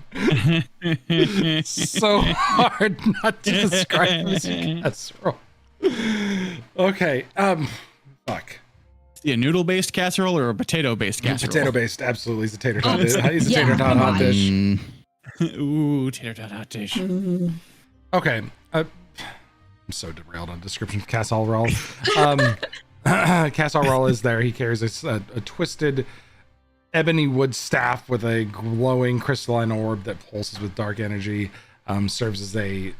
So hard not to describe him as a casserole. Okay, fuck. Yeah, noodle-based casserole or a potato-based casserole? Potato-based, absolutely. He's a tater tot. Oh, He's a yeah, tater tot come hot on. dish. Ooh, tater tot hot dish. Okay, I'm so derailed on description of Cassal Rawl. Cassal Rawl is there. He carries a twisted ebony wood staff with a glowing crystalline orb that pulses with dark energy. Serves as a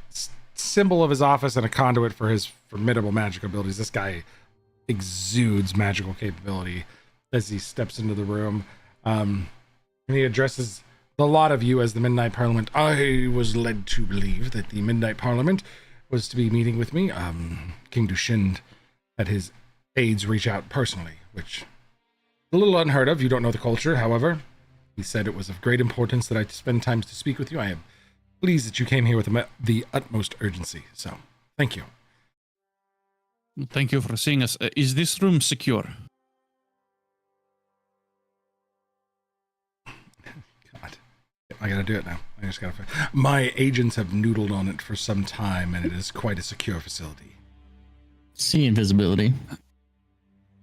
symbol of his office and a conduit for his formidable magical abilities. This guy exudes magical capability as he steps into the room. And he addresses the lot of you as the Midnight Parliament. I was led to believe that the Midnight Parliament was to be meeting with me. King Dushind had his aides reach out personally, which is a little unheard of. You don't know the culture, however. He said it was of great importance that I spend time to speak with you. I am pleased that you came here with the utmost urgency. So, thank you. Thank you for seeing us. Is this room secure? God, I gotta do it now. I just gotta. My agents have noodled on it for some time, and it is quite a secure facility. See invisibility.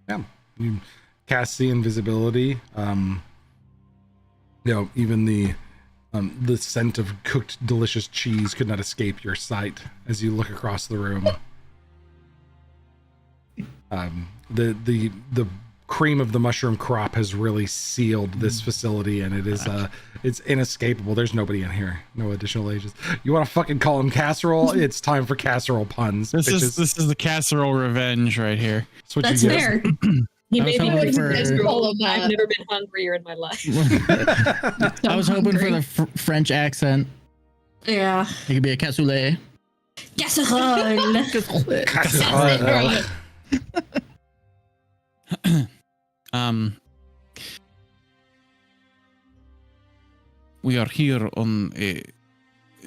Yeah, you cast see invisibility. Even the scent of cooked delicious cheese could not escape your sight as you look across the room. The cream of the mushroom crop has really sealed this facility, and it is it's inescapable. There's nobody in here. No additional ages. You want to fucking call him casserole? It's time for casserole puns. This bitches. is the casserole revenge right here. what That's you get. fair. He I was may be hoping hungry, for- I've never been hungrier in my life. I was hoping for the French accent. Yeah. It could be a cassoulet. Casserole. Casserole. We are here on a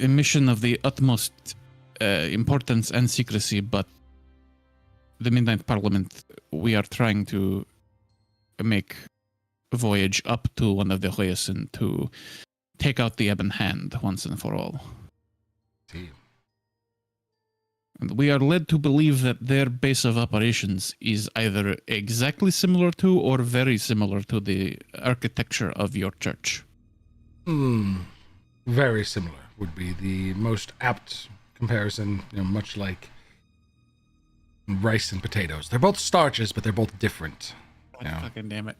mission of the utmost importance and secrecy, but the Midnight Parliament, we are trying to make a voyage up to one of the Hoyasin to take out the Ebon Hand once and for all. And we are led to believe that their base of operations is either exactly similar to or very similar to the architecture of your church. Very similar would be the most apt comparison, much like rice and potatoes. They're both starches, but they're both different. Fucking damn it.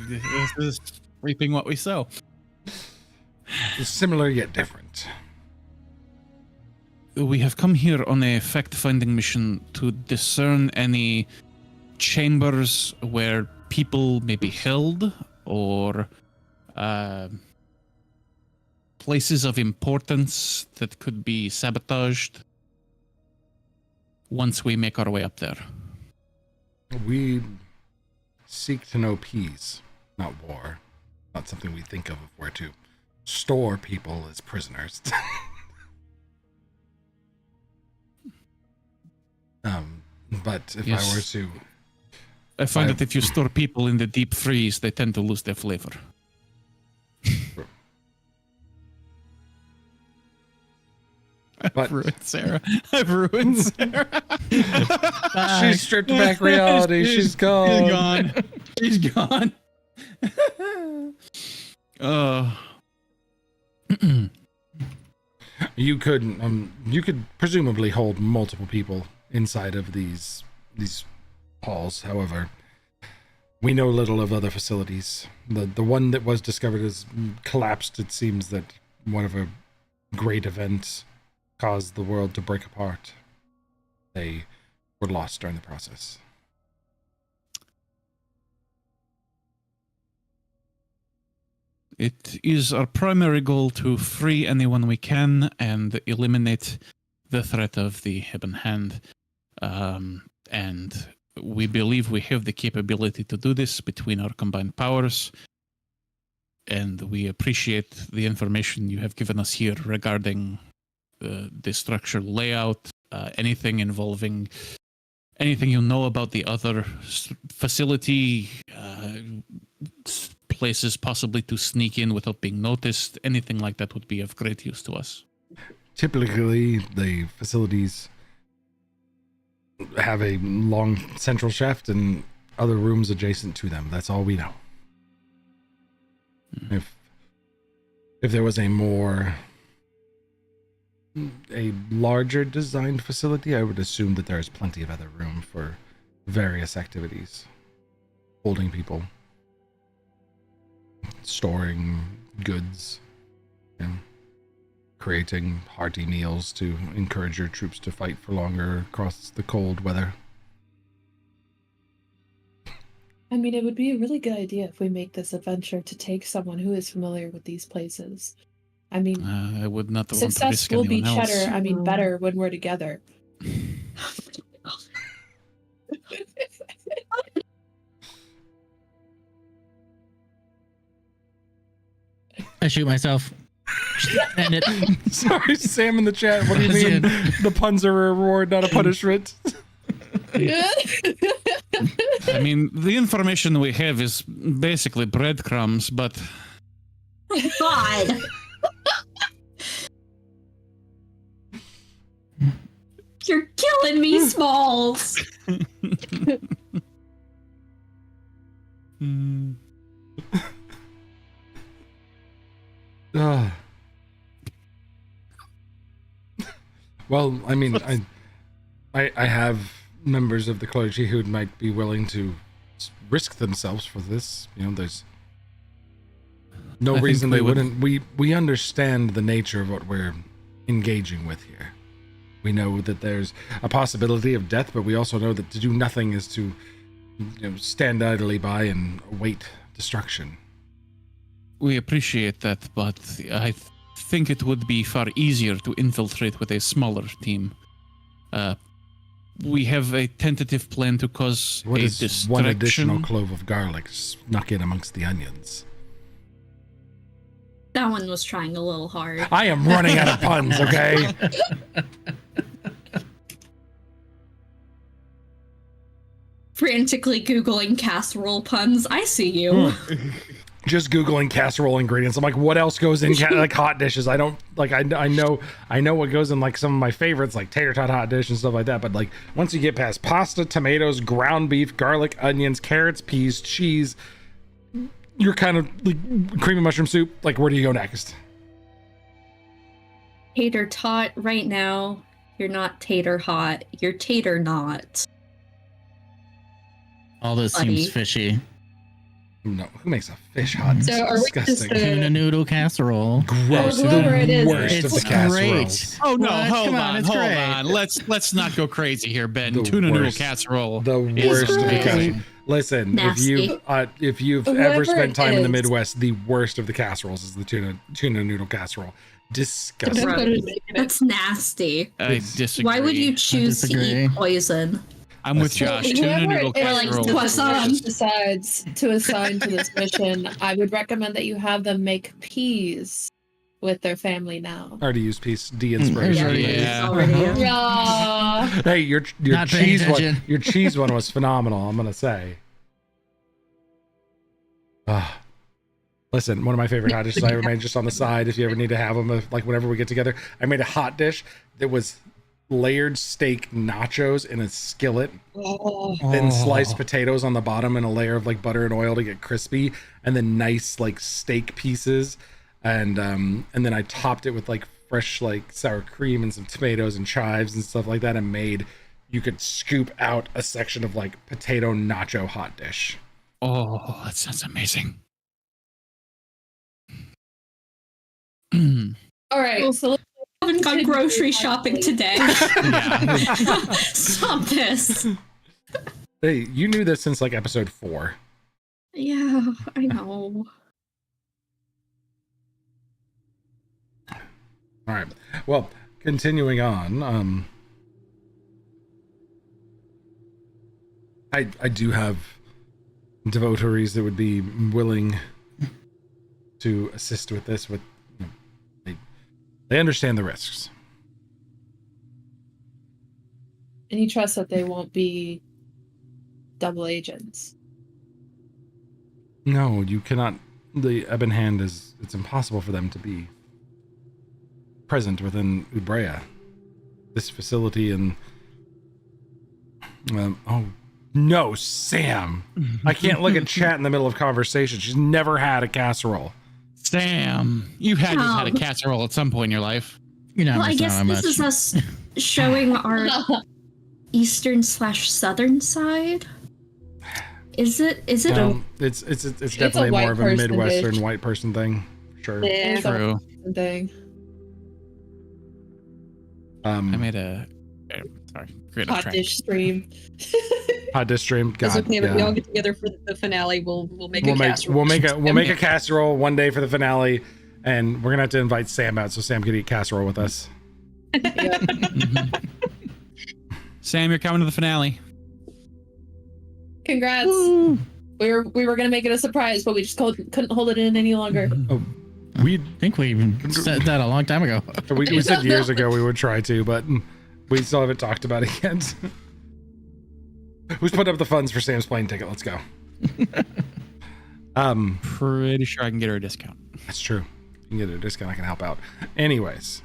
This is reaping what we sow. Similar yet different. We have come here on a fact-finding mission to discern any chambers where people may be held or places of importance that could be sabotaged once we make our way up there. We seek to know peace, not war. Not something we think of if we're to store people as prisoners. But if Yes. I were to... I find that if you store people in the deep freeze, they tend to lose their flavor. But I've ruined Sarah. she stripped back reality. She's gone. She's gone. You could presumably hold multiple people inside of these halls. However, we know little of other facilities. The one that was discovered has collapsed. It seems that one of a great event caused the world to break apart. They were lost during the process. It is our primary goal to free anyone we can and eliminate the threat of the Ebon Hand. And we believe we have the capability to do this between our combined powers. And we appreciate the information you have given us here regarding the structure layout, anything involving anything you know about the other facility, places possibly to sneak in without being noticed, anything like that would be of great use to us. Typically, the facilities have a long central shaft and other rooms adjacent to them. That's all we know. If there was a larger designed facility, I would assume that there is plenty of other room for various activities. Holding people, storing goods, creating hearty meals to encourage your troops to fight for longer across the cold weather. I mean, it would be a really good idea if we make this adventure to take someone who is familiar with these places. I mean, I would not want to success risk will be anyone else. cheddar. I mean, better when we're together. I shoot myself. End it. Sorry, Sam in the chat. What do you mean? The puns are a reward, not a punishment. I mean, the information we have is basically breadcrumbs, but God. You're killing me, Smalls. Well, I mean, I have members of the clergy who might be willing to risk themselves for this. There's no I reason think they we would- wouldn't. We understand the nature of what we're engaging with here. We know that there's a possibility of death, but we also know that to do nothing is to stand idly by and await destruction. We appreciate that, but I think it would be far easier to infiltrate with a smaller team. We have a tentative plan to cause What a is distraction. one additional clove of garlic snuck in amongst the onions? That one was trying a little hard. I am running out of puns, okay? Frantically Googling casserole puns. I see you. Just Googling casserole ingredients. I'm like, what else goes in like hot dishes? I don't like. I know what goes in like some of my favorites, like tater tot hot dish and stuff like that. But like once you get past pasta, tomatoes, ground beef, garlic, onions, carrots, peas, cheese, you're kind of like creamy mushroom soup. Like, where do you go next? Tater tot right now. You're not tater hot. You're tater not. All this Buddy. seems fishy. No, who makes a fish hot? So are we Disgusting. just, Tuna noodle casserole. Gross. whoever The it is, worst of the It's casseroles. great. Oh no! What? Hold Come on, it's hold great. on. Let's not go crazy here, Ben. The Tuna noodle worst. casserole. The is worst of the great. casserole. Listen, Nasty. if you've Whoever ever spent it time in the is. Midwest, the worst of the casseroles is the tuna noodle casserole. Disgusting. Depends on who's making it. That's nasty. I disagree. Why would you choose to disagree. eat poison? I'm with That's- Josh. Tuna Whoever noodle it is casserole. that is Croissant. delicious. decides to assign to this mission, I would recommend that you have them make peas with their family now. Already used piece D there's inspiration. already- Yeah. Already. Yeah. Hey, your Not paying cheese one, attention. your cheese one was phenomenal. I'm gonna say. Ah. Listen, one of my favorite hot dishes I ever made, just on the side, if you ever need to have them, like whenever we get together, I made a hot dish that was layered steak nachos in a skillet, then sliced potatoes on the bottom and a layer of like butter and oil to get crispy, and then nice like steak pieces, and then I topped it with like fresh like sour cream and some tomatoes and chives and stuff like that, and made you could scoop out a section of like potato nacho hot dish. Oh, that sounds amazing. All right. So let's I haven't gone grocery shopping today. Yeah. Stop this. Hey, you knew this since like episode 4. Yeah, I know. All right. Well, continuing on, I do have devotees that would be willing to assist with this. With they understand the risks. and you trust that they won't be double agents. No, you cannot. The Ebon Hand it's impossible for them to be present within Ubrea. This facility and oh no, Sam! I can't look at chat in the middle of conversation. She's never had a casserole. Sam, you had just had a casserole at some point in your life. You're not Well, I missing guess out on this much. is us showing our eastern/southern side. Is it? Is it? Well, it's definitely white more of a person Midwestern dish. white person thing. Sure. Yeah. True. Thing. I made a great Hot track. dish stream. hot dish stream. That's God, okay, but we yeah. all get together for the finale. We'll make We'll a make casserole. we'll make a casserole one day for the finale, and we're gonna have to invite Sam out so Sam can eat casserole with us. Yeah. Sam, you're coming to the finale. Congrats. We were gonna make it a surprise, but we just couldn't hold it in any longer. We I think we even said that a long time ago. we said years ago we would try to, but we still haven't talked about it yet. Who's put up the funds for Sam's plane ticket? Let's go. Pretty sure I can get her a discount. That's true. You can get a discount. I can help out. Anyways,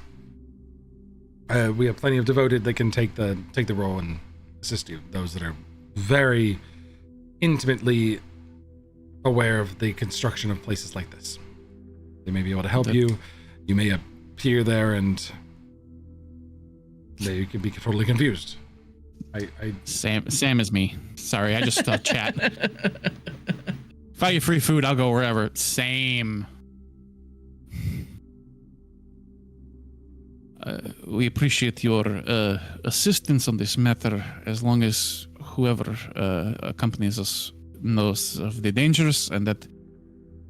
we have plenty of devoted that can take the role and assist you. Those that are very intimately aware of the construction of places like this. They may be able to help you. You may appear there and they could be totally confused. I Sam is me. Sorry, I just chat. If I get free food, I'll go wherever. Same. We appreciate your assistance on this matter, as long as whoever accompanies us knows of the dangers, and that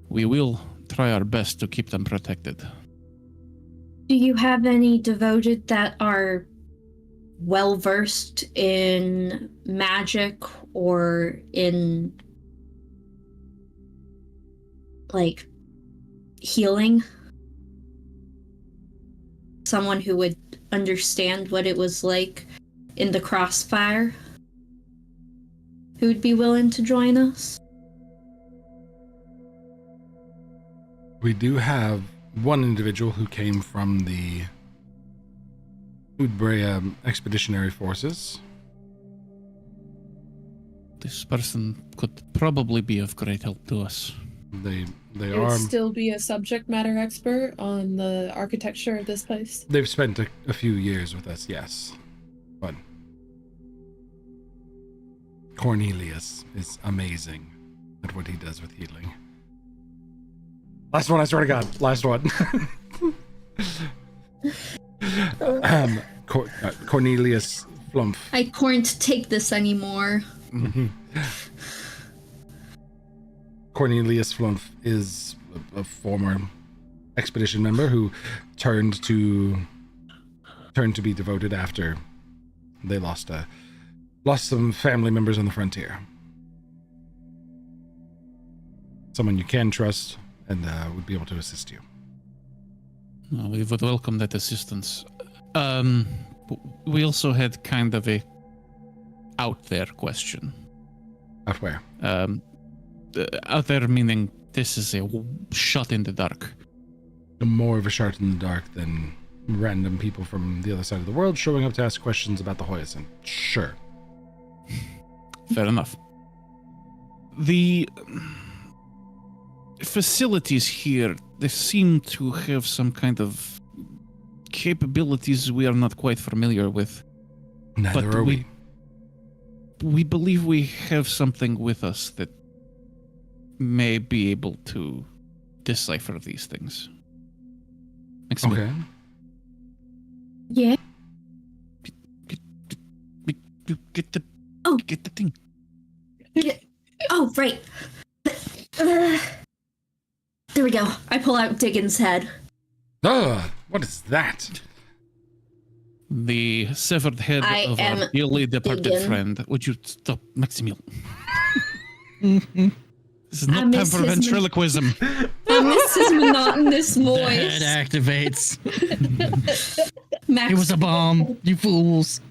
we will try our best to keep them protected. Do you have any devoted that are well versed in magic or in like healing? Someone who would understand what it was like in the crossfire? Who would be willing to join us? We do have one individual who came from the Udbrea Expeditionary Forces. This person could probably be of great help to us. They They are. would still be a subject matter expert on the architecture of this place. They've spent a few years with us, yes. But Cornelius is amazing at what he does with healing. Last one, I swear to God. Last one. Cornelius Flump. I can't take this anymore. Cornelius Flump is a former expedition member who turned to be devoted after they lost some family members on the frontier. Someone you can trust and would be able to assist you. We would welcome that assistance. We also had kind of a out there question. Out where? Out there meaning this is a shot in the dark. More of a shot in the dark than random people from the other side of the world showing up to ask questions about the Hoyasin. Sure. Fair enough. The facilities here, they seem to have some kind of capabilities we are not quite familiar with. Neither But are we. We believe we have something with us that may be able to decipher these things. Maximum, Okay. Yeah. Get the thing. Oh, right. There we go. I pull out Diggins' head. What is that? The severed head I of am our dearly departed Diggin. friend. Would you stop, Maximil? This is I not time miss for his ventriloquism. I miss his monotonous That voice. activates. Max, It was a bomb, you fools.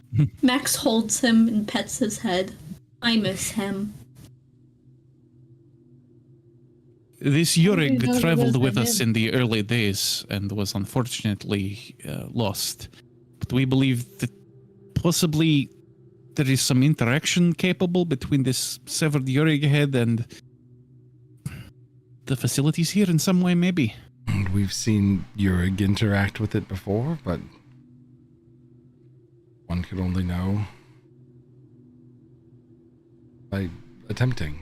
Max holds him and pets his head. I miss him. This didn't know Yurig there traveled was with a us him. in the early days and was unfortunately lost. But we believe that possibly there is some interaction capable between this severed Yurig head and the facilities here in some way, maybe. And we've seen Yurig interact with it before, but one could only know by attempting.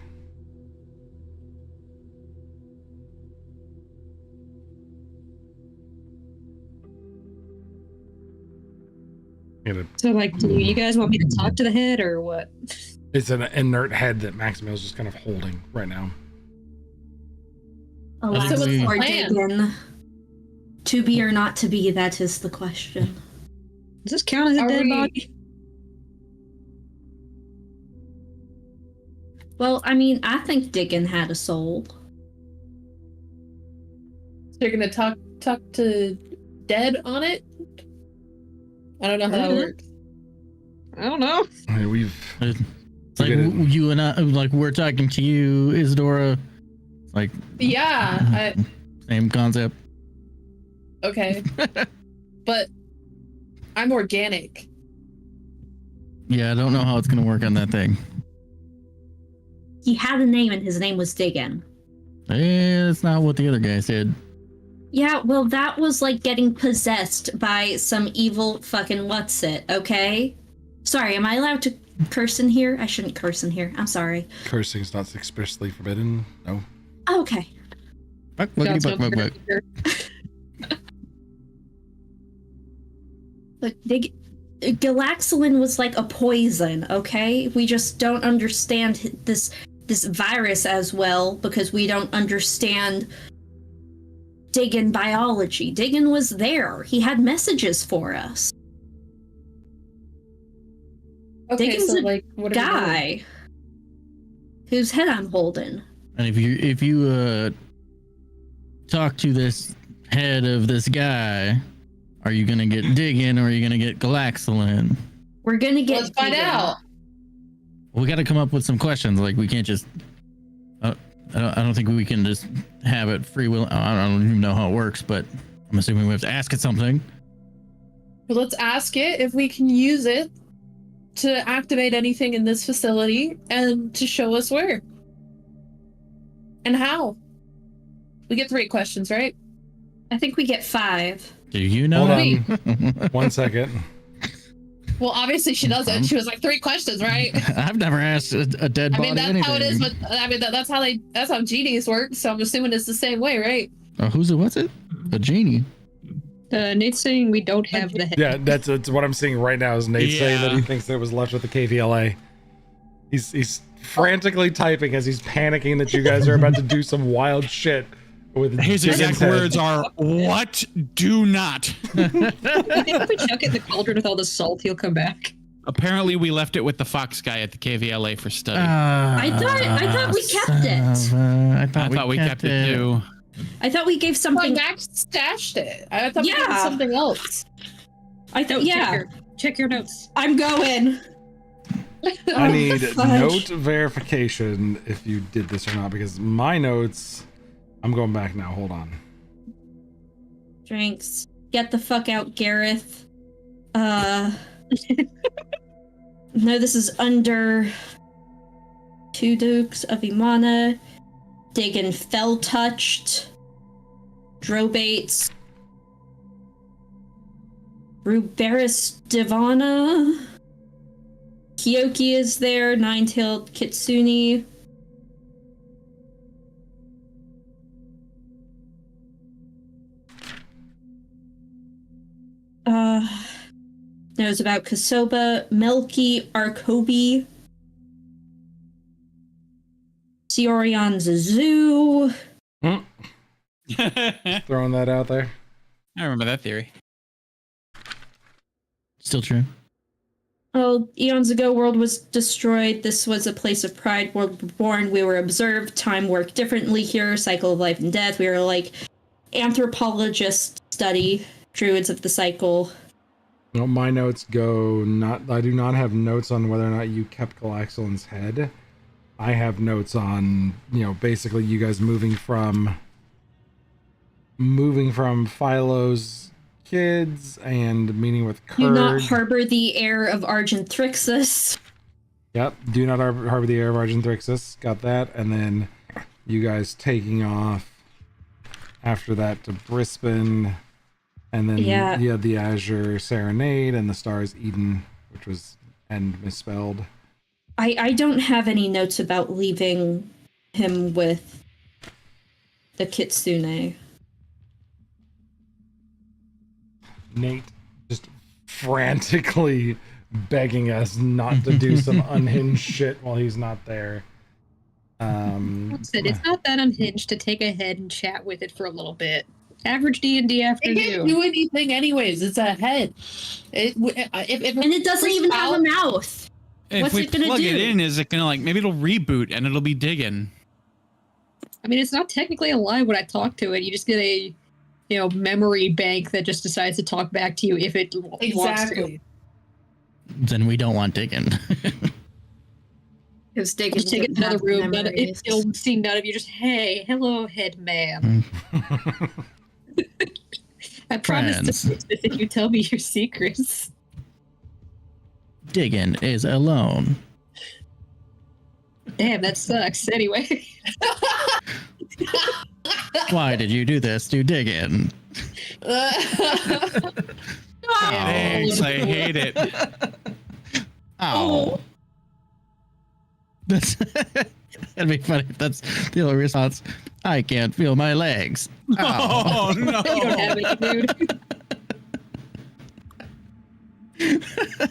So, like, do you guys want me to talk to the head or what? It's an inert head that Maximil's just kind of holding right now. Alas, what's the poor plan? Diggin. To be or not to be, that is the question. Does this count as a Are dead we- body? Well, I mean, I think Diggin had a soul. So you're gonna talk to dead on it? I don't know how that Mhm. works. I don't know. I mean, we've It's like get it. you and I, like we're talking to you, Isadora. Like Yeah, same concept. okay. But I'm organic. Yeah, I don't know how it's gonna work on that thing. He had a name and his name was Diggin. That's not what the other guy said. Yeah, well, that was like getting possessed by some evil fucking what's it, okay? Sorry, am I allowed to curse in here? I shouldn't curse in here. I'm sorry. Cursing is not expressly forbidden. No. Oh, okay. God's no Buck. character. Look, Galaxolin was like a poison, okay? We just don't understand this virus as well because we don't understand Diggin biology. Diggin was there. He had messages for us. Okay, Diggins so a like, what are we doing? Guy whose head I'm holding. And if you talk to this head of this guy, are you gonna get Diggin or are you gonna get Galaxolin? We're gonna get Let's find Diggin. out. We got to come up with some questions. Like we can't just. I don't think we can just have it free will. I don't even know how it works, but I'm assuming we have to ask it something. But let's ask it if we can use it to activate anything in this facility and to show us where and how. We get 3 questions, right? I think we get 5. Do you know? Hold on. 1 second. Well, obviously she doesn't. She was like 3 questions, right? I've never asked a dead I body mean, that's anything. how it is. But I mean, that's how genies work. So I'm assuming it's the same way, right? What's it? A genie. Nate's saying we don't have the head. Yeah, that's what I'm seeing right now. Is Nate saying that he thinks that it was left with the KVLA. He's frantically typing as he's panicking that you guys are about to do some wild shit with His Diggin's exact head. words are, "What? Do not." You think if we chuck it in the cauldron with all the salt, he'll come back? Apparently, we left it with the Fox guy at the KVLA for study. I thought we kept it. I I thought we kept it too. I thought we gave Well, something. Max stashed it. I thought we did Yeah. something else. I thought, yeah. Check your notes. I'm going. I need Fudge. note verification if you did this or not, because my notes. I'm going back now. Hold on. Drinks. Get the fuck out, Gareth. No, this is under 2 Dukes of Imana. Diggin fell touched. Drobates. Ruberis Divana. Kyoki is there. 9-tailed Kitsune. Knows about Kasoba, Melky, Arkobi, Cyorion Zoo. Throwing that out there. I remember that theory. Still true. Oh, eons ago, world was destroyed. This was a place of pride. World were born. We were observed. Time worked differently here. Cycle of life and death. We were like anthropologists study druids of the cycle. No, my notes go not. I do not have notes on whether or not you kept Galaxolin's head. I have notes on, basically you guys moving from Philo's kids and meeting with Kurd. Do not harbor the heir of Argenthrixis. Yep. Do not harbor the heir of Argenthrixis. Got that. And then you guys taking off after that to Brisbane. And then you had the Azure Serenade and the Stars Eden, which was misspelled. I don't have any notes about leaving him with the Kitsune. Nate just frantically begging us not to do some unhinged shit while he's not there. It's not that unhinged to take a head and chat with it for a little bit. Average D&D It afternoon. can't do anything anyways. It's a head. If And it doesn't even have a mouth. If What's we it gonna plug do? it in, is it gonna maybe it'll reboot and it'll be digging? I mean, it's not technically alive when I talk to it. You just get a, memory bank that just decides to talk back to you if it wants to. exactly. Then we don't want Diggin. Because Diggin Just take it to another room. It'll see none of you. Just, hey, hello, head man. I promise to Friends. fix this if you tell me your secrets. Diggin is alone. Damn, that sucks. Anyway. Why did you do this to Diggin? Thanks, I hate it. Oh. That's that'd be funny if that's the only response. I can't feel my legs. Oh no! You don't have any, dude.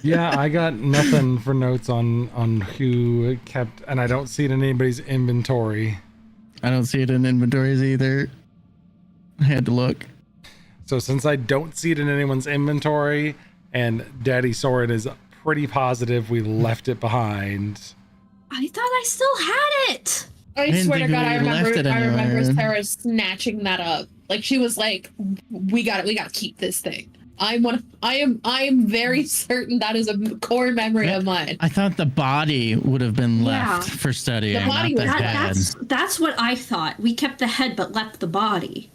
Yeah, I got nothing for notes on who kept, and I don't see it in anybody's inventory. I don't see it in inventories either. I had to look. So since I don't see it in anyone's inventory, and Daddy Soren is pretty positive we left it behind. I thought I still had it. I didn't swear to think God, we I left it remember anywhere. Sarah snatching that up. Like she was like, we gotta keep this thing. I am very certain that is a core memory of mine. I thought the body would have been left Yeah. for studying, The body not the was- head. That's what I thought. We kept the head but left the body.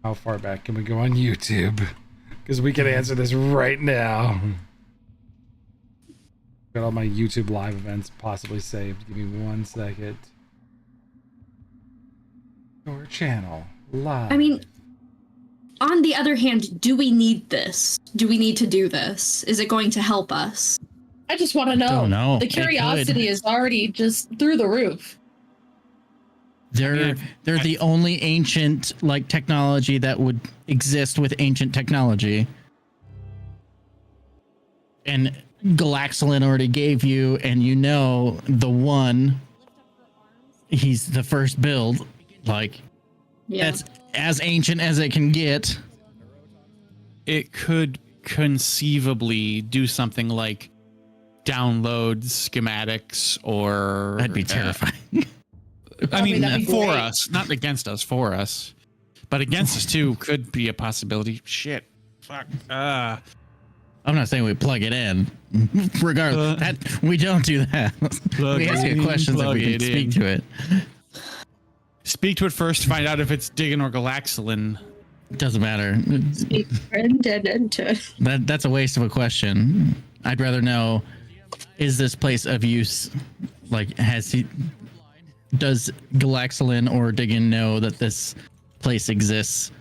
How far back can we go on YouTube? Because we can answer this right now. Got all my YouTube live events possibly saved. Give me 1 second. Your channel live. I mean, on the other hand, do we need this? Do we need to do this? Is it going to help us? I just want to know. Don't know. The It curiosity could. is already just through the roof. They're the only ancient like technology that would exist with ancient technology. And Galaxolin already gave you, and you know the one. He's the first build. Like Yeah. that's as ancient as it can get. It could conceivably do something like download schematics or That'd be terrifying. I mean, that'd be for great. us, not against us, for us, but against us too could be a possibility. Shit, fuck. I'm not saying we plug it in. Regardless, that we don't do that. Plug We ask it you in, questions if plug we can it speak in. to it. Speak to it first. Find out if it's Diggin or Galaxolin. Doesn't matter. Friend and enter. That's a waste of a question. I'd rather know: is this place of use? Like, does Galaxolin or Diggin know that this place exists,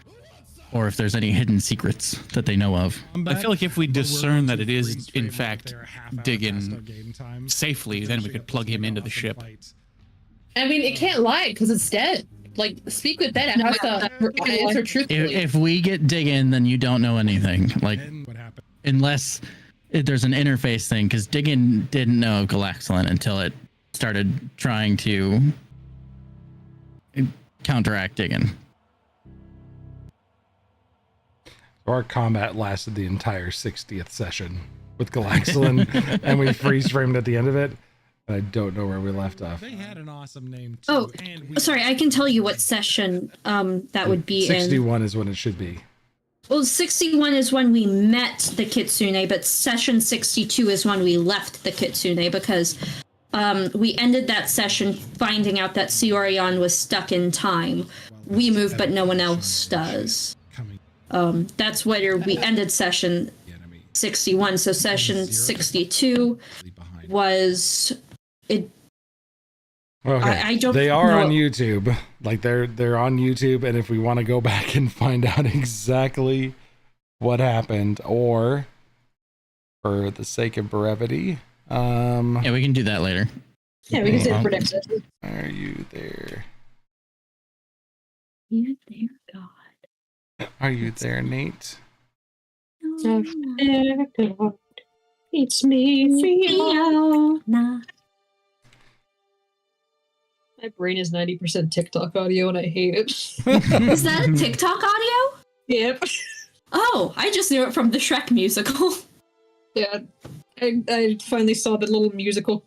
or if there's any hidden secrets that they know of? I feel like if we discern that it is in fact Diggin safely, then we could plug him into the ship. I mean, it can't lie because it's dead. Like, speak with dead. I have to answer truthfully. If we get Diggin, then you don't know anything. Like, What happened? unless there's an interface thing, because Diggin didn't know of Galaxolin until it started trying to counteract Diggin. Our combat lasted the entire 60th session with Galaxolin, and we freeze framed at the end of it. And I don't know where we left off. They had an awesome name too. Oh, and we sorry, I can tell you what session that would be in. 61 is when it should be. Well, 61 is when we met the Kitsune, but session 62 is when we left the Kitsune because we ended that session finding out that Cyorion was stuck in time. We move, but no one else does. coming That's where we ended session the enemy 61. So session 62 behind. was it. Okay. I don't They are know. on YouTube. Like they're on YouTube, and if we want to go back and find out exactly what happened, or for the sake of brevity, Yeah, we can do that later. Yeah, we can say Uh-huh. it for next session. are you there? You there, God. Are you there, Nate? Oh, God. It's me, Fiona. My brain is 90% TikTok audio and I hate it. Is that a TikTok audio? Yep. Oh, I just knew it from the Shrek musical. Yeah. I finally saw the little musical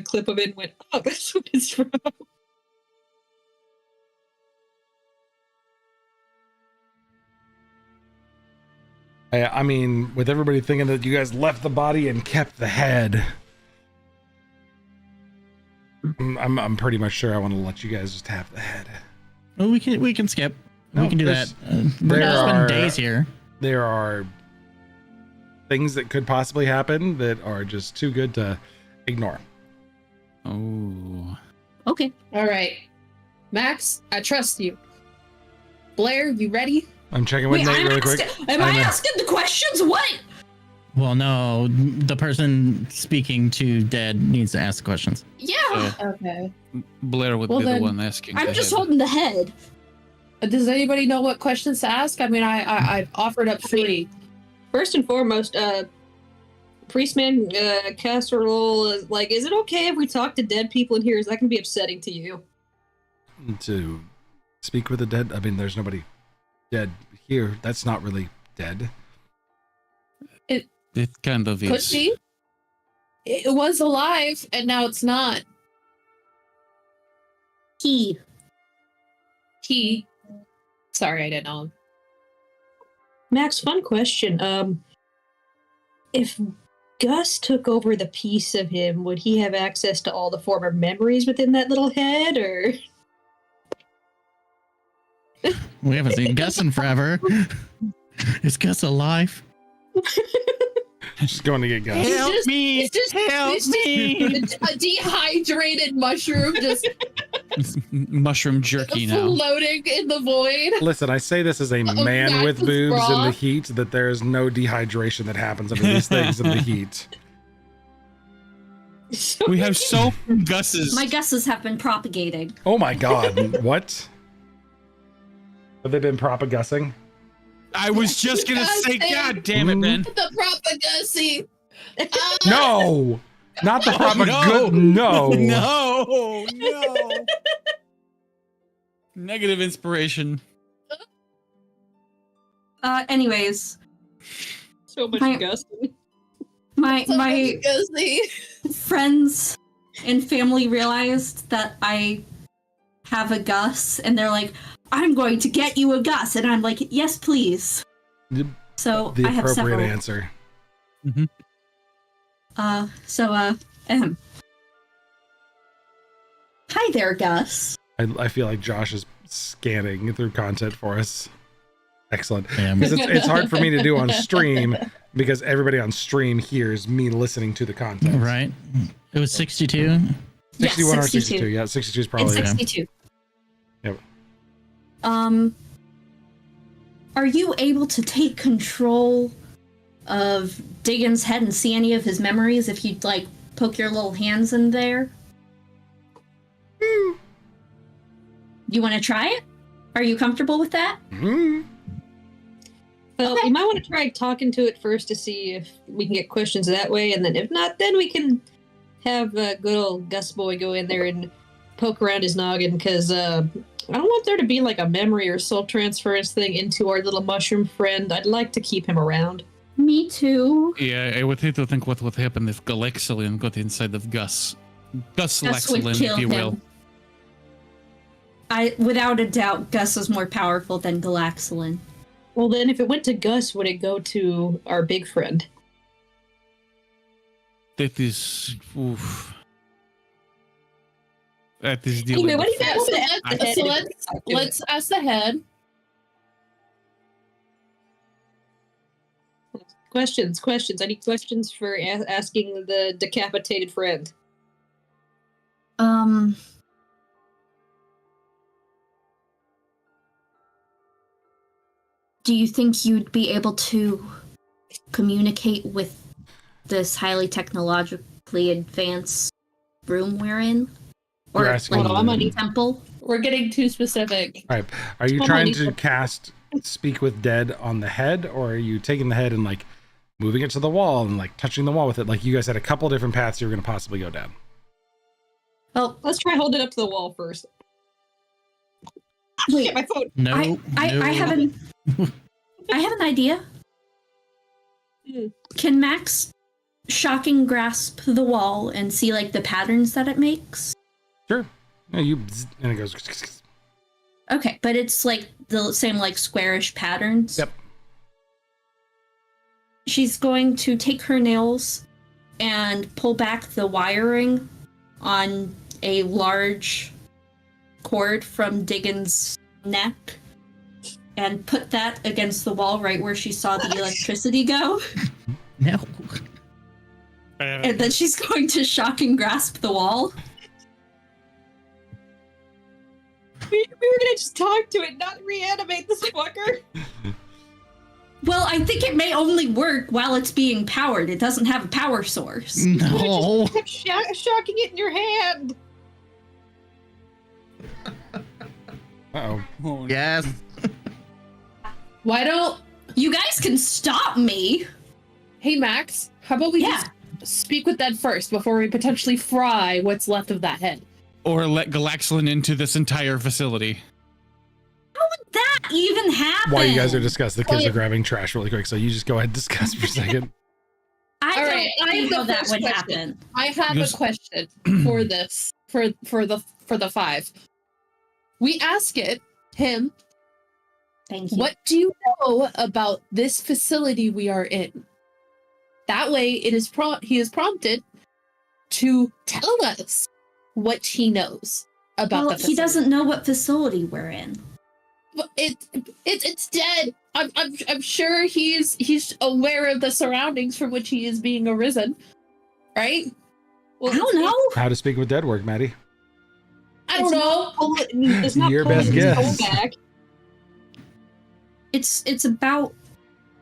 clip of it and went, oh, that's what it's from. I mean, with everybody thinking that you guys left the body and kept the head, I'm pretty much sure I want to let you guys just have the head. Well, we can skip. No, We can do that. there's- We're there gonna spend are- days here. There are things that could possibly happen that are just too good to ignore. Oh. Okay. All right. Max, I trust you. Blair, you ready? I'm checking with Wait, Nate I'm really quick. am I I'm, asking the questions? What? Well, no, the person speaking to dead needs to ask questions. Yeah, Okay. Blair would Well, be the then, one asking. I'm the just head. holding the head. Does anybody know what questions to ask? I mean, I've offered up 3. First and foremost, Priestman Casserole, like, is it okay if we talk to dead people in here? Is that going to be upsetting to you? To speak with the dead? I mean, there's nobody dead here. That's not really dead. It kind of Could is. be. It was alive, and now it's not. He. Sorry, I didn't know him. Max, fun question. If Gus took over the piece of him, would he have access to all the former memories within that little head, or? We haven't seen Gus in forever. Is Gus alive? Just going to get Gus. Help me! Help me! A dehydrated mushroom just Mushroom jerky now. floating in the void. Listen, I say this as a man with Max's boobs in bra. the heat, that there is no dehydration that happens under these things in the heat. We have so Gus's. My guesses have been propagating. Oh my god, what? Have they been propagussing? I was just gonna say, Yes, God damn it, man. The propagacy. No! Not the Oh, propaganda. no. No. No. Negative inspiration. Anyways, So much My- Gus. my Propagacy. friends and family realized that I have a Gus, and they're like, "I'm going to get you a Gus," and I'm like, "Yes, please." The So the I have appropriate several. answer. Hi there, Gus. I feel like Josh is scanning through content for us. Excellent. Yeah, Because it's hard for me to do on stream because everybody on stream hears me listening to the content. right. It was 62. 61 or 62. 62. Yeah, 62 is probably. It's 62. Yep. Are you able to take control of Diggins' head and see any of his memories if you like poke your little hands in there? You want to try it? Are you comfortable with that? Mhm. Well, Okay. you might want to try talking to it first to see if we can get questions that way, and then if not, then we can have good old Gus Boy go in there and poke around his noggin, because I don't want there to be like a memory or soul transference thing into our little mushroom friend. I'd like to keep him around. Me too. Yeah, I would hate to think what would happen if Galaxillion got inside of Gus. Gus Gus would Laxilin, kill if you will. him. Without a doubt, Gus is more powerful than Galaxilin. Well, then if it went to Gus, would it go to our big friend? That is. Oof. That is Anyway, dealing what do you with- Yeah, guys so want to ask the head? let's ask the head. Questions. I need questions for asking the decapitated friend. Do you think you'd be able to communicate with this highly technologically advanced room we're in? Or You're asking like Hold on, I'm gonna a need- temple? We're getting too specific. All right. Are you Hold on, trying you- to cast speak with dead on the head, or are you taking the head and like moving it to the wall and like touching the wall with it? Like you guys had a couple different paths you were going to possibly go down. Well, Let's try holding it up to the wall first. wait. My phone. No. I have an I have an idea. Hmm. Can Max shocking grasp the wall and see like the patterns that it makes? Sure. Yeah, and it goes. Okay, but it's like the same like squarish patterns. Yep. She's going to take her nails and pull back the wiring on a large cord from Diggins' neck and put that against the wall right where she saw the electricity go. No. And then she's going to shock and grasp the wall. We were gonna just talk to it, not reanimate this fucker. Well, I think it may only work while it's being powered. It doesn't have a power source. No. Kept shocking it in your hand. Uh-oh. Oh, Yes. Why don't You guys can stop me. Hey Max, how about we Yeah. just speak with that first before we potentially fry what's left of that head? Or let Galaxlin into this entire facility. How would that even happen? While you guys are discussing, the kids Oh, yeah. are grabbing trash really quick, so you just go ahead and discuss for a second. I All don't right, I see have the how that first would question. happen. I have Yes. a question for this for the five. We ask him, Thank you. what do you know about this facility we are in? That way, he is prompted to tell us what he knows about Well, the facility. he doesn't know what facility we're in. But it's dead. I'm sure he's aware of the surroundings from which he is being arisen, right? Well, I don't know. How to speak with dead work, Maddie. I don't know. It's not Your pulling best his guess. soul back. It's about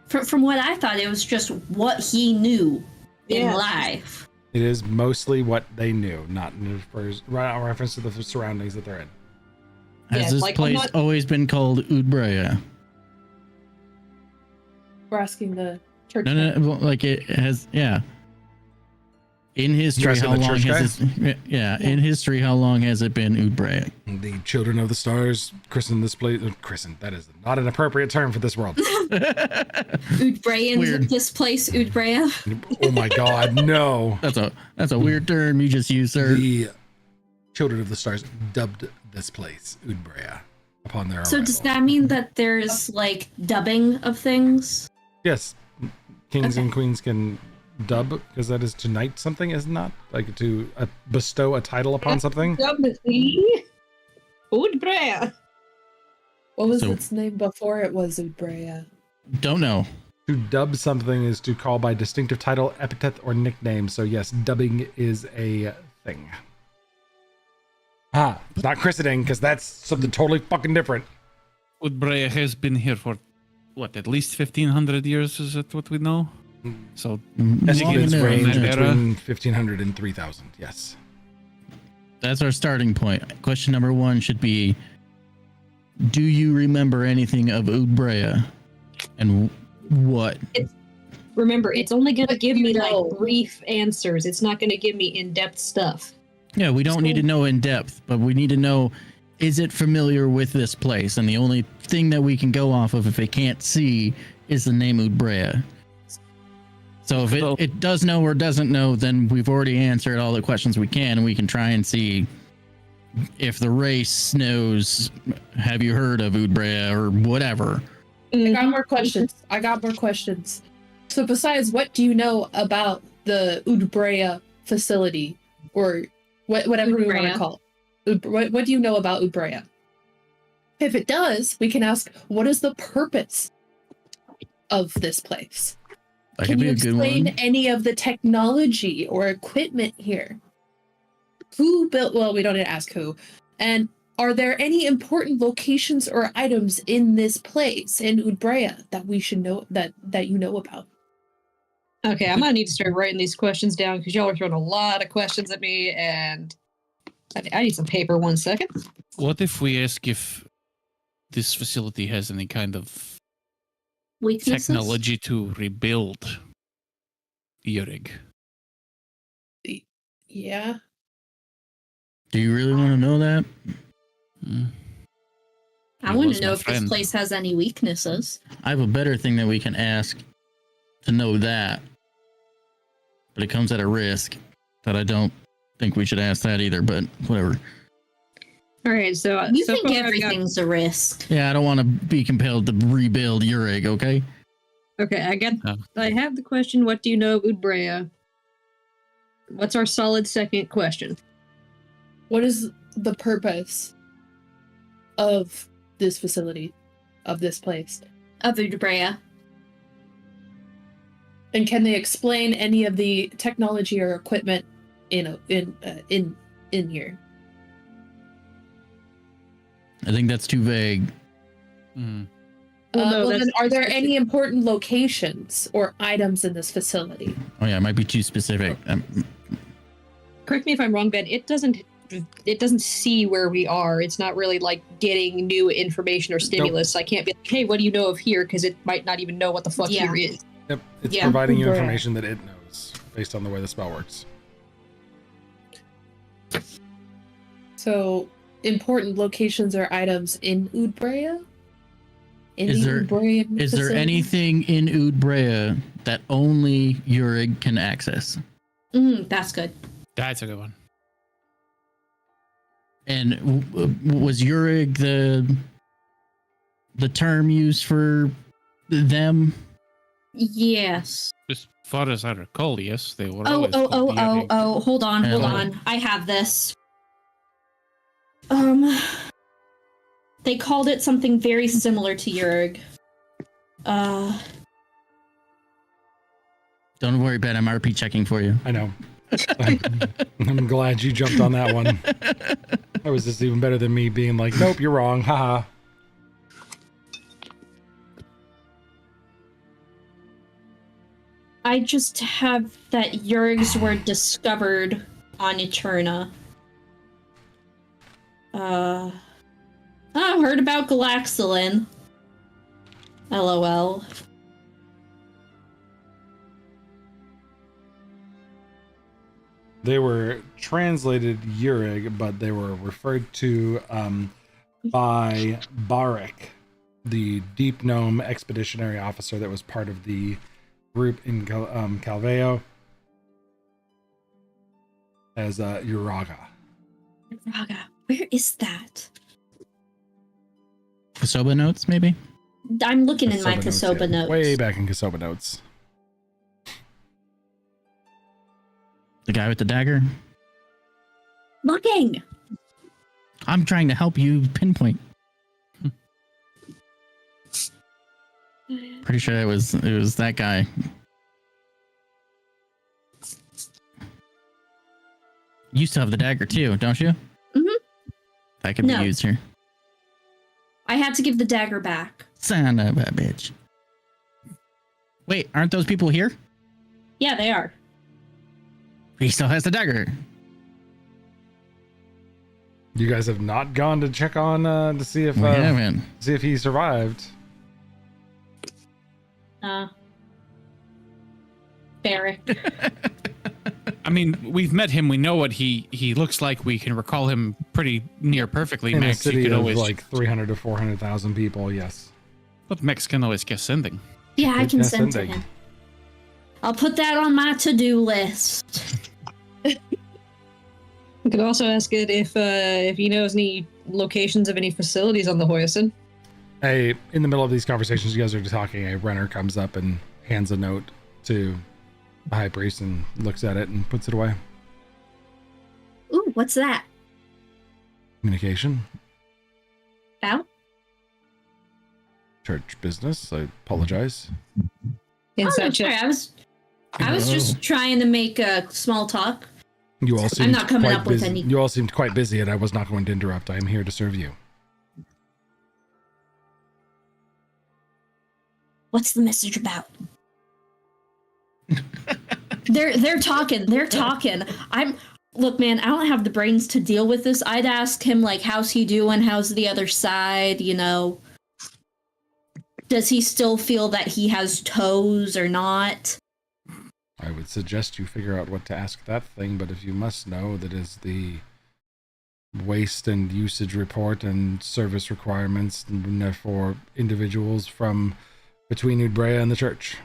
from what I thought, it was just what he knew in Yeah. life. It is mostly what they knew, not in reference to the surroundings that they're in. Has Yeah, this like, I'm place not- always been called Udbrea? We're asking the church. No, well, like it has, yeah. In history, asking how the long church has this? Yeah, in history, how long has it been Udbrea? The children of the stars christened this place. Christened, that is not an appropriate term for this world. Udbreans Weird. displace Udbrea. Oh my god, no. That's a weird term you just used, sir. The children of the stars dubbed this place Udbrea upon their So arrival. does that mean that there's like dubbing of things? Yes, kings Okay. and queens can dub, because that is to knight something, is not like to bestow a title upon something. Udbrea. What was So- its name before it was Udbrea? Don't know. To dub something is to call by distinctive title, epithet, or nickname. So yes, dubbing is a thing. It's not christening, because that's something totally fucking different. Udbrea has been here for, what, at least 1,500 years? Is that what we know? So, Estimates Long range enough. between 1,500 and 3,000. Yes. That's our starting point. Question number one should be: do you remember anything of Udbrea? And what? Remember, it's only going to What give do me you like know? brief answers. It's not going to give me in-depth stuff. Yeah, we don't need to know in depth, but we need to know, is it familiar with this place? And the only thing that we can go off of if it can't see is the name Udbrea. So if it does know or doesn't know, then we've already answered all the questions we can, and we can try and see if the race knows, have you heard of Udbrea or whatever. I got more questions. So besides, what do you know about the Udbrea facility, or whatever we want Udbrea. to call it? What do you know about Udbrea? If it does, we can ask, what is the purpose of this place? That Can could be you a good explain one. any of the technology or equipment here? Who built? Well, we don't need to ask who. And are there any important locations or items in this place in Udbrea that we should know that you know about? Okay, I'm going to need to start writing these questions down because y'all are throwing a lot of questions at me, and I need some paper. 1 second. what if we ask if this facility has any kind of Weaknesses? technology to rebuild Yurig? Yeah. Do you really want to know that? Hmm. I He want was to know my if friend. this place has any weaknesses. I have a better thing that we can ask to know that, but it comes at a risk that I don't think we should ask that either, but whatever. All right, so You so think far I've got- everything's a risk. Yeah, I don't want to be compelled to rebuild Yurig, okay? Okay, Oh. I have the question. What do you know of Udbrea? What's our solid second question? What is the purpose of this facility, of this place? Of Udbrea. And can they explain any of the technology or equipment in here? I think that's too vague. Hmm. Well, no, Well, then, that's are there specific. any important locations or items in this facility? Oh yeah, it might be too specific. Correct me if I'm wrong, Ben. It doesn't see where we are. It's not really like getting new information or stimulus. I can't be like, hey, what do you know of here? Because it might not even know what the fuck Yeah. here is. Yep, it's Yeah. providing you Right. information that it knows based on the way the spell works. So, important locations or items in Udbrea? In Is the there- Udbrean Is there facility? anything in Udbrea that only Yurig can access? That's good. That's a good one. And was Yurig the term used for them? Yes. As far as I recall, yes, they were. Oh, always oh, called oh, the oh, Earring. oh, hold on, hold Hello. on. I have this. They called it something very similar to Yurg. Don't worry, Ben. I'm RP checking for you. I know. I'm glad you jumped on that one. That was just even better than me being like, nope, you're wrong. Haha. I just have that Yurgs were discovered on Eterna. I heard about Galaxolin. LOL. They were translated Yurig, but they were referred to by Barak, the Deep Gnome expeditionary officer that was part of the group in Calveo, as Uraga. Raga, where is that? Kasoba notes, maybe? I'm looking in my Kasoba Kasoba yeah. notes. Way back in Kasoba notes. The guy with the dagger? Looking! I'm trying to help you pinpoint. Pretty sure it was that guy. You still have the dagger too, don't you? Mhm. That could No. be used here. I had to give the dagger back. Son of a bitch. Wait, aren't those people here? Yeah, they are. He still has the dagger. You guys have not gone to check on to see if We haven't. he survived. Barrick. I mean, we've met him. We know what he looks like. We can recall him pretty near perfectly. In a Max, you city could of always, like 300 to 400,000 people, yes. but Max can always guess sending. Yeah, I Good can guess, send to ending. him. I'll put that on my to-do list. We could also ask it if he knows any locations of any facilities on the Hoyasin. In the middle of these conversations, you guys are talking. A runner comes up and hands a note to the high priest and looks at it and puts it away. Ooh, what's that? Communication, Out? church business. I apologize. Oh, no, Inside sorry, check. I was just trying to make a small talk. You all seemed not coming quite up with busy. any- You all seemed quite busy, and I was not going to interrupt. I am here to serve you. What's the message about? They're talking. They're talking. Look, man, I don't have the brains to deal with this. I'd ask him like, how's he doing? How's the other side? You know, does he still feel that he has toes or not? I would suggest you figure out what to ask that thing, but if you must know, that is the waste and usage report and service requirements for individuals from between Udbrea and the church.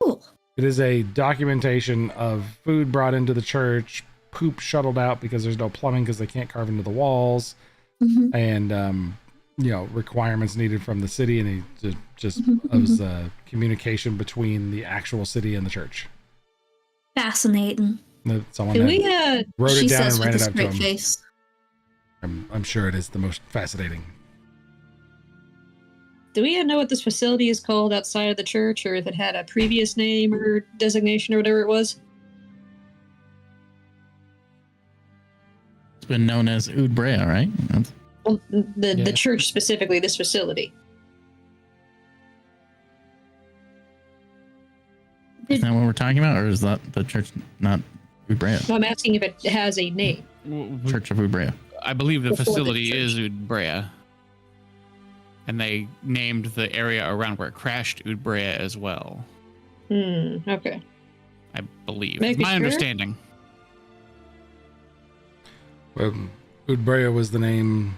Cool. It is a documentation of food brought into the church, poop shuttled out because there's no plumbing because they can't carve into the walls, Mhm. and requirements needed from the city, and he just Mhm, was communication between the actual city and the church. Fascinating. Someone Can had we wrote She it down says and ran with it a out to straight him. face. I'm sure it is the most fascinating. do we know what this facility is called outside of the church, or if it had a previous name or designation or whatever it was? It's been known as Udbrea, right? Well, the Yeah. church specifically, this facility. talking about, or is that the church not Ubrea? So I'm asking if it has a name. Church of Ubrea. I believe the Before the facility church. is Udbrea. And they named the area around where it crashed Udbrea as well. Okay. I believe. Making My sure? understanding. Well, Udbrea was the name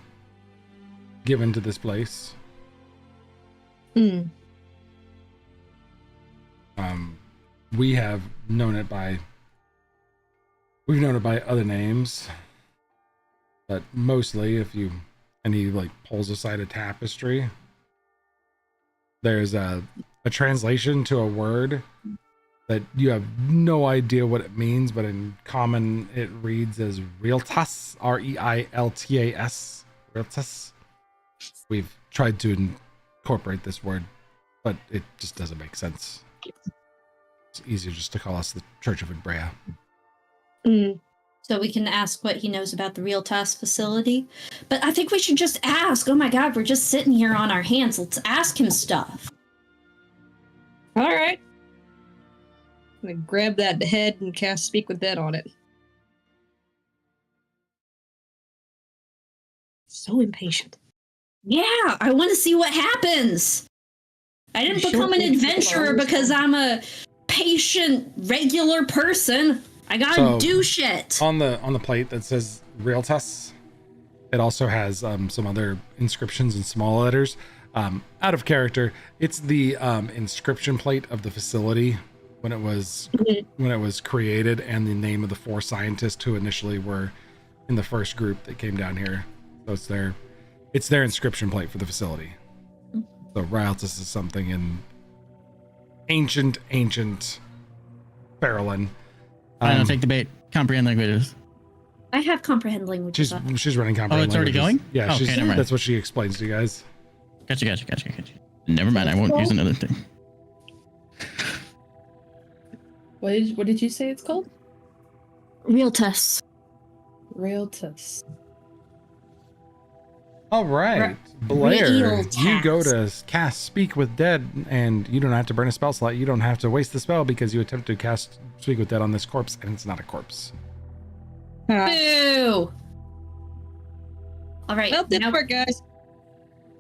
given to this place. We have known it by. We've known it by other names, but mostly, and he like pulls aside a tapestry. There's a translation to a word that you have no idea what it means, but in common it reads as Realtas, Reiltas, Realtas. We've tried to incorporate this word, but it just doesn't make sense. It's easier just to call us the Church of Udbrea. So we can ask what he knows about the Real Task facility. But I think we should just ask. Oh my god, we're just sitting here on our hands. Let's ask him stuff. All right. I'm gonna grab that head and cast Speak with Dead on it. So impatient. Yeah, I want to see what happens. I didn't You become sure an think adventurer people because I'm a patient, regular person. I gotta So, do shit. On the plate that says Realtas, it also has some other inscriptions in small letters. Out of character, it's the inscription plate of the facility when it was created, and the name of the 4 scientists who initially were in the first group that came down here. So it's their inscription plate for the facility. So Realtas is something in ancient Farrellin. Fine, I'll take the bait. Comprehend languages. I have comprehend languages. She's running comprehend. Oh, it's already languages. going? Yeah, Okay, never mind. that's what she explains to you guys. Gotcha. Never mind, I won't use another thing. What did you say it's called? Real tests. Realtus. All right, Blair, Real you go task. to cast Speak with Dead, and you don't have to burn a spell slot. You don't have to waste the spell because you attempt to cast Speak with Dead on this corpse, and it's not a corpse. Boo! All right. Well, that now, work, guys.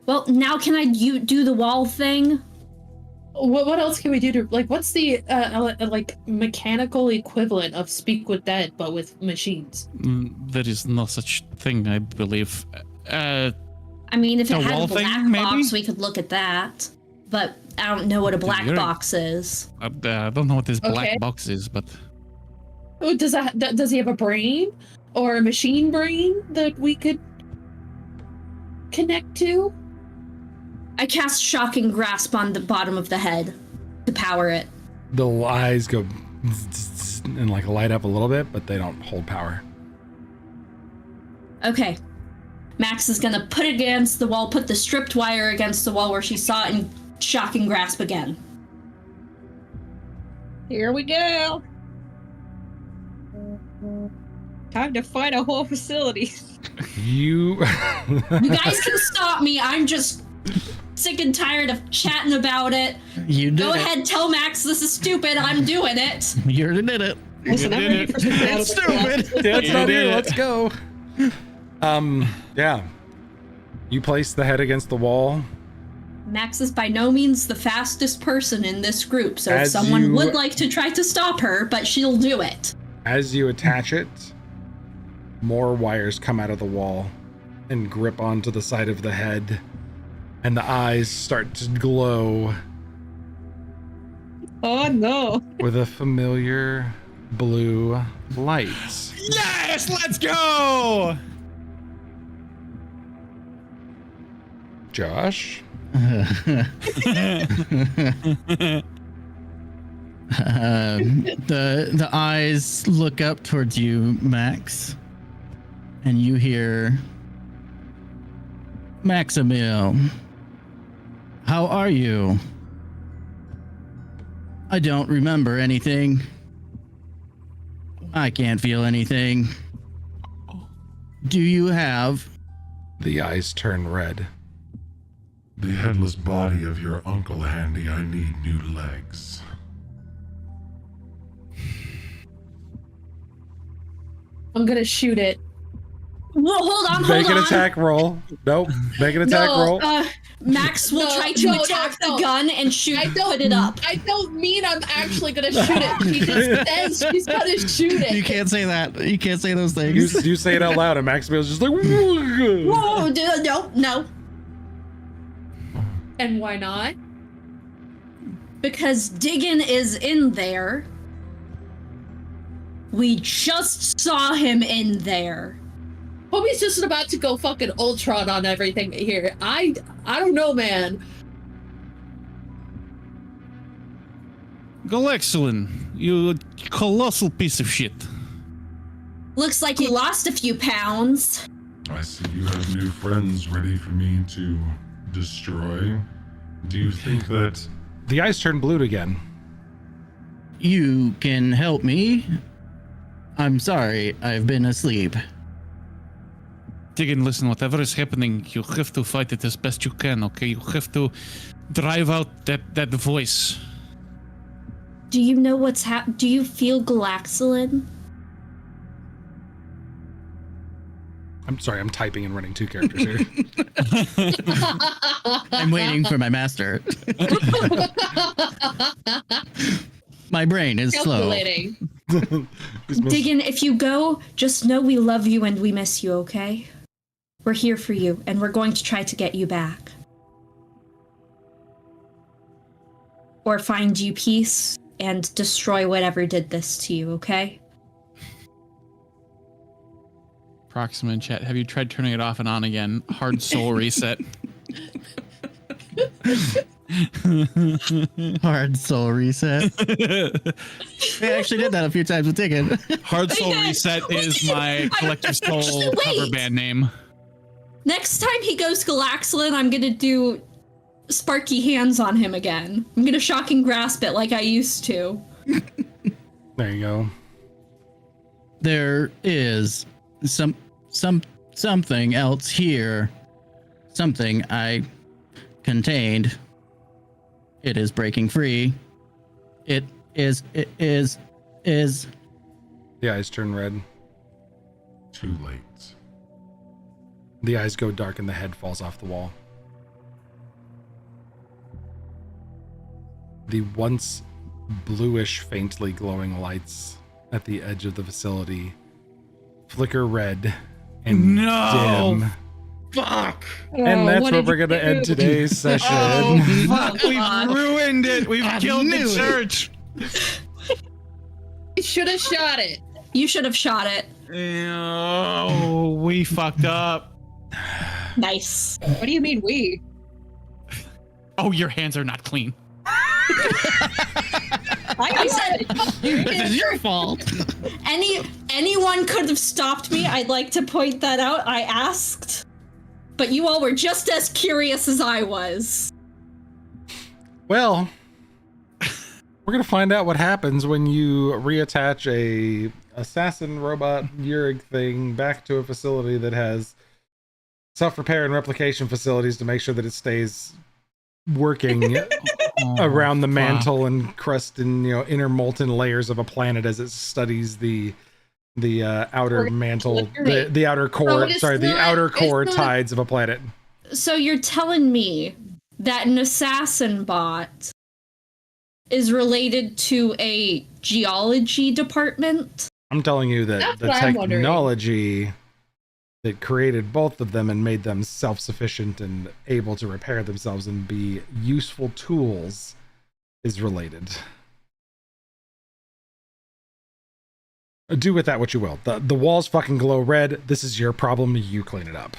well, now can I do the wall thing? What else can we do to what's the like mechanical equivalent of Speak with Dead but with machines? There is no such thing, I believe. I mean, if it A had wall a black thing, maybe? box, we could look at that. But I don't know what a black You're- box is. I don't know what this Okay. black box is, but Oh, does he have a brain or a machine brain that we could connect to? I cast Shocking Grasp on the bottom of the head to power it. The eyes go and like light up a little bit, but they don't hold power. Okay. Max is gonna put it against the wall, put the stripped wire against the wall where she saw it, and Shocking Grasp again. Here we go. Time to fight a whole facility. You You guys can stop me. I'm just sick and tired of chatting about it. You did Go it. ahead, tell Max this is stupid. I'm doing it. You did it. Listen, I'm did ready it. for some battle. It's stupid. Dad's You not did here. it. Let's go. Yeah. You place the head against the wall. Max is by no means the fastest person in this group, so if As someone you- would like to try to stop her, but she'll do it. As you attach it, more wires come out of the wall and grip onto the side of the head, and the eyes start to glow Oh no. with a familiar blue light. yes, let's go. Josh? The eyes look up towards you, Max, and you hear, Maximil, how are you? I don't remember anything. I can't feel anything. Do you have? The eyes turn red. The headless body of your uncle handy, I need new legs. I'm gonna shoot it. Well, hold on, Make hold an on. attack roll. Nope. Make an attack No, roll. Max will No, try to no, attack no. the gun and shoot. I don't Put it up. I don't mean I'm actually gonna shoot it. She just says she's gonna shoot it. You can't say that. You can't say those things. You say it out loud, and Maximilian's just like, Whoa, no. And why not? Because Diggin is in there. We just saw him in there. Homie's just about to go fucking Ultron on everything here. I don't know, man. Galaxilin, you colossal piece of shit. Looks like you lost a few pounds. I see you have new friends ready for me to destroy. Do you think that... the eyes turn blue again. You can help me. I'm sorry, I've been asleep. Diggin, listen, whatever is happening, you have to fight it as best you can, okay? You have to drive out that voice. Do you know what's do you feel Galaxilin? I'm sorry, I'm typing and running two characters here. I'm waiting for my master. My brain is slow. Calculating. Diggin, if you go, just know we love you and we miss you, okay? We're here for you, and we're going to try to get you back. Or find you peace and destroy whatever did this to you, okay? Proxima in chat, have you tried turning it off and on again? Hard soul reset. Hard soul reset. I actually did that a few times with Diggin. Hard soul reset is my collector soul cover band name. Next time he goes Galaxilin, I'm gonna do sparky hands on him again. I'm gonna shock and grasp it like I used to. There you go. There is something else here. Something I contained. It is breaking free. It is. The eyes turn red. Too late. The eyes go dark and the head falls off the wall. The once bluish, faintly glowing lights at the edge of the facility flicker red and dim. Fuck! And that's where we're going to end today's session. Oh, fuck! We've ruined it! We've killed the knew it. church! You should have shot it. You should have shot it. Oh, we fucked up. Nice. What do you mean we? Oh, your hands are not clean. I said This is your fault. anyone could have stopped me. I'd like to point that out. I asked, but you all were just as curious as I was. Well, we're going to find out what happens when you reattach a assassin robot Yurig thing back to a facility that has self-repair and replication facilities to make sure that it stays working around the mantle and crust and inner molten layers of a planet as it studies the outer mantle, the outer core. The outer core tides of a planet. So you're telling me that an assassin bot is related to a geology department? I'm telling you that That's the what I'm wondering. technology that created both of them and made them self-sufficient and able to repair themselves and be useful tools is related. Do with that what you will. The walls fucking glow red. This is your problem. You clean it up.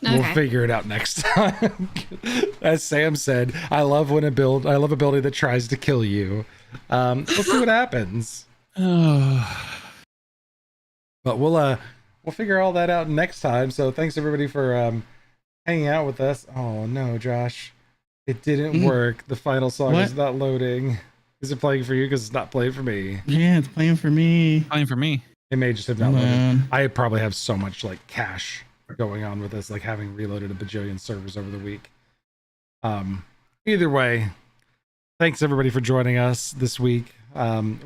We'll figure it out next time. As Sam said, I love a building that tries to kill you. We'll see what happens. But we'll figure all that out next time. So thanks everybody for hanging out with us. Oh no, Josh, it didn't work. The final song is not loading. Is it playing for you? Because it's not playing for me. Yeah, it's playing for me. Playing for me. It may just have not loaded. I probably have so much cache going on with this, having reloaded a bajillion servers over the week. Either way, thanks everybody for joining us this week.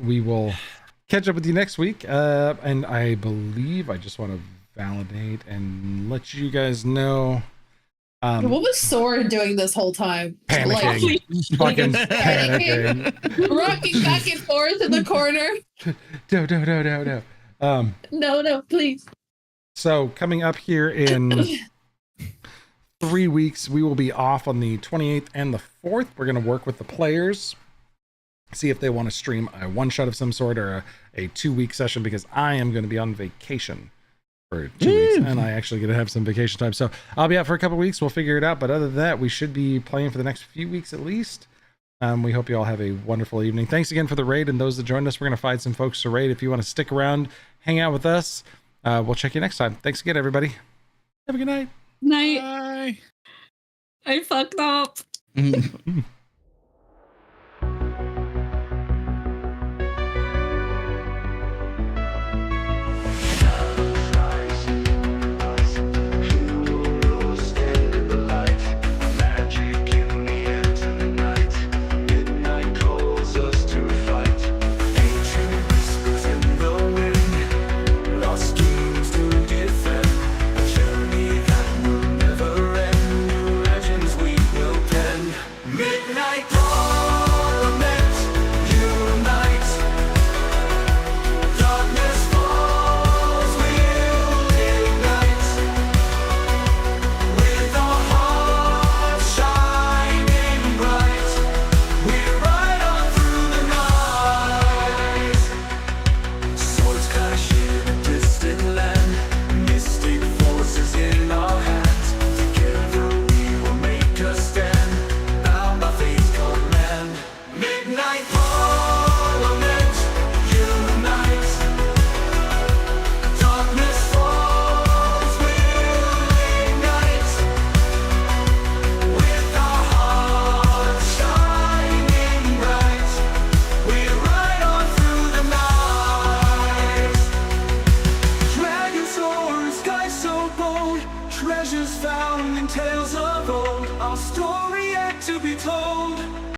We will catch up with you next week. And I believe I just want to validate and let you guys know. What was Sora doing this whole time? Panicking. Fucking panicking. Rocking back and forth in the corner. No. No, please. So coming up here in 3 weeks, we will be off on the 28th and the 4th. We're going to work with the players, see if they want to stream a one-shot of some sort or a 2-week session, because I am going to be on vacation for 2 weeks, and I actually going to have some vacation time. So I'll be out for a couple weeks. We'll figure it out. But other than that, we should be playing for the next few weeks at least. We hope you all have a wonderful evening. Thanks again for the raid and those that joined us. We're going to find some folks to raid. If you want to stick around, hang out with us, we'll check you next time. Thanks again, everybody. Have a good night. Night. Bye. I fucked up. Treasures found in tales of old, our story yet to be told.